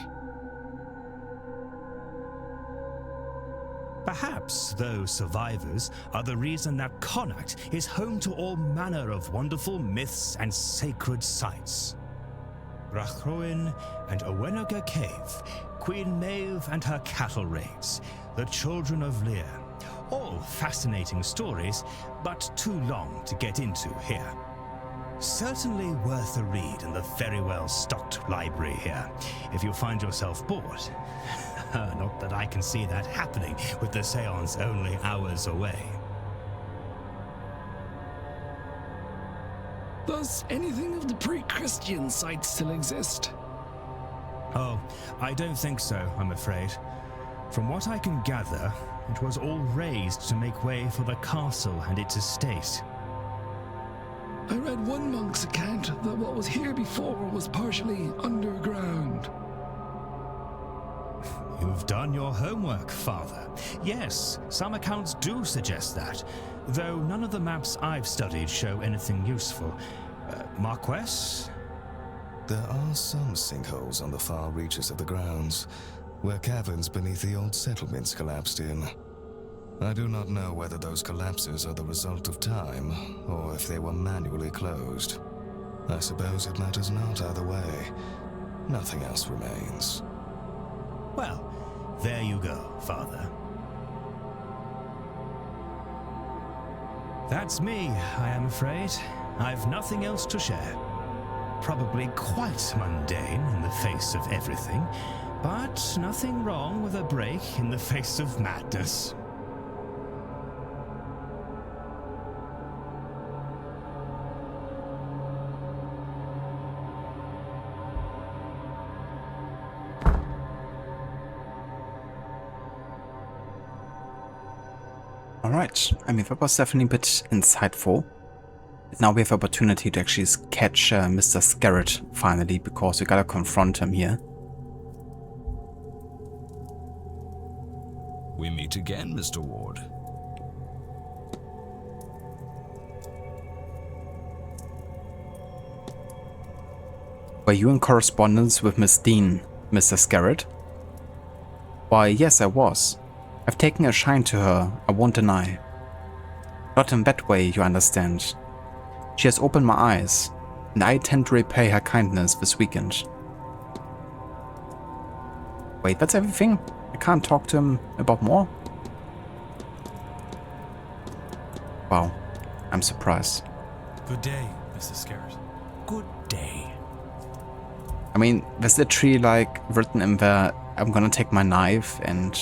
Perhaps those survivors are the reason that Connacht is home to all manner of wonderful myths and sacred sites. Rachroin and Owenogga Cave, Queen Maeve and her cattle raids, the Children of Lear. All fascinating stories, but too long to get into here. Certainly worth a read in the very well-stocked library here, if you find yourself bored. Not that I can see that happening with the Séance only hours away. Does anything of the pre-Christian site still exist? Oh, I don't think so, I'm afraid. From what I can gather, it was all razed to make way for the castle and its estate. I read one monk's account that what was here before was partially underground. You've done your homework, Father. Yes, some accounts do suggest that, though none of the maps I've studied show anything useful. Marquess? There are some sinkholes on the far reaches of the grounds, where caverns beneath the old settlements collapsed in. I do not know whether those collapses are the result of time, or if they were manually closed. I suppose it matters not either way. Nothing else remains. Well, there you go, Father. That's me, I am afraid. I've nothing else to share. Probably quite mundane in the face of everything, but nothing wrong with a break in the face of madness. Alright, I mean, that was definitely a bit insightful. Now we have opportunity to actually catch Mr. Scarrett finally, because we gotta confront him here. We meet again, Mr. Ward. Were you in correspondence with Miss Dean, Mr. Scarrett? Why, yes, I was. I've taken a shine to her, I won't deny. Not in that way, you understand. She has opened my eyes, and I intend to repay her kindness this weekend. Wait, that's everything? I can't talk to him about more? Wow, I'm surprised. Good day, Mr. Scarrett. Good day. I mean, there's literally like written in there, I'm gonna take my knife and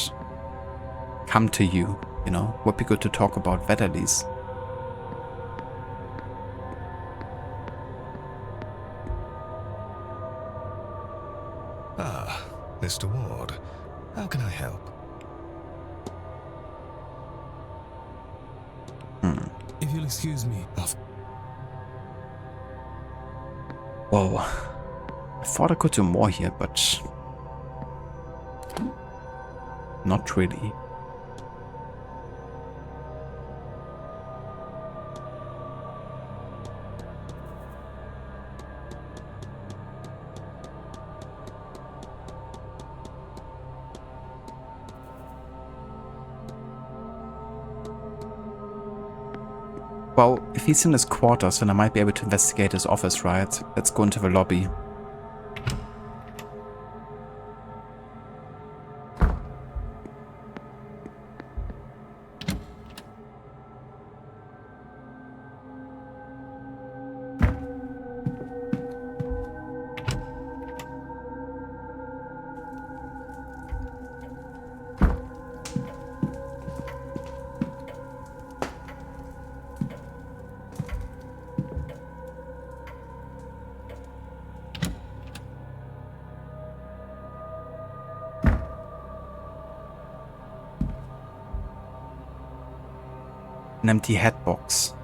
come to you, you know? Would be good to talk about that at least. Ah, Mr. Ward, how can I help? If you'll excuse me. Whoa. I thought I could do more here, but not really. Well, if he's in his quarters, then I might be able to investigate his office, right? Let's go into the lobby. An empty hat box.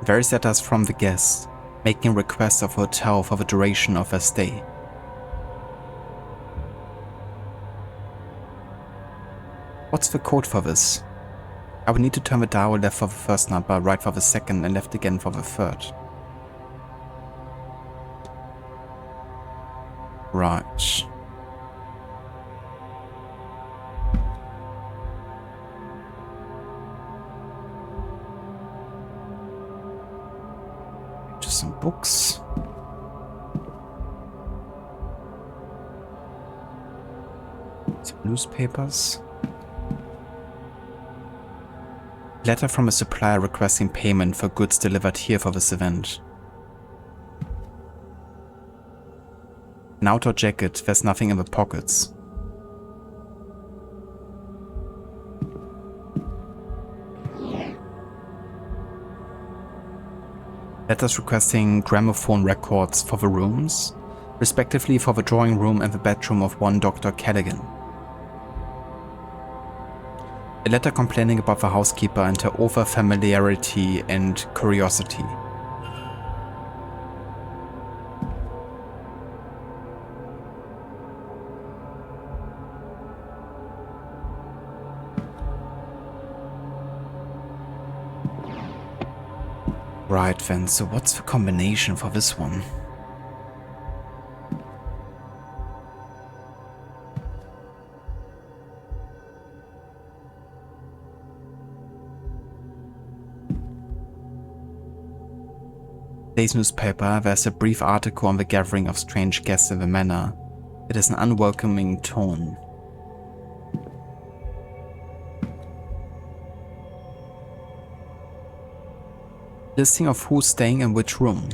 Various letters from the guests, making requests of a hotel for the duration of their stay. What's the code for this? I would need to turn the dial left for the first number, right for the second, and left again for the third. Right. Just some books. Some newspapers. Letter from a supplier requesting payment for goods delivered here for this event. An outdoor jacket, there's nothing in the pockets. Letters requesting gramophone records for the rooms, respectively for the drawing room and the bedroom of one Dr. Callaghan. A letter complaining about the housekeeper and her over familiarity and curiosity. Right then, so what's the combination for this one? Today's newspaper, there's a brief article on the gathering of strange guests in the manor. It has an unwelcoming tone. Listing of who's staying in which room.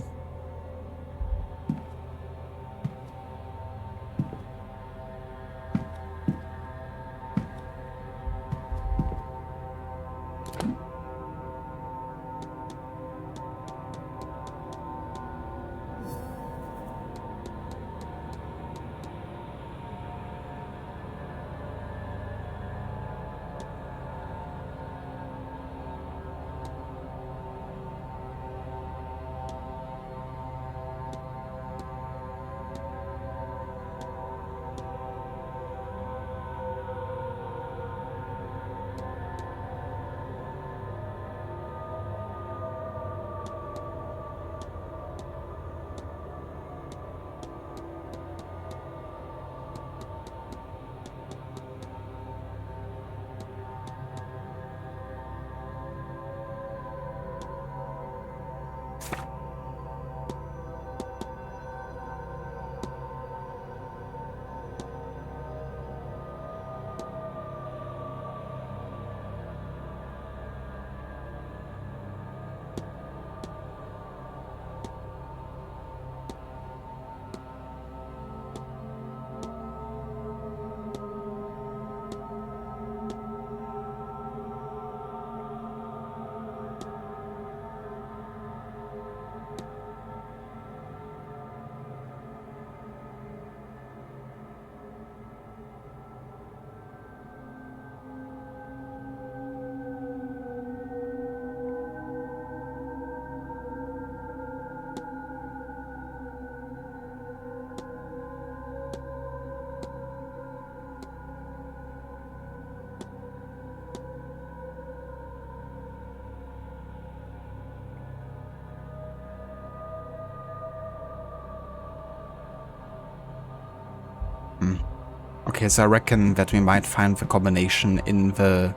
Okay, so I reckon that we might find the combination in the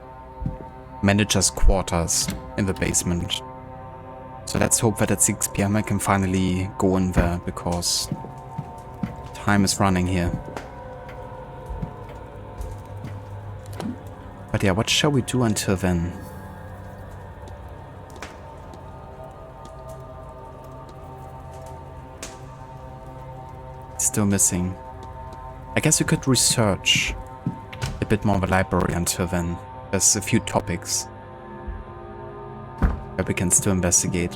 manager's quarters in the basement. So let's hope that at 6 PM I can finally go in there, because time is running here. But yeah, what shall we do until then? It's still missing. I guess we could research a bit more of the library until then. There's a few topics that we can still investigate.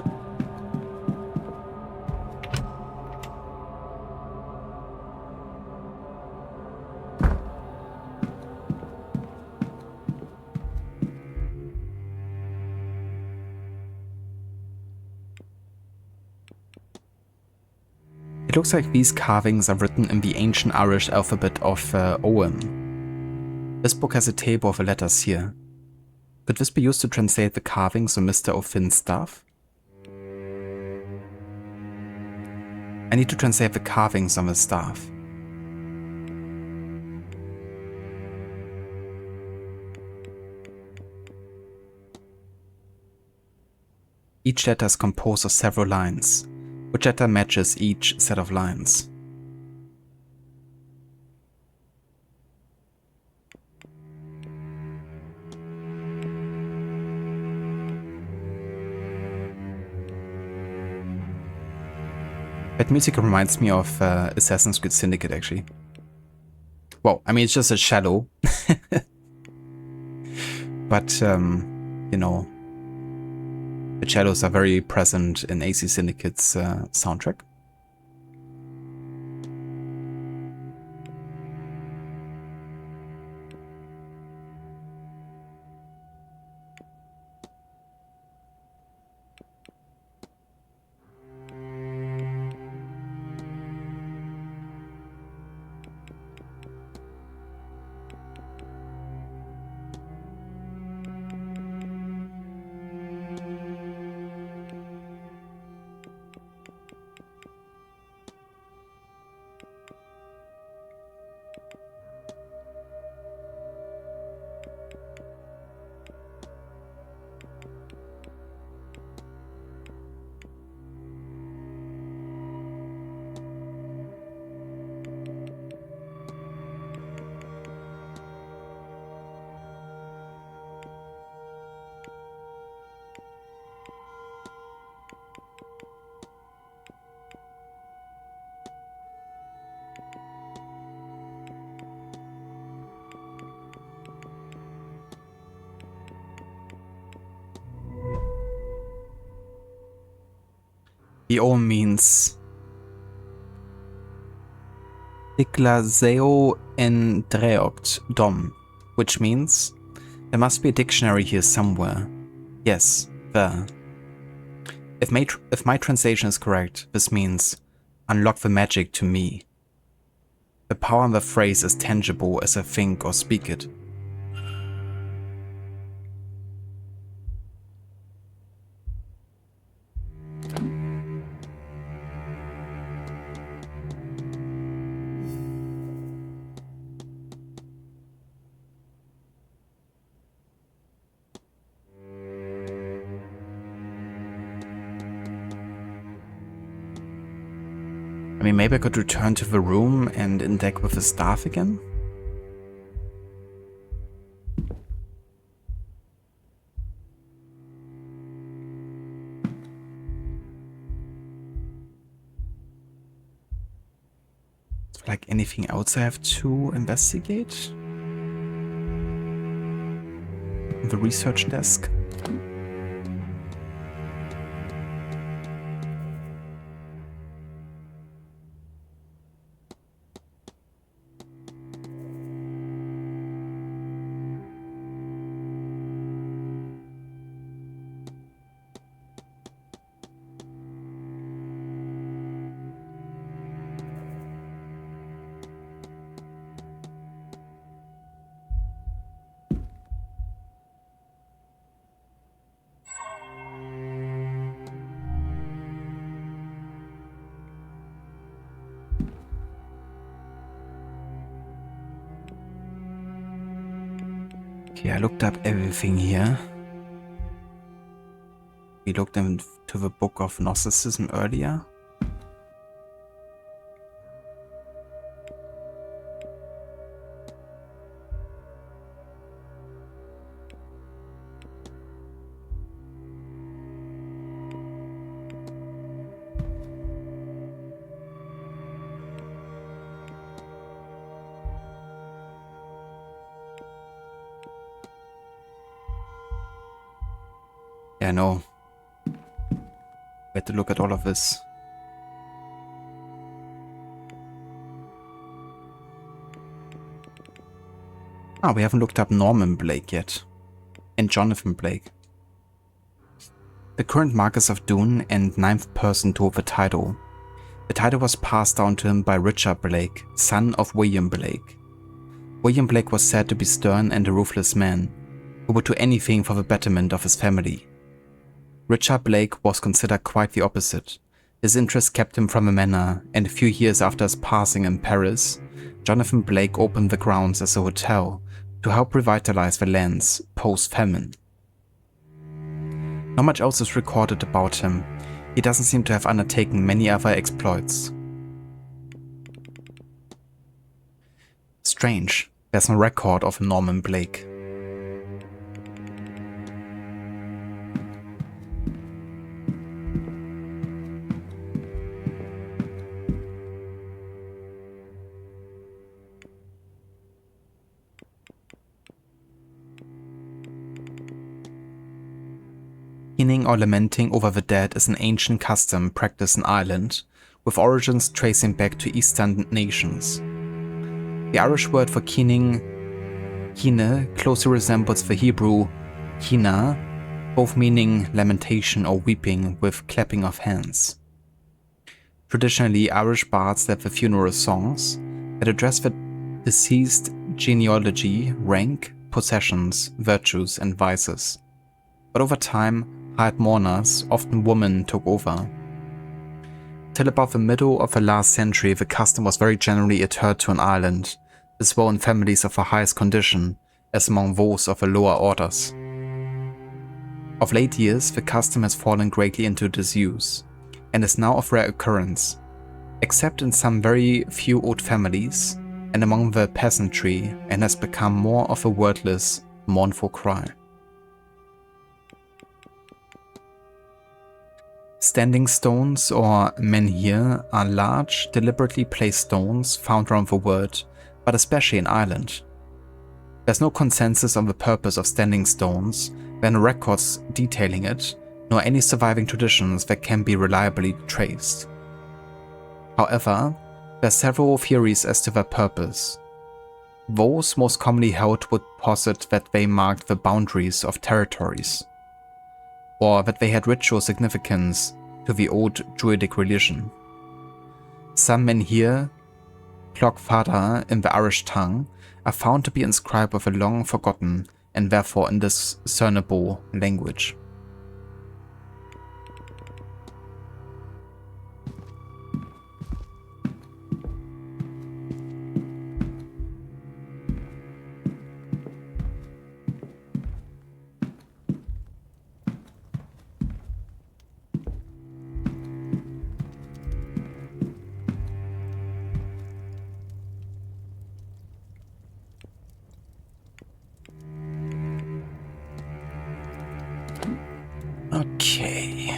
It looks like these carvings are written in the ancient Irish alphabet of Owen. This book has a table of the letters here. Could this be used to translate the carvings on Mr. O'Finn's staff? I need to translate the carvings on the staff. Each letter is composed of several lines. Which letter matches each set of lines? That music reminds me of Assassin's Creed Syndicate, actually. Well, I mean, it's just a shadow. But, you know, the shadows are very present in AC Syndicate's soundtrack. The O means Diglaseo en Dreoct Dom, which means there must be a dictionary here somewhere. Yes, there. If my translation is correct, this means unlock the magic to me. The power in the phrase is tangible as I think or speak it. I mean, maybe I could return to the room and indeck with the staff again? Is there like anything else I have to investigate? The research desk? Okay, I looked up everything here. We looked into the Book of Gnosticism earlier. Yeah, no. We had to look at all of this. Ah, we haven't looked up Norman Blake yet. And Jonathan Blake. The current Marquess of Doon and 9th person to hold the title. The title was passed down to him by Richard Blake, son of William Blake. William Blake was said to be stern and a ruthless man, who would do anything for the betterment of his family. Richard Blake was considered quite the opposite. His interest kept him from the manor, and a few years after his passing in Paris, Jonathan Blake opened the grounds as a hotel to help revitalize the lands post-famine. Not much else is recorded about him. He doesn't seem to have undertaken many other exploits. Strange, there's no record of Norman Blake. Keening or lamenting over the dead is an ancient custom practiced in Ireland, with origins tracing back to Eastern nations. The Irish word for keening, kine, closely resembles the Hebrew kina, both meaning lamentation or weeping with clapping of hands. Traditionally, Irish bards led the funeral songs that address the deceased genealogy, rank, possessions, virtues, and vices. But over time, hired mourners, often women, took over. Till about the middle of the last century, the custom was very generally adhered to in Ireland, as well in families of the highest condition as among those of the lower orders. Of late years, the custom has fallen greatly into disuse, and is now of rare occurrence, except in some very few old families and among the peasantry, and has become more of a wordless, mournful cry. Standing stones, or menhir, are large, deliberately placed stones found around the world, but especially in Ireland. There's no consensus on the purpose of standing stones, there are no records detailing it, nor any surviving traditions that can be reliably traced. However, there are several theories as to their purpose. Those most commonly held would posit that they marked the boundaries of territories, or that they had ritual significance to the old Druidic religion. Some menhir, clogfada in the Irish tongue, are found to be inscribed with a long forgotten and therefore indiscernible language. Okay.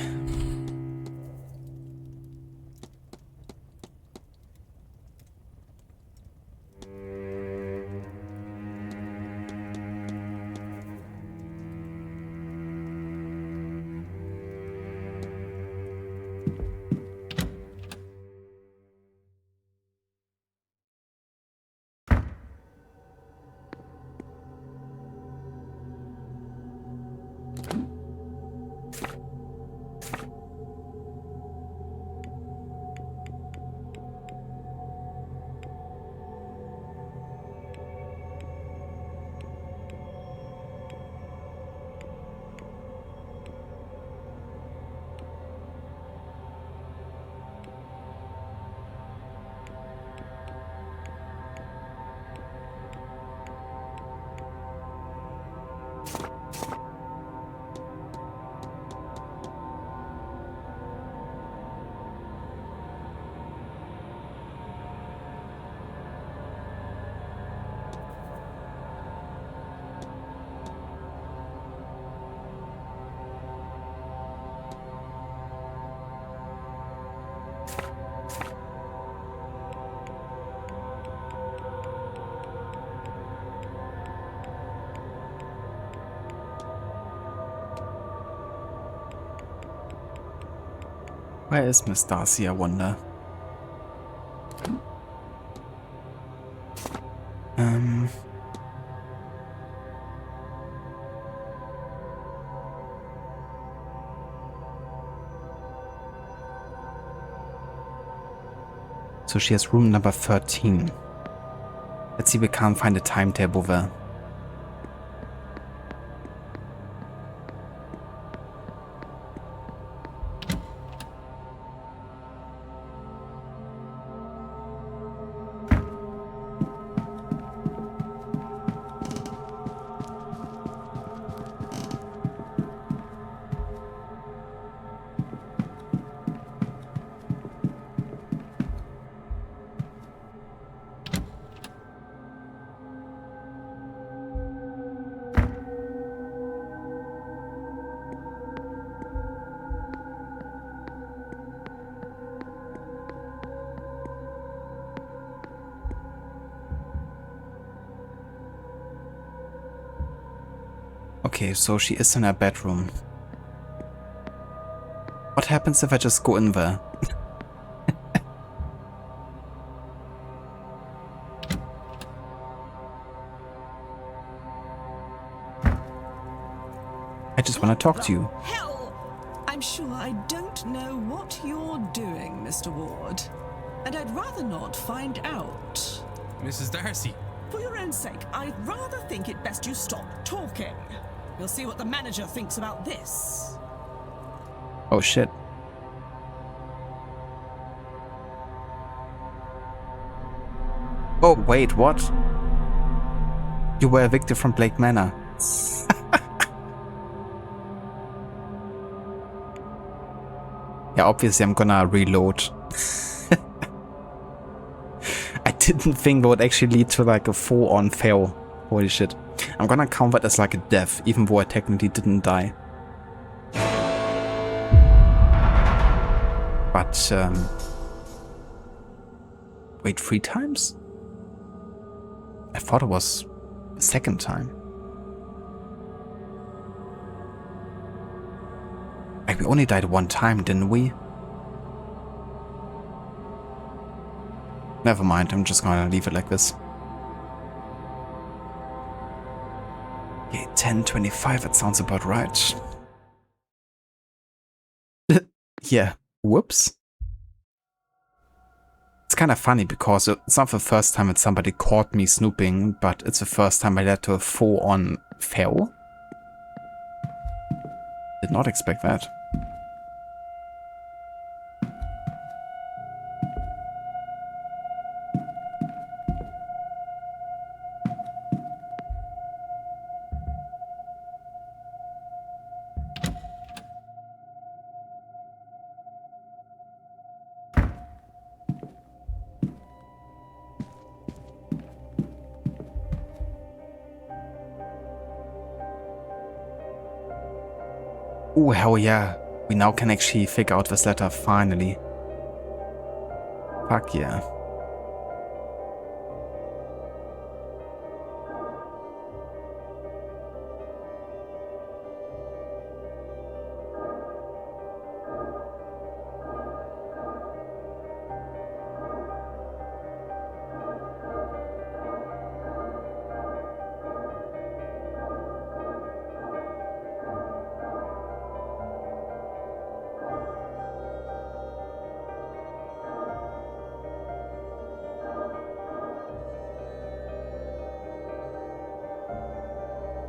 Where is Miss Darcy, I wonder? So she has room number 13. Let's see if we can't find a timetable there. Okay, so she is in her bedroom. What happens if I just go in there? I just want to talk to you. Hell! I'm sure I don't know what you're doing, Mr. Ward. And I'd rather not find out. Mrs. Darcy. For your own sake, I'd rather think it best you stop talking. We'll see what the manager thinks about this. Oh shit. Oh wait, what? You were evicted from Blake Manor. Yeah, obviously I'm gonna reload. I didn't think that would actually lead to like a full-on fail. Holy shit. I'm gonna count that as like a death, even though I technically didn't die. But, wait, 3 times? I thought it was the second time. Like, we only died 1 time, didn't we? Never mind, I'm just gonna leave it like this. Okay, 10:25, that sounds about right. Yeah, whoops. It's kind of funny because it's not the first time that somebody caught me snooping, but it's the first time I led to a full-on fail. Did not expect that. Oh, hell yeah. We now can actually figure out this letter, finally. Fuck yeah.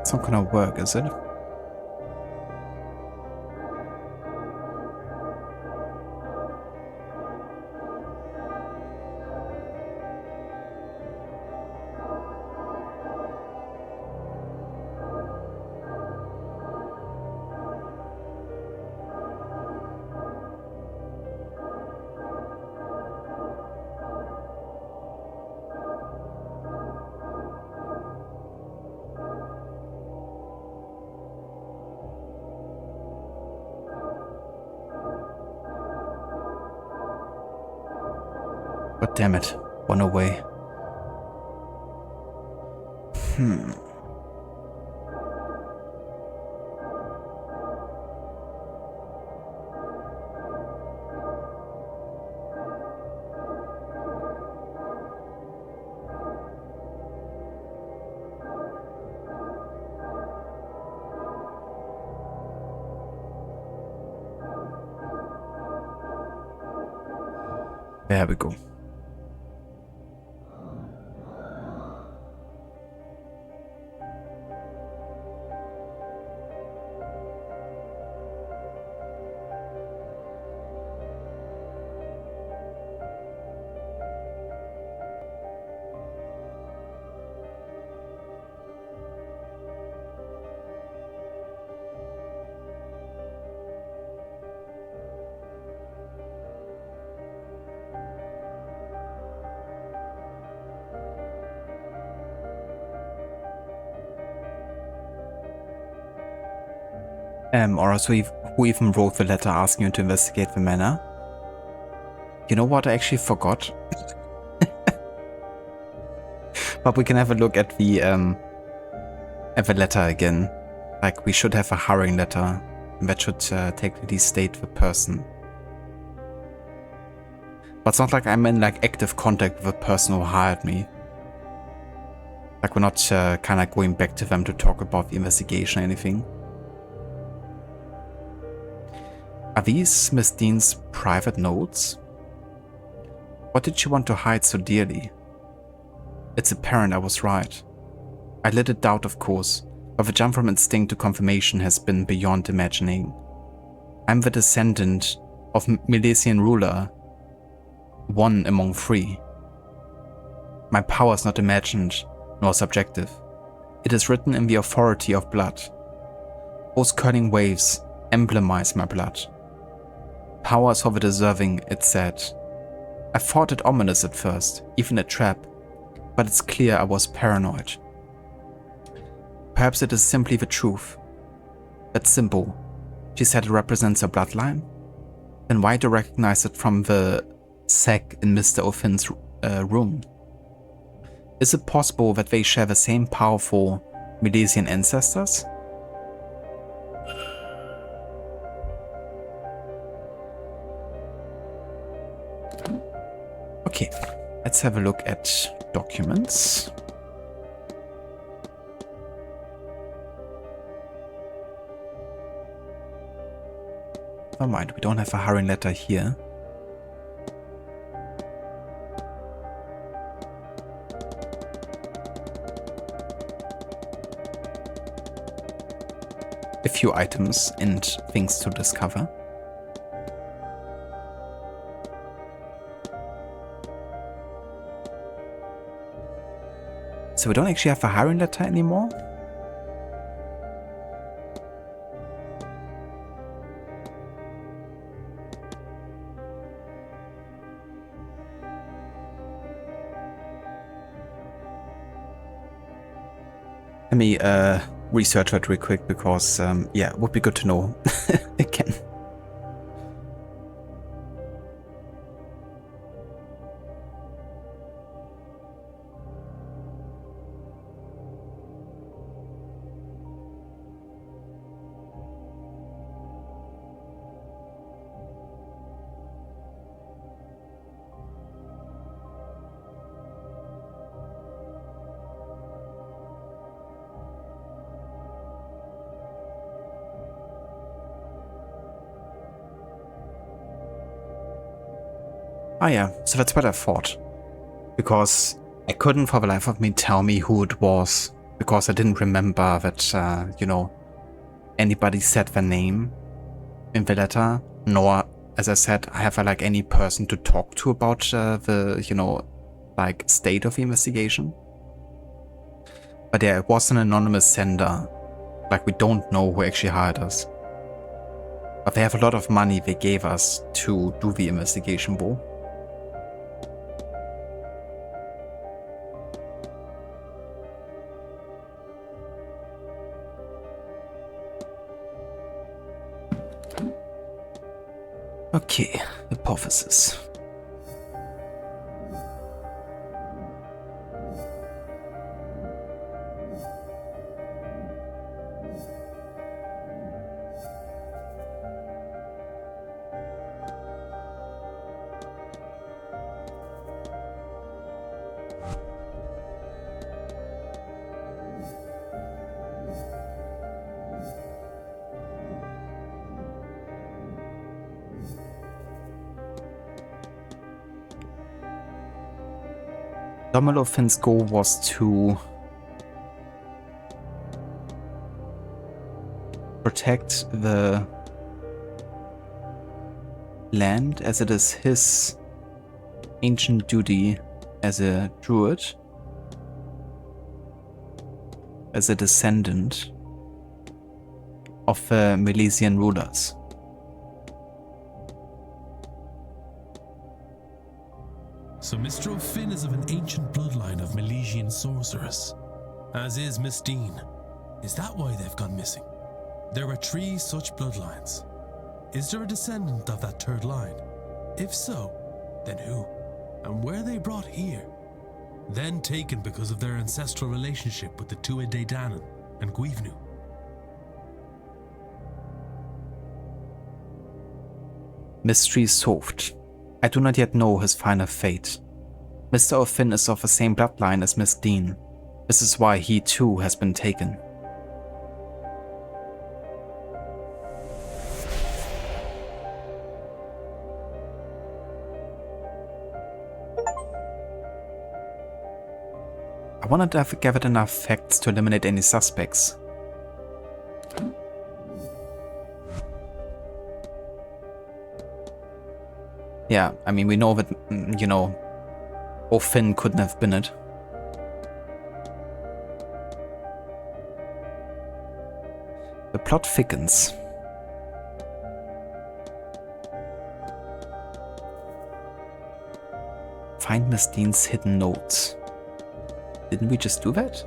It's not gonna work, is it? But damn it, 1 away. There we go. Or also, who even wrote the letter asking you to investigate the manor? You know what? I actually forgot. But we can have a look at the letter again. Like, we should have a hiring letter. That should technically state the person. But it's not like I'm in like active contact with the person who hired me. Like, we're not kind of going back to them to talk about the investigation or anything. Are these Miss Dean's private notes? What did she want to hide so dearly? It's apparent I was right. I let it doubt, of course, but the jump from instinct to confirmation has been beyond imagining. I'm the descendant of Milesian ruler, one among three. My power is not imagined, nor subjective. It is written in the authority of blood. Those curling waves emblemize my blood. Power is for the deserving, it said. I thought it ominous at first, even a trap, but it's clear I was paranoid. Perhaps it is simply the truth. That symbol, she said, it represents a bloodline? Then why do I recognize it from the sack in Mr. O'Finn's room? Is it possible that they share the same powerful Milesian ancestors? Okay, let's have a look at documents. Never mind, we don't have a hiring letter here. A few items and things to discover. So we don't actually have a hiring letter anymore? Let me research that real quick because, yeah, it would be good to know again. Ah yeah, so that's what I thought. Because I couldn't for the life of me tell me who it was. Because I didn't remember that, you know, anybody said their name in the letter. Nor, as I said, I have like any person to talk to about the, you know, like state of the investigation. But yeah, it was an anonymous sender. Like, we don't know who actually hired us. But they have a lot of money they gave us to do the investigation for. Okay, hypothesis. Finn's goal was to protect the land as it is his ancient duty as a druid, as a descendant of Milesian rulers. So Mr. O'Finn is of an ancient bloodline of Milesian sorcerers, as is Miss Dean. Is that why they've gone missing? There were 3 such bloodlines. Is there a descendant of that 3rd line? If so, then who? And were they brought here? Then taken because of their ancestral relationship with the Tuatha Dé Danann and Guivnu? Mystery solved. I do not yet know his final fate. Mr. O'Finn is of the same bloodline as Miss Dean. This is why he too has been taken. I wanted to have gathered enough facts to eliminate any suspects. Yeah, I mean, we know that, you know, O'Finn couldn't have been it. The plot thickens. Find Miss Dean's hidden notes. Didn't we just do that?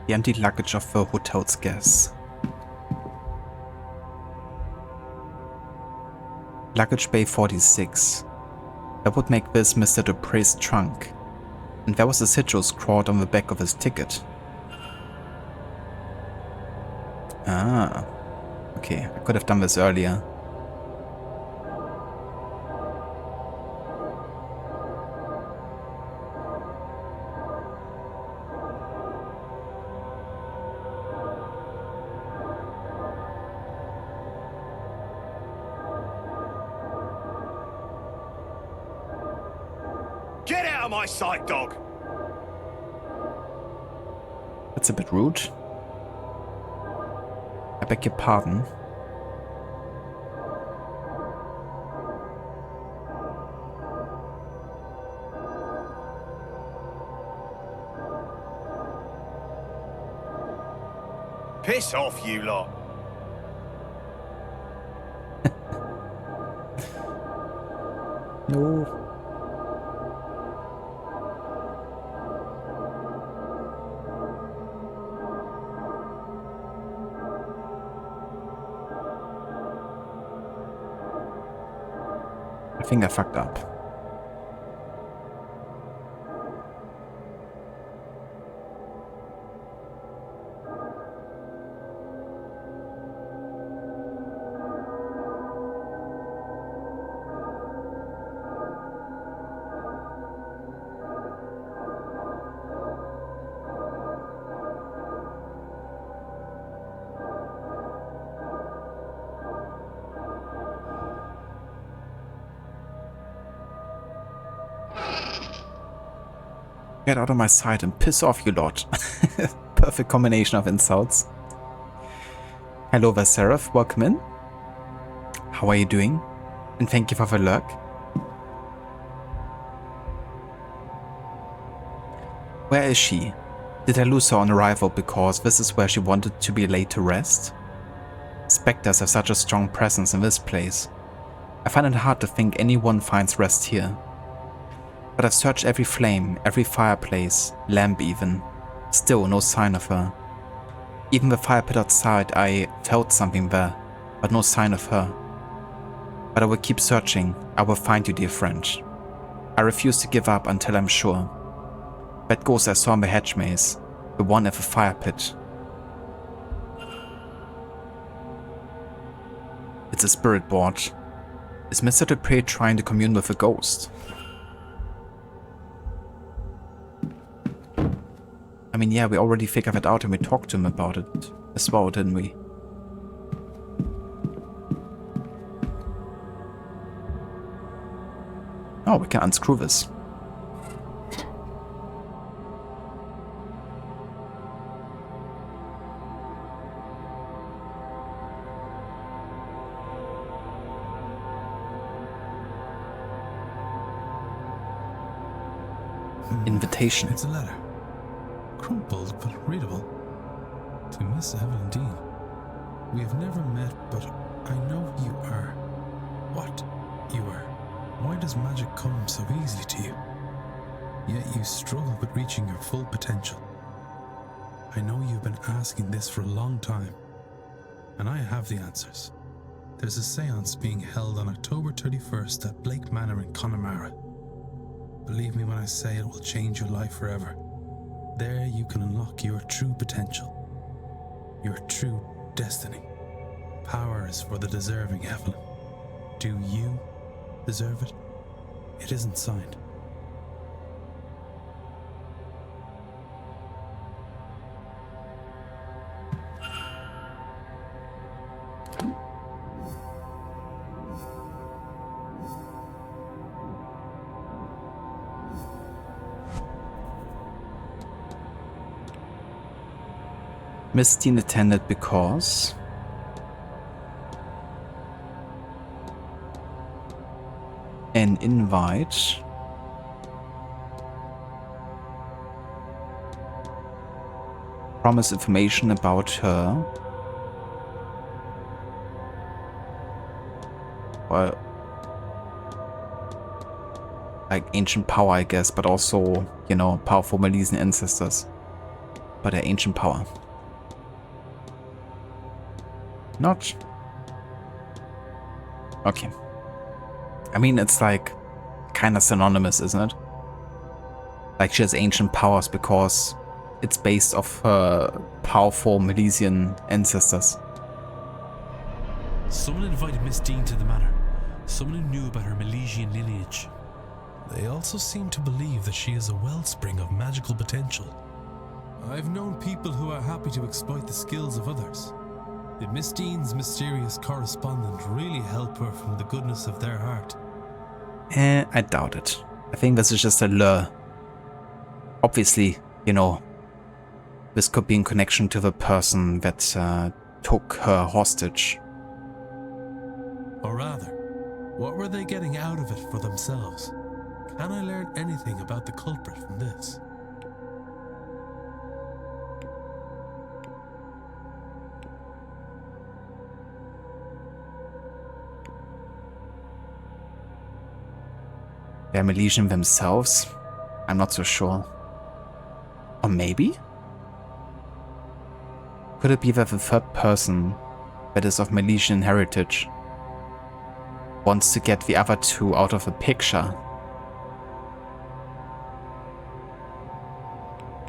The empty luggage of the hotel's guests. Luggage bay 46. That would make this Mr. Dupre's trunk. And there was a sigil scrawled on the back of his ticket. Ah. Okay, I could have done this earlier. Get out of my sight, dog! That's a bit rude. I beg your pardon. Piss off, you lot. No. think I fucked up. Get out of my sight and piss off, you lot. Perfect combination of insults. Hello, Vaseraph. Welcome in. How are you doing? And thank you for the lurk. Where is she? Did I lose her on arrival because this is where she wanted to be laid to rest? Spectres have such a strong presence in this place. I find it hard to think anyone finds rest here. But I've searched every flame, every fireplace, lamp even. Still no sign of her. Even the fire pit outside, I felt something there, but no sign of her. But I will keep searching. I will find you, dear friend. I refuse to give up until I'm sure. That ghost I saw in the hedge maze, the one at the fire pit. It's a spirit board. Is Mr. Dupree trying to commune with a ghost? I mean, yeah, we already figured it out and we talked to him about it as well, didn't we? Oh, we can unscrew this. Invitation. It's a letter. Crumpled but readable. To Miss Evelyn Dean. We have never met, but I know who you are. What you are. Why does magic come so easily to you? Yet you struggle with reaching your full potential. I know you've been asking this for a long time, and I have the answers. There's a séance being held on October 31st at Blake Manor in Connemara. Believe me when I say it will change your life forever. There you can unlock your true potential, your true destiny. Power is for the deserving, Evelyn. Do you deserve it? It isn't signed. Miss Dean attended because... an invite. Promise information about her. Well, like ancient power, I guess, but also, you know, powerful Milesian ancestors. But their ancient power. Not. Okay. I mean, it's like kind of synonymous, isn't it? Like she has ancient powers because it's based off her powerful Milesian ancestors. Someone invited Miss Dean to the manor. Someone who knew about her Milesian lineage. They also seem to believe that she is a wellspring of magical potential. I've known people who are happy to exploit the skills of others. Did Miss Dean's mysterious correspondent really help her from the goodness of their heart? I doubt it. I think this is just a lure. Obviously, you know, this could be in connection to the person that took her hostage. Or rather, what were they getting out of it for themselves? Can I learn anything about the culprit from this? They're Milesian themselves? I'm not so sure. Or maybe? Could it be that the third person that is of Milesian heritage wants to get the other two out of the picture.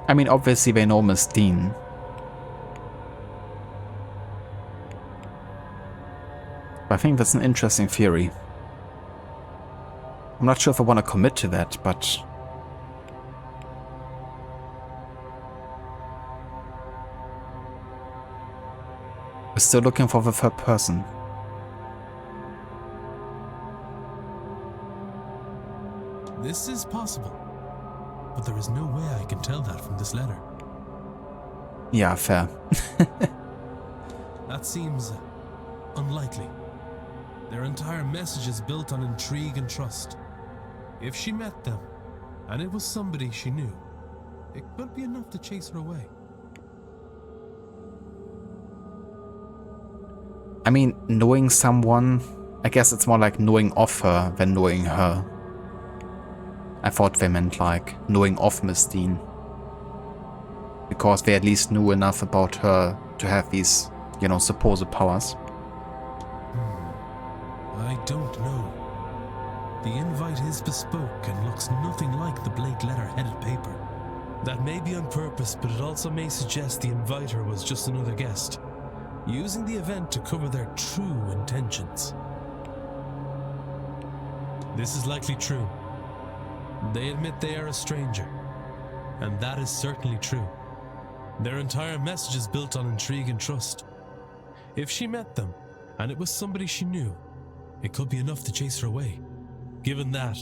I mean, obviously they know Miss Dean. But I think that's an interesting theory. I'm not sure if I want to commit to that, but... we're still looking for the third person. This is possible, but there is no way I can tell that from this letter. Yeah, fair. That seems unlikely. Their entire message is built on intrigue and trust. If she met them, and it was somebody she knew, it could be enough to chase her away. I mean, knowing someone, I guess it's more like knowing of her than knowing her. I thought they meant like knowing of Miss Dean. Because they at least knew enough about her to have these, you know, supposed powers. I don't know. The invite is bespoke and looks nothing like the Blake letter-headed paper. That may be on purpose, but it also may suggest the inviter was just another guest, using the event to cover their true intentions. This is likely true. They admit they are a stranger, and that is certainly true. Their entire message is built on intrigue and trust. If she met them, and it was somebody she knew, it could be enough to chase her away. Given that,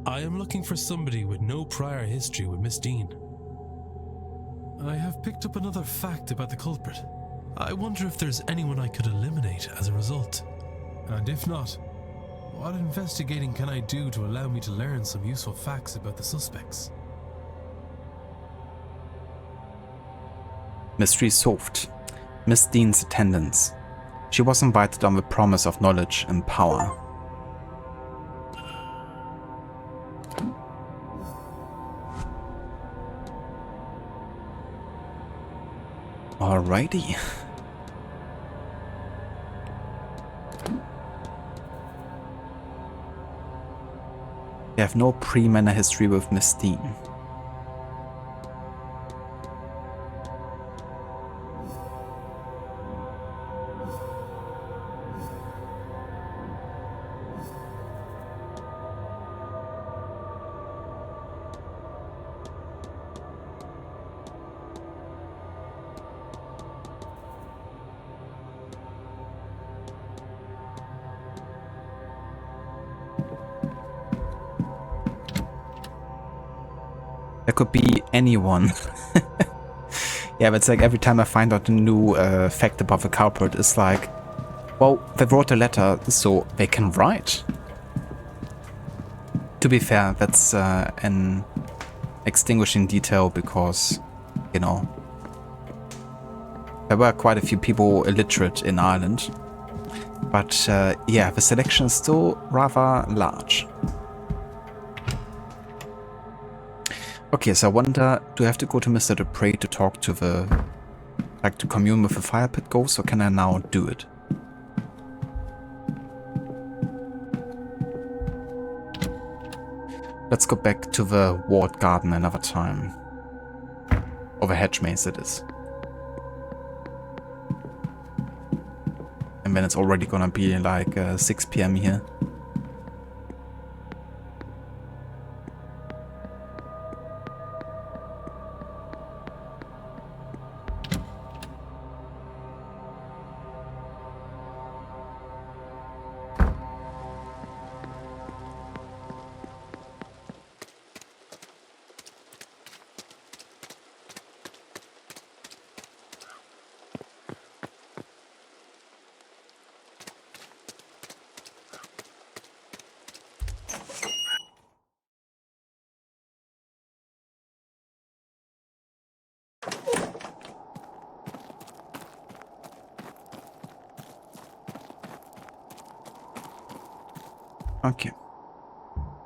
I am looking for somebody with no prior history with Miss Dean. I have picked up another fact about the culprit. I wonder if there's anyone I could eliminate as a result. And if not, what investigating can I do to allow me to learn some useful facts about the suspects? Mystery solved. Miss Dean's attendance. She was invited on the promise of knowledge and power. Alrighty. We have no pre-Manor history with Miss Dean. That could be anyone. Yeah, but it's like every time I find out a new fact about the culprit, it's like, well, they wrote a letter, so they can write. To be fair, that's an extinguishing detail because, you know, there were quite a few people illiterate in Ireland. But yeah, the selection is still rather large. Okay, so I wonder, do I have to go to Mr. Dupre to talk to the, like to commune with the fire pit ghost, or can I now do it? Let's go back to the walled garden another time. Or the hedge maze, it is. And then it's already gonna be like 6 PM here. Okay.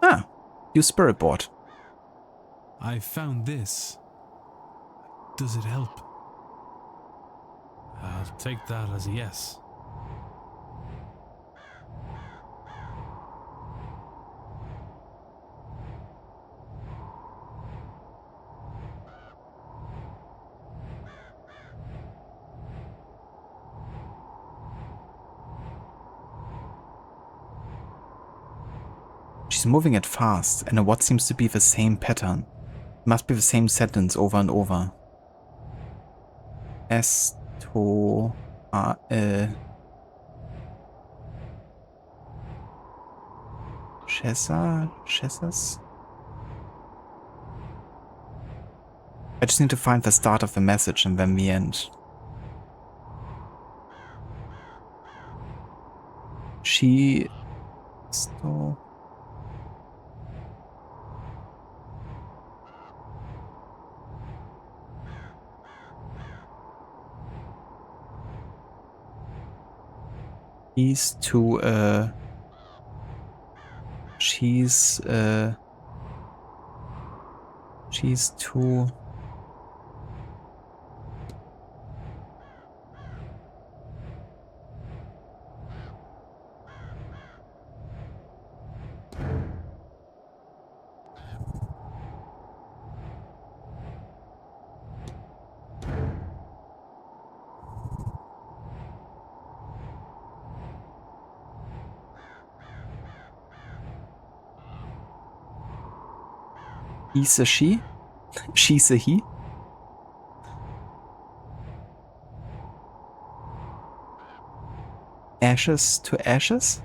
Ah, you spirit board. I found this. Does it help? I'll take that as a yes. She's moving it fast, and in what seems to be the same pattern. It must be the same sentence over and over. Esto a Chessas? I just need to find the start of the message and then the end. She stole. He's to she's to he's a she? She's a he? Ashes to ashes?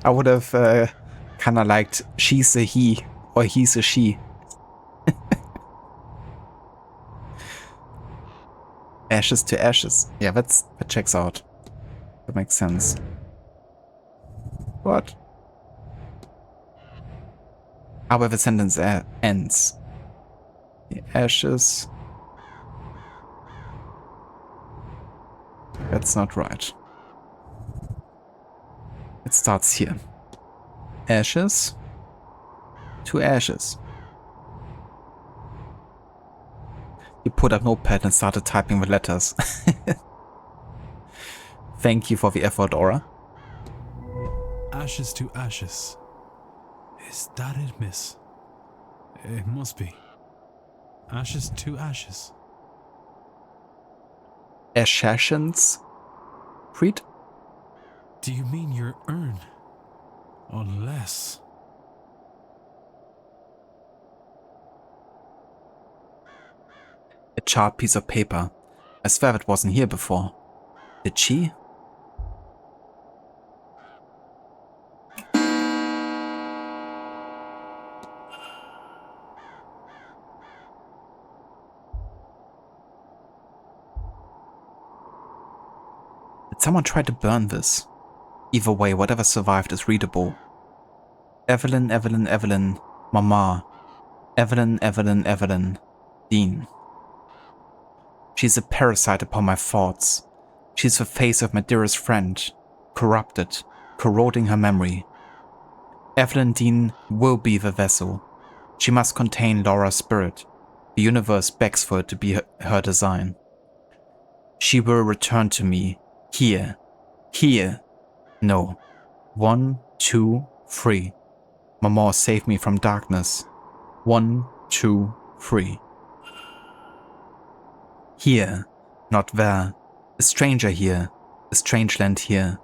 I would have kind of liked she's a he or he's a she. Ashes to ashes. Yeah, that checks out. That makes sense. What? However, the sentence ends. The ashes. That's not right. It starts here. Ashes to ashes. You put up notepad and started typing the letters. Thank you for the effort, Aura. Ashes to ashes. Is that it, miss? It must be. Ashes to ashes. Assassins? Creed? Do you mean your urn? Unless... A charred piece of paper. I swear it wasn't here before. Did she? Did someone try to burn this? Either way, whatever survived is readable. Evelyn, Evelyn, Evelyn. Mama. Evelyn, Evelyn, Evelyn. Dean. She's a parasite upon my thoughts. She's the face of my dearest friend. Corrupted. Corroding her memory. Evelyn Dean will be the vessel. She must contain Laura's spirit. The universe begs for it to be her design. She will return to me. Here. Here. No. 1, 2, 3. Mama, save me from darkness. 1, 2, 3. Here. Not there. A stranger here. A strange land here.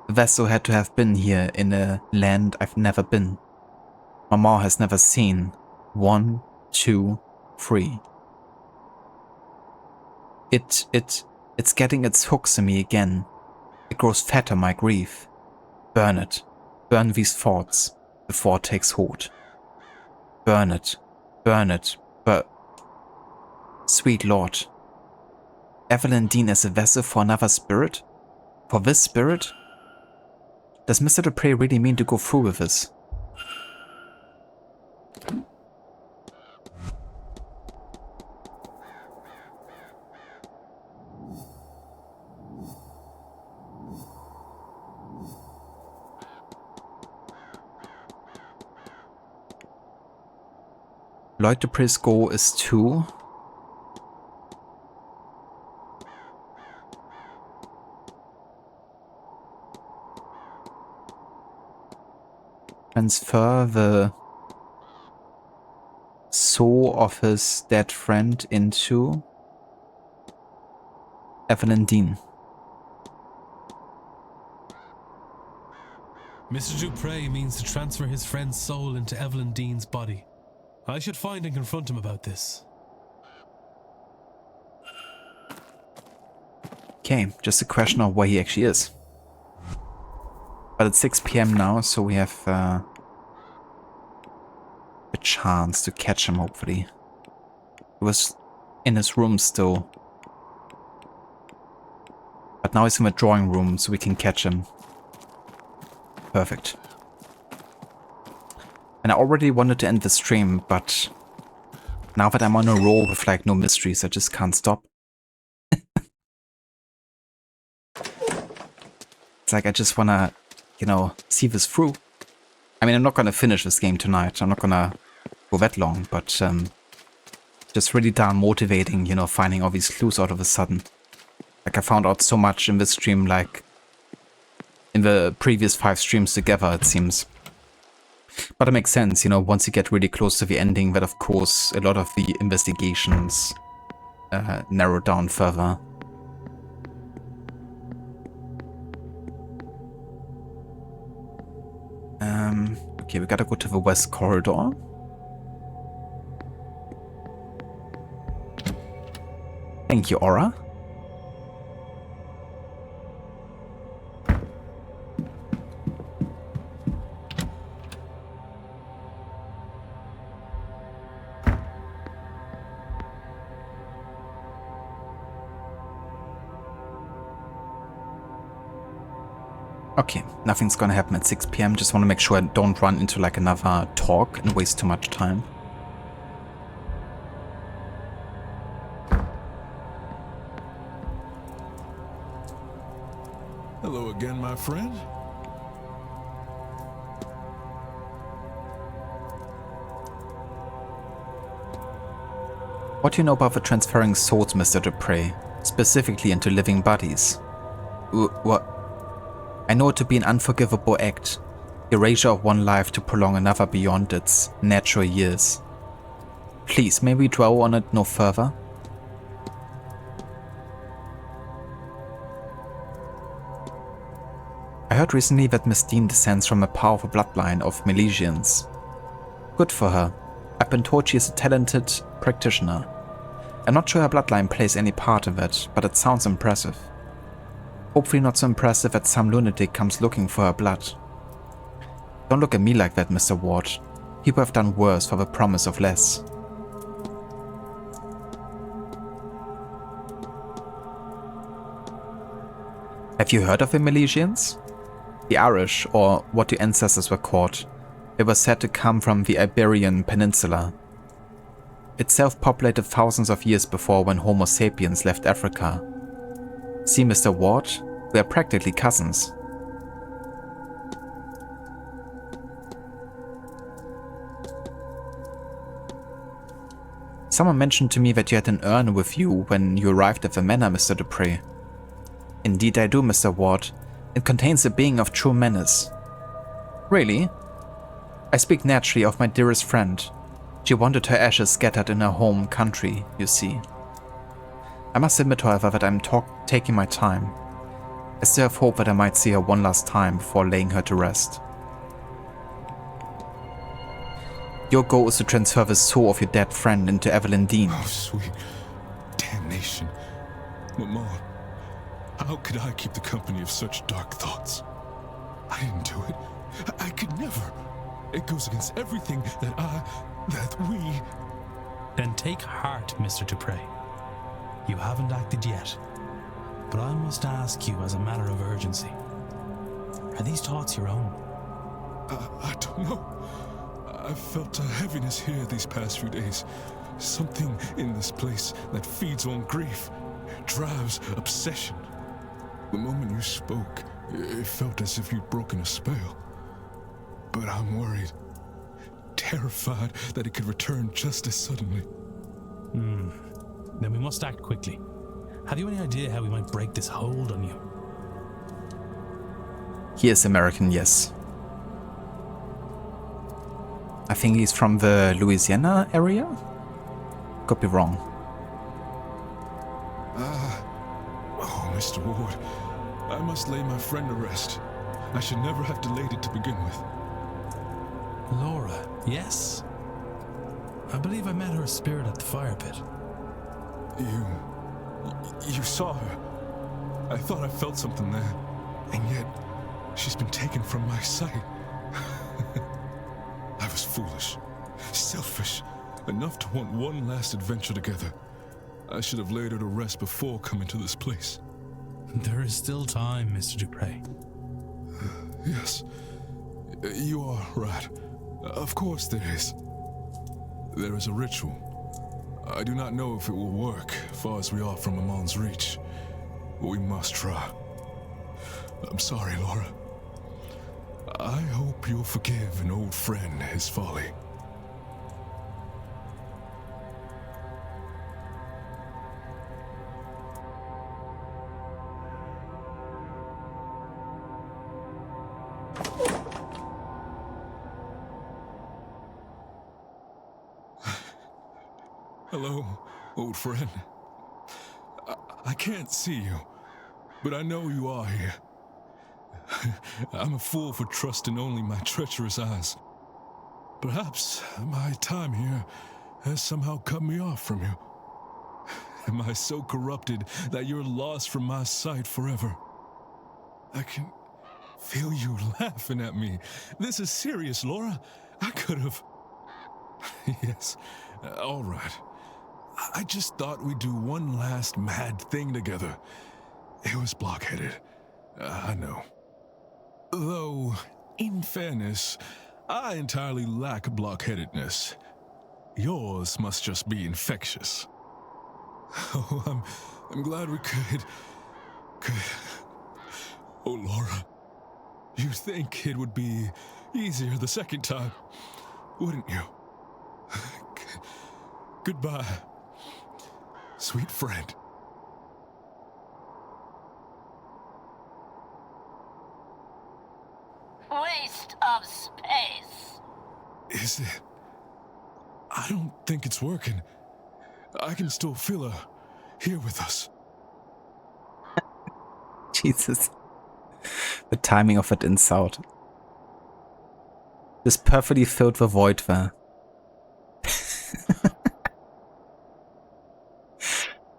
The vessel had to have been here in a land I've never been. Mama has never seen. 1, 2, 3. It's getting its hooks in me again. It grows fatter, my grief. Burn it. Burn these thoughts before it takes hold. Burn it. Burn it. But... Sweet Lord. Evelyn Dean is a vessel for another spirit? For this spirit? Does Mr. Dupree really mean to go through with this? Lloyd Dupree's goal is to... transfer the soul of his dead friend into Evelyn Dean. Mr. Dupre means to transfer his friend's soul into Evelyn Dean's body. I should find and confront him about this. Okay, just a question of where he actually is. But it's 6 PM now, so we have a chance to catch him, hopefully. He was in his room still. But now he's in the drawing room, so we can catch him. Perfect. And I already wanted to end the stream, but now that I'm on a roll with like no mysteries, I just can't stop. It's like I just wanna, you know, see this through. I mean, I'm not gonna finish this game tonight. I'm not gonna go that long, but just really damn motivating, you know, finding all these clues out of a sudden. Like I found out so much in this stream, like in the previous 5 streams together, it seems. But it makes sense, you know, once you get really close to the ending, that of course a lot of the investigations narrow down further. Okay, we gotta go to the west corridor. Thank you, Aura. Okay, nothing's gonna happen at 6 PM. Just want to make sure I don't run into like another talk and waste too much time. Hello again, my friend. What do you know about the transferring souls, Mr. Dupre? Specifically into living bodies? What? I know it to be an unforgivable act. Erasure of one life to prolong another beyond its natural years. Please, may we dwell on it no further? I heard recently that Miss Dean descends from a powerful bloodline of Milesians. Good for her. I've been told she is a talented practitioner. I'm not sure her bloodline plays any part in it, but it sounds impressive. Hopefully not so impressive that some lunatic comes looking for her blood. Don't look at me like that, Mr. Ward. People have done worse for the promise of less. Have you heard of the Milesians? The Irish, or what your ancestors were called. They were said to come from the Iberian Peninsula. Itself populated thousands of years before when Homo sapiens left Africa. See, Mr. Ward, we are practically cousins. Someone mentioned to me that you had an urn with you when you arrived at the manor, Mr. Dupre. Indeed I do, Mr. Ward. It contains a being of true menace. Really? I speak naturally of my dearest friend. She wanted her ashes scattered in her home country, you see. I must admit, however, that I'm taking my time. I still have hope that I might see her one last time before laying her to rest. Your goal is to transfer the soul of your dead friend into Evelyn Dean. Oh, sweet damnation. Manor, how could I keep the company of such dark thoughts? I didn't do it. I could never. It goes against everything that we... Then take heart, Mr. Dupre. You haven't acted yet. But I must ask you as a matter of urgency. Are these thoughts your own? I don't know. I've felt a heaviness here these past few days. Something in this place that feeds on grief, drives obsession. The moment you spoke, it felt as if you'd broken a spell. But I'm worried, terrified that it could return just as suddenly. Then we must act quickly. Have you any idea how we might break this hold on you? He is American, yes. I think he's from the Louisiana area? Could be wrong. Oh, Mr. Ward, I must lay my friend to rest. I should never have delayed it to begin with. Laura, yes? I believe I met her spirit at the fire pit. You saw her. I thought I felt something there, and yet she's been taken from my sight. I was foolish, selfish, enough to want one last adventure together. I should have laid her to rest before coming to this place. There is still time, Mr. Dupre. Yes, you are right. Of course there is. There is a ritual. I do not know if it will work, far as we are from Amon's reach. But we must try. I'm sorry, Laura. I hope you'll forgive an old friend his folly. Hello, old friend. I can't see you, but I know you are here. I'm a fool for trusting only my treacherous eyes. Perhaps my time here has somehow cut me off from you. Am I so corrupted that you're lost from my sight forever? I can feel you laughing at me. This is serious, Laura. I could have... Yes, all right. I just thought we'd do one last mad thing together. It was blockheaded. I know. Though, in fairness, I entirely lack blockheadedness. Yours must just be infectious. Oh, I'm glad we could... Oh, Laura. You'd think it would be easier the second time, wouldn't you? Goodbye, sweet friend. Waste of space. Is it? I don't think it's working. I can still feel her here with us. Jesus. The timing of that insult. Just perfectly filled the void there.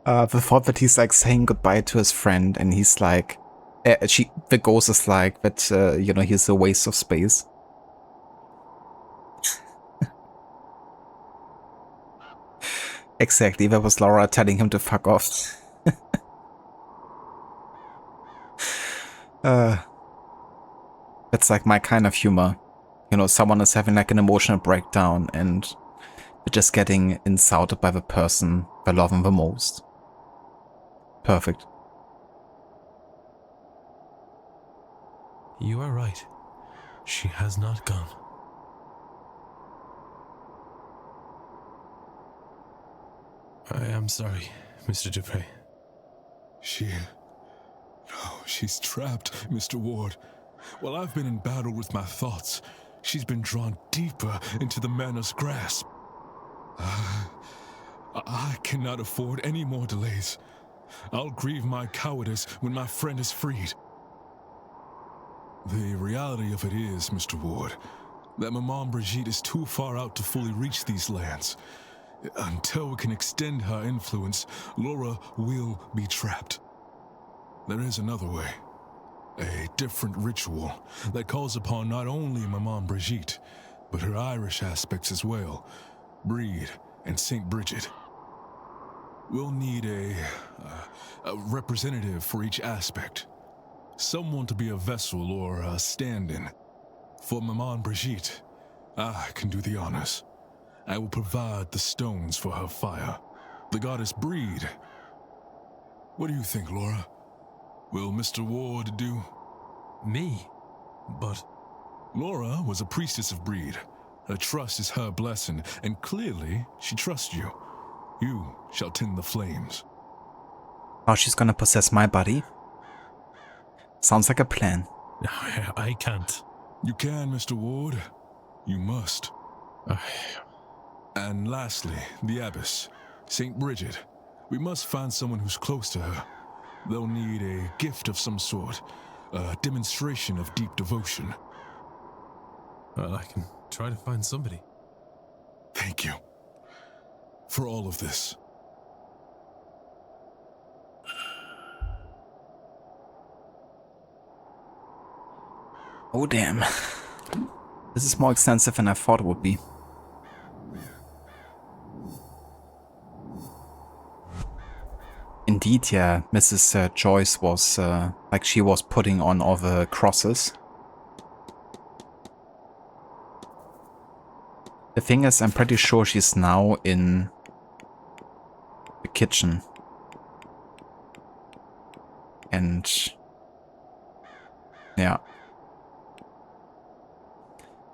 The thought that he's like saying goodbye to his friend and he's like, the ghost is like that, you know, he's a waste of space. Exactly, that was Laura telling him to fuck off. That's like my kind of humor. You know, someone is having like an emotional breakdown and they're just getting insulted by the person they love them the most. Perfect. You are right. She has not gone. I am sorry, Mr. Dupre. She's trapped, Mr. Ward. While I've been in battle with my thoughts, she's been drawn deeper into the Manor's grasp. I cannot afford any more delays. I'll grieve my cowardice when my friend is freed. The reality of it is, Mr. Ward, that Maman Brigitte is too far out to fully reach these lands. Until we can extend her influence, Laura will be trapped. There is another way. A different ritual that calls upon not only Maman Brigitte, but her Irish aspects as well, Breed and St. Bridget. We'll need a representative for each aspect. Someone to be a vessel or a stand-in. For Maman Brigitte, I can do the honors. I will provide the stones for her fire. The goddess Breed. What do you think, Laura? Will Mr. Ward do? Me? But... Laura was a priestess of Breed. Her trust is her blessing, and clearly she trusts you. You shall tend the flames. Oh, she's gonna possess my body? Sounds like a plan. I can't. You can, Mr. Ward. You must. And lastly, the Abbess, St. Bridget. We must find someone who's close to her. They'll need a gift of some sort. a demonstration of deep devotion. Well, I can try to find somebody. Thank you. For all of this. Oh damn. This is more extensive than I thought it would be. Indeed, yeah, Mrs. Joyce was, like she was putting on all the crosses. The thing is, I'm pretty sure she's now in the kitchen. And yeah.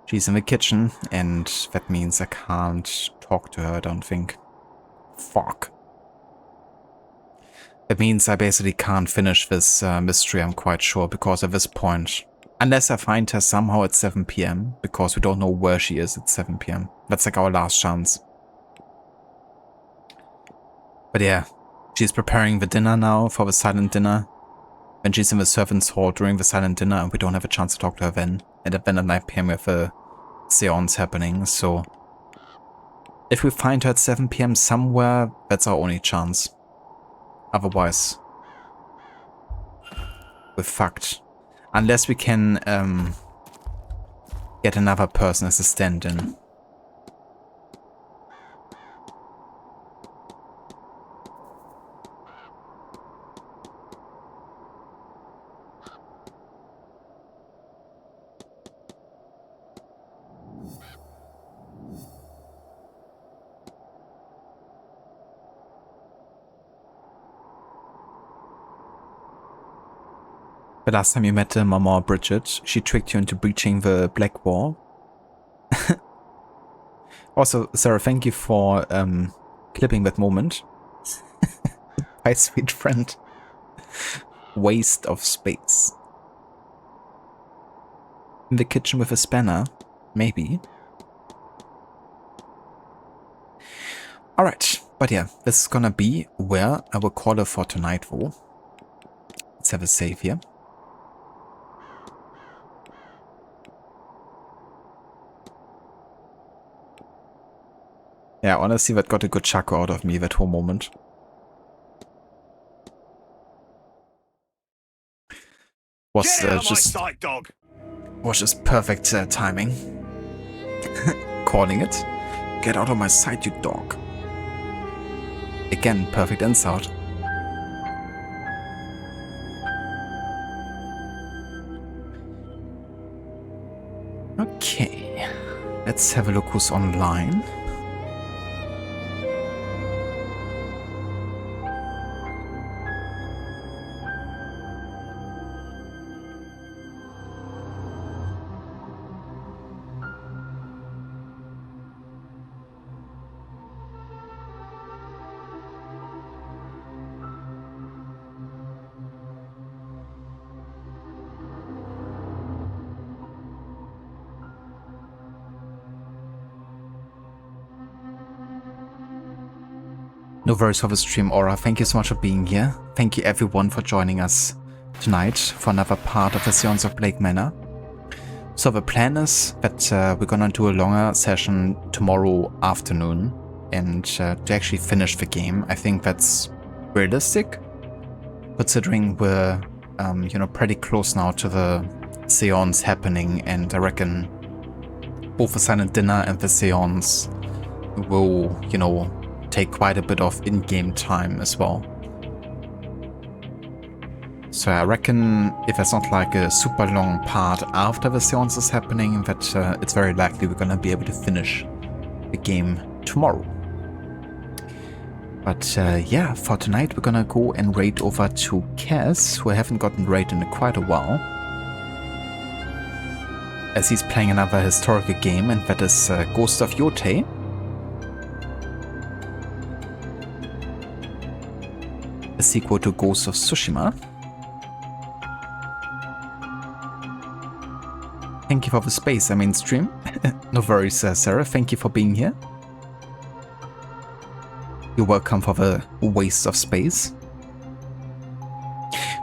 She's in the kitchen, and that means I can't talk to her, I don't think. Fuck. It means I basically can't finish this mystery, I'm quite sure, because at this point, unless I find her somehow at 7 PM, because we don't know where she is at 7 PM. That's like our last chance. But yeah, she's preparing the dinner now for the silent dinner. When she's in the servants' hall during the silent dinner, and we don't have a chance to talk to her then. And then at 9 PM we have a seance happening, so if we find her at 7 PM somewhere, that's our only chance. Otherwise, we're fucked. Unless we can get another person as a stand-in. The last time you met Mama Bridget, she tricked you into breaching the black wall. Also, Sarah, thank you for clipping that moment. My sweet friend. Waste of space. In the kitchen with a spanner? Maybe. Alright, but yeah, this is gonna be where I will call it for tonight, though. Let's have a save here. Yeah, honestly, that got a good chuckle out of me, that whole moment. Was just perfect timing. Calling it. Get out of my sight, you dog. Again, perfect insult. Okay, let's have a look who's online. No worries for the stream, Aura. Thank you so much for being here. Thank you everyone for joining us tonight for another part of the Séance of Blake Manor. So the plan is that we're gonna do a longer session tomorrow afternoon and to actually finish the game. I think that's realistic, considering we're you know, pretty close now to the Séance happening, and I reckon both the silent dinner and the Séance will, you know, take quite a bit of in-game time as well. So I reckon if it's not like a super long part after the seance is happening, that it's very likely we're gonna be able to finish the game tomorrow. But yeah, for tonight we're gonna go and raid over to Kaz, who I haven't gotten raid in quite a while, as he's playing another historical game, and that is Ghost of Yotei. A sequel to Ghost of Tsushima. Thank you for the space, I mean stream. No worries, Sarah, thank you for being here. You're welcome for the waste of space.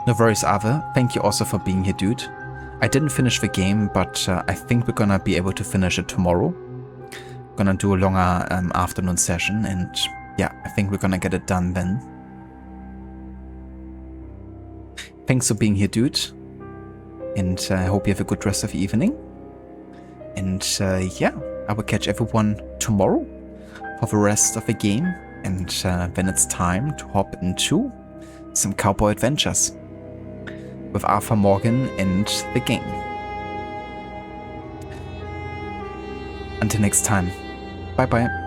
No worries, Ave. Thank you also for being here, dude. I didn't finish the game, but I think we're gonna be able to finish it tomorrow. Gonna do a longer afternoon session, and yeah, I think we're gonna get it done then. Thanks for being here, dude. And I hope you have a good rest of the evening. And yeah, I will catch everyone tomorrow for the rest of the game. And then it's time to hop into some cowboy adventures with Arthur Morgan and the gang. Until next time, bye bye.